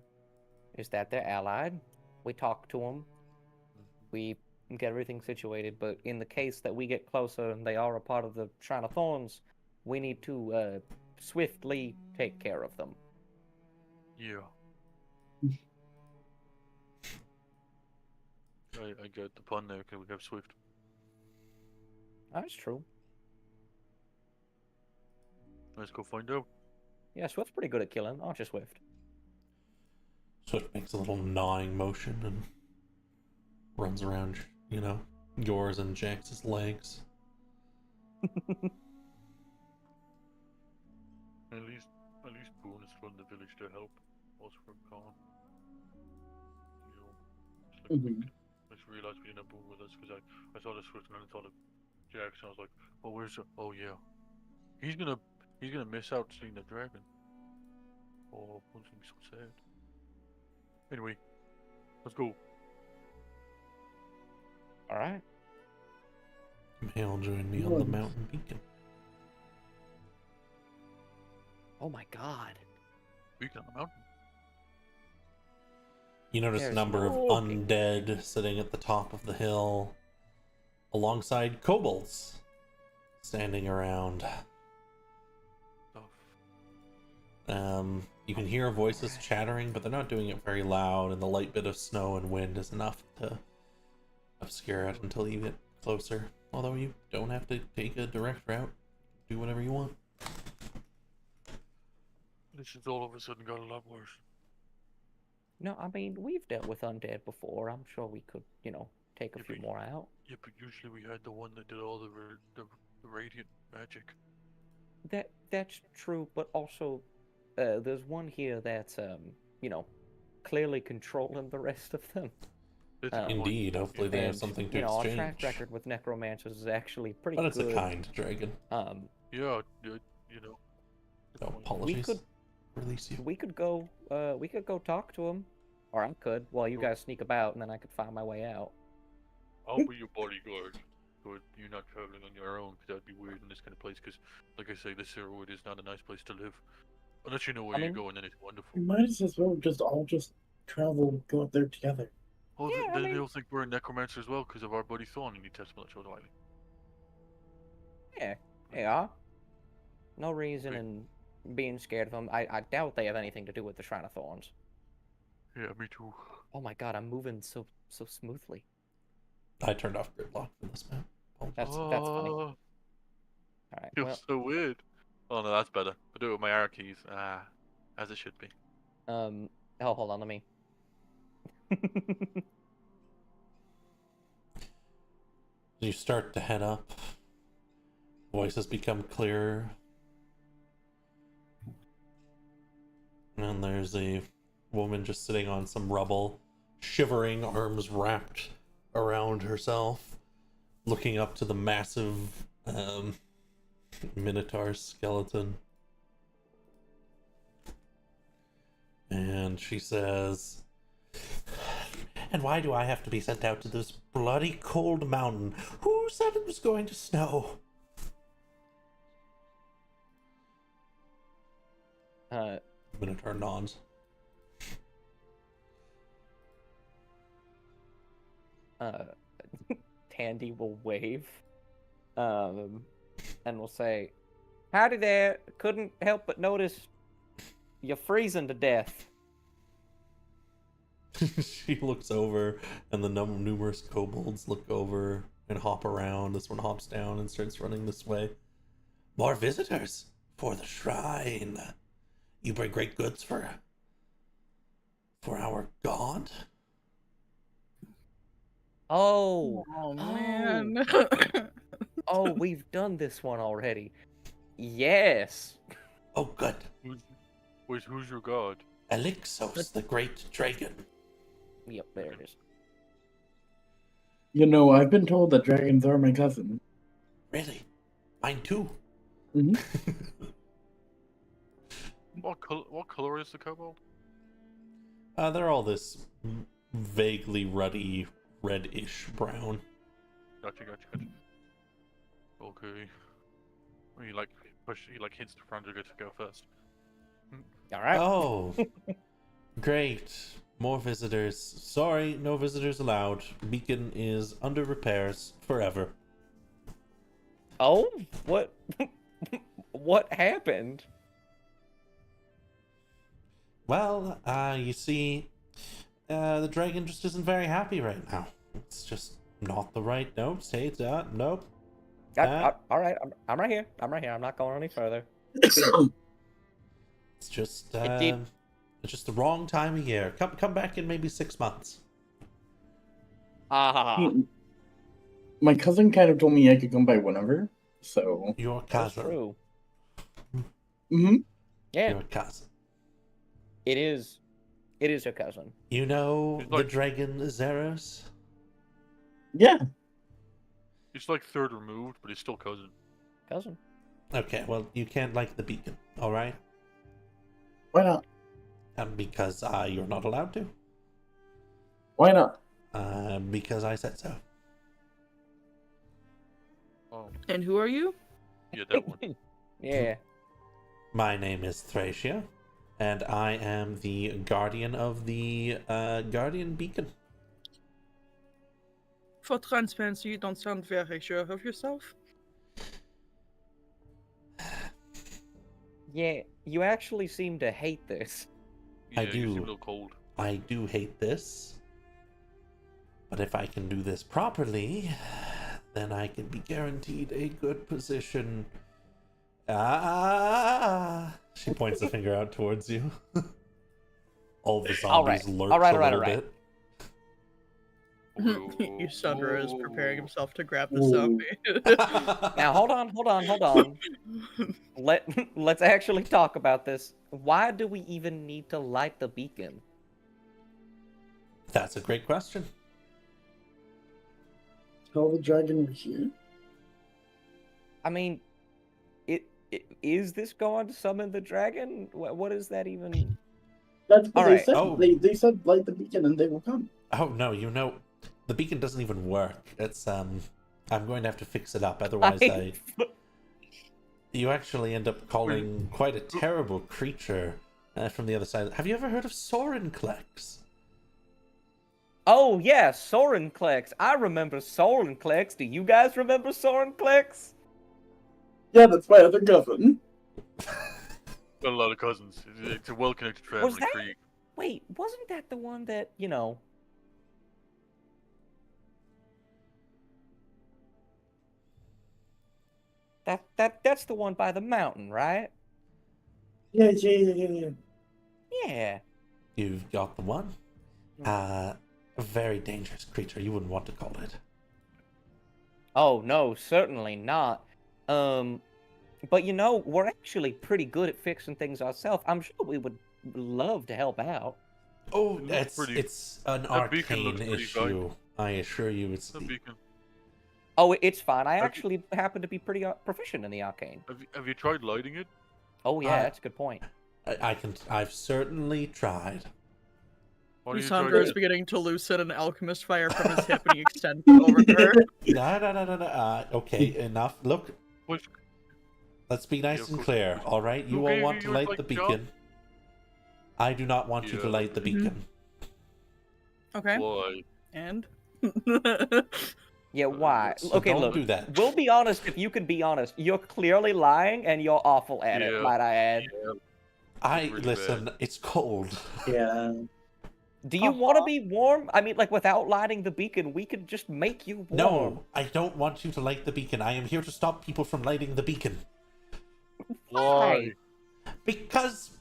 is that they're allied. We talk to them. We get everything situated, but in the case that we get closer and they are a part of the Shrine of Thorns, we need to swiftly take care of them. Yeah. I get the pun there. Can we have Swift? That's true. Let's go find out. Yeah, Swift's pretty good at killing, aren't you, Swift? Swift makes a little gnawing motion and runs around, yours and Jax's legs. At least Boone is from the village to help us from gone. I just realized we didn't have Boone with us because I saw the Swift and I thought of Jax and I was like, oh, where's the... Oh yeah, he's gonna miss out seeing the dragon. Oh, Boone's gonna be so sad. Anyway, let's go. All right. You may all join me on the mountain beacon. Oh my god. Beacon on the mountain. You notice a number of undead sitting at the top of the hill, alongside kobolds standing around. You can hear voices chattering, but they're not doing it very loud, and the light bit of snow and wind is enough to obscure it until you get closer. Although you don't have to take a direct route. Do whatever you want. This has all of a sudden got a lot worse. No, I mean, we've dealt with undead before. I'm sure we could, take a few more out. Yeah, but usually we had the one that did all the radiant magic. That's true, but also there's one here that's clearly controlling the rest of them. Indeed, hopefully they have something to exchange. Our track record with necromancers is actually pretty good. But it's a kind dragon. Yeah, No apologies. Release you. We could go talk to him, or I could while you guys sneak about, and then I could find my way out. I'll be your bodyguard, but you're not traveling on your own, because that'd be weird in this kind of place. Because, like I say, this Silverwood is not a nice place to live, unless you know where you're going. Then it's wonderful. We might as well just travel, go up there together. Well, then they'll think we're a necromancer as well because of our buddy Thorn and you testament that showed highly. Yeah, they are. No reason in being scared of them. I doubt they have anything to do with the Shrine of Thorns. Yeah, me too. Oh my god, I'm moving so smoothly. I turned off gridlock for this map. That's funny. All right. Feels so weird. Oh no, that's better. I do it with my arrow keys. As it should be. Oh, hold on, let me. You start to head up. Voices become clearer. And there's a woman just sitting on some rubble, shivering, arms wrapped around herself, looking up to the massive Minotaur skeleton. And And she says, "And why do I have to be sent out to this bloody cold mountain? Who said it was going to snow?" Minotaur nods. Tandy will wave, and will say, "Howdy there. Couldn't help but notice you're freezing to death." She looks over, and the numerous kobolds look over and hop around. This one hops down and starts running this way. "More visitors for the shrine. You bring great goods for our god?" Oh, Oh man. oh, we've done this one already. Yes. "Oh, good. Who's your god? Elixos, the great dragon." Yep, there it is. You know, I've been told that dragons are my cousin. "Really? Mine too." Mhm. What color is the kobold? They're all this vaguely ruddy, reddish brown. Gotcha. Okay. Well, he hints to Franziger to go first. All right. Oh, great. More visitors. Sorry, no visitors allowed. Beacon is under repairs forever. Oh, what? What happened? Well, you see, the dragon just isn't very happy right now. It's just not the right note. Say it's nope. All right, I'm right here. I'm not going any further. It's just Indeed. it's just the wrong time of year. Come back in maybe 6 months. My cousin kind of told me I could come by whenever, so... Your That's cousin. true. Mm-hmm. Yeah, Your cousin. it is. It is your cousin. You know He's the like- dragon Zeros? Yeah. He's like third removed, but he's still cousin. Cousin. Okay, well, you can't like the beacon, alright? Why not? Because you're not allowed to. Why not? Because I said so. Oh, And who are you? yeah, that one. Yeah. My name is Thracia, and I am the guardian of the Guardian Beacon. For transparency, you don't sound very sure of yourself. Yeah, you actually seem to hate this. Yeah, I you seem do. a little cold. I do hate this, but if I can do this properly, then I can be guaranteed a good position. She points the finger out towards you. All the zombies lurch a little bit. Yusandra is preparing himself to grab the Ooh. zombie. Now, hold on. Let's actually talk about this. Why do we even need to light the beacon? That's a great question. Tell the dragon we're here. I mean, is this going to summon the dragon? What is that even? That's what they Alright. said. Oh. They said light the beacon and they will come. Oh no, the beacon doesn't even work. It's I'm going to have to fix it up, otherwise you actually end up calling quite a terrible creature from the other side. Have you ever heard of Sorenklex? Oh yeah, Sorenklex. I remember Sorenklex. Do you guys remember Sorenklex? Yeah, that's my other cousin. Got a lot of cousins. It's a well-connected family that- tree. Wait, wasn't that the one that, you know? That's the one by the mountain, right? Yeah. Yeah. You've got the one. A very dangerous creature. You wouldn't want to call it. Oh no, certainly not. But you know, we're actually pretty good at fixing things ourselves. I'm sure we would love to help out. Oh, It looks pretty- it's an that beacon arcane looks pretty issue. I assure you, it's The beacon. Oh, it's fine. I Have you- actually happen to be pretty proficient in the arcane. Have you tried lighting it? Oh yeah, that's a good point. I've certainly tried. What are you trying Lysandra to is do? beginning to loosen an alchemist fire from his hip and he extends it over to her. No. Okay, enough. Look, Push. let's be nice and clear, all right? You all want to You light like the jump? beacon. I do not want you to Yeah. light the beacon. Okay. Why? And? Yeah, why? So Okay, don't look. do that. We'll be honest. If you could be honest, you're clearly lying, and you're awful at it. Yeah. Might I add? I really listen. It's cold. Yeah. Do you want to be warm? I mean, like without lighting the beacon, we could just make you warm. No, I don't want you to light the beacon. I am here to stop people from lighting the beacon. Why? Because.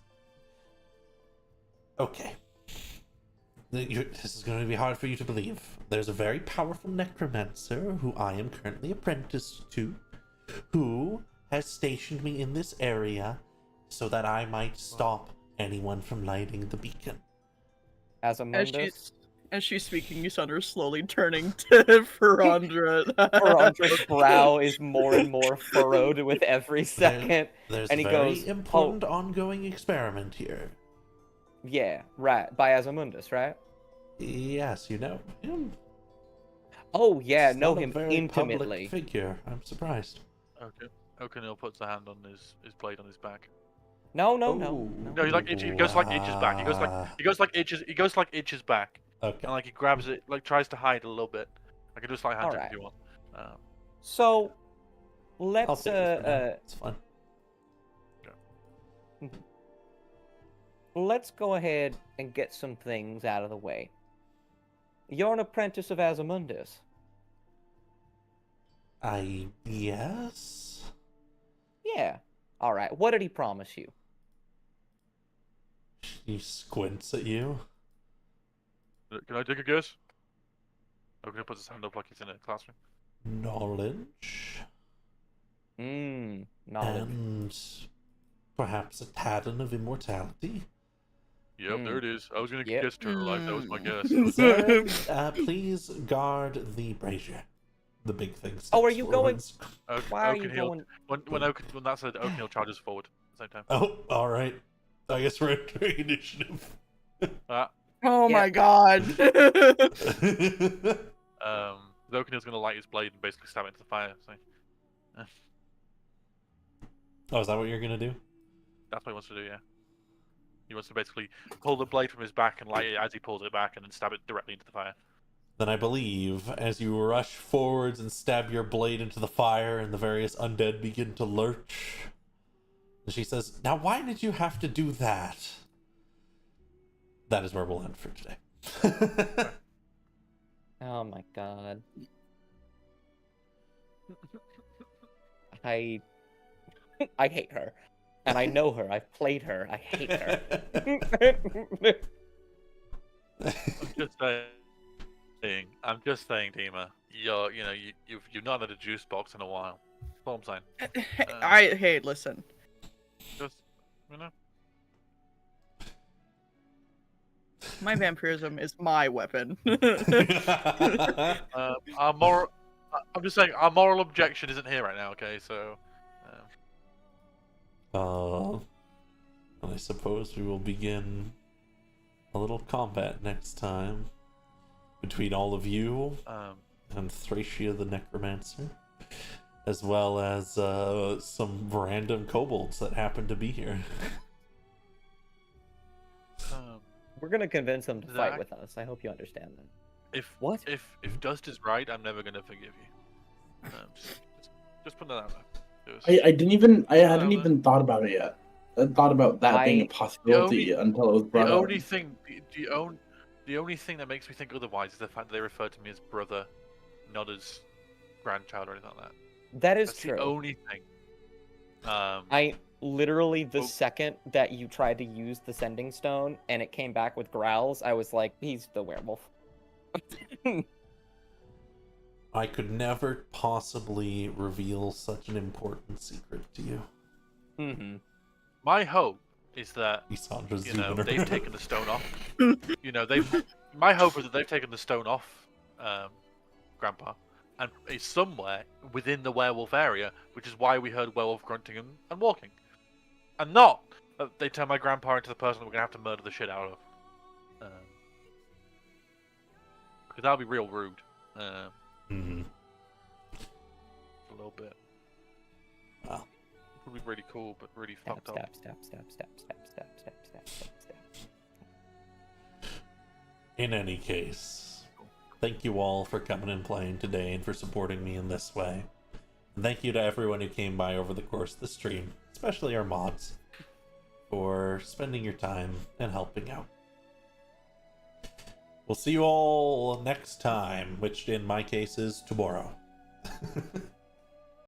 Okay. This is going to be hard for you to believe. There's a very powerful necromancer who I am currently apprenticed to, who has stationed me in this area so that I might stop anyone from lighting the beacon. As a Mundus, As she's speaking, Lysandra is slowly turning to Ferandra. Ferandra's brow is more and more furrowed with every second. There's and a he very goes, important ongoing experiment here. Yeah, right. By Asmundus, right? Yes, you know him. Oh, yeah, He's know not a him very intimately. public figure. I'm surprised. Okay. Okanil puts a hand on his blade on his back. No. No, he like he goes like itches back. He goes like itches back, Okay. and like he grabs it, like tries to hide a little bit. I can do a slight hand check Alright. if you want. So, I'll let's take it for now. It's fine. let's go ahead and get some things out of the way. You're an apprentice of Asmundus. Yes. Yeah. All right. What did he promise you? He squints at you. Can I take a guess? Okanil puts his hand up like he's in a classroom. Knowledge. Knowledge. And perhaps a pattern of immortality. Yep, there it is. I was gonna Yep. guess Turtle Life. That was my guess. Then, please guard the brazier. The big thing. Oh, are you going? Ok- Why are you Okanil- going? When that said, Okanil charges forward at the same time. Oh, all right. I guess we're entering initiative. Oh Yeah. my god. Okanil's gonna light his blade and basically stab it into the fire. So Oh, is that what you're gonna do? that's what he wants to do. Yeah. He wants to basically pull the blade from his back and light it as he pulls it back, and then stab it directly into the fire. Then I believe, as you rush forwards and stab your blade into the fire and the various undead begin to lurch, and she says, "Now why did you have to do that?" That is where we'll end for today. Oh my god. I hate her. And I know her. I've played her. I hate her. I'm just saying, Dima. You've not had a juice box in a while. That's all I'm saying. Hey, listen. Just, you know. My vampirism is my weapon. I'm just saying, our moral objection isn't here right now. Okay, so. I suppose we will begin a little combat next time between all of you and Thracia the Necromancer, as well as some random kobolds that happen to be here. We're gonna convince them to fight Zach? with us. I hope you understand that. If Dust is right, I'm never gonna forgive you. Just put that out there. I hadn't even thought about it yet. I thought about that being a possibility until it was brought The up. only thing that makes me think otherwise is the fact that they refer to me as brother, not as grandchild or anything like that. That is That's true. the only thing. I literally, the second that you tried to use the sending stone and it came back with growls, I was like, he's the werewolf. I could never possibly reveal such an important secret to you. Mm-hmm. My hope is that Lysandra's you know zooming they've around. taken the stone off. My hope is that they've taken the stone off, Grandpa, and it's somewhere within the werewolf area, which is why we heard werewolf grunting and walking, and not that they turn my grandpa into the person that we're gonna have to murder the shit out of. Because that would be real rude. Mm-hmm. A little bit. Well. It would be really cool, but really Stab, fucked up. stab, stab, stab, stab, stab, stab, stab, stab, stab, stab. In any case, thank you all for coming and playing today and for supporting me in this way. And thank you to everyone who came by over the course of the stream, especially our mods, for spending your time and helping out. We'll see you all next time, which in my case is tomorrow.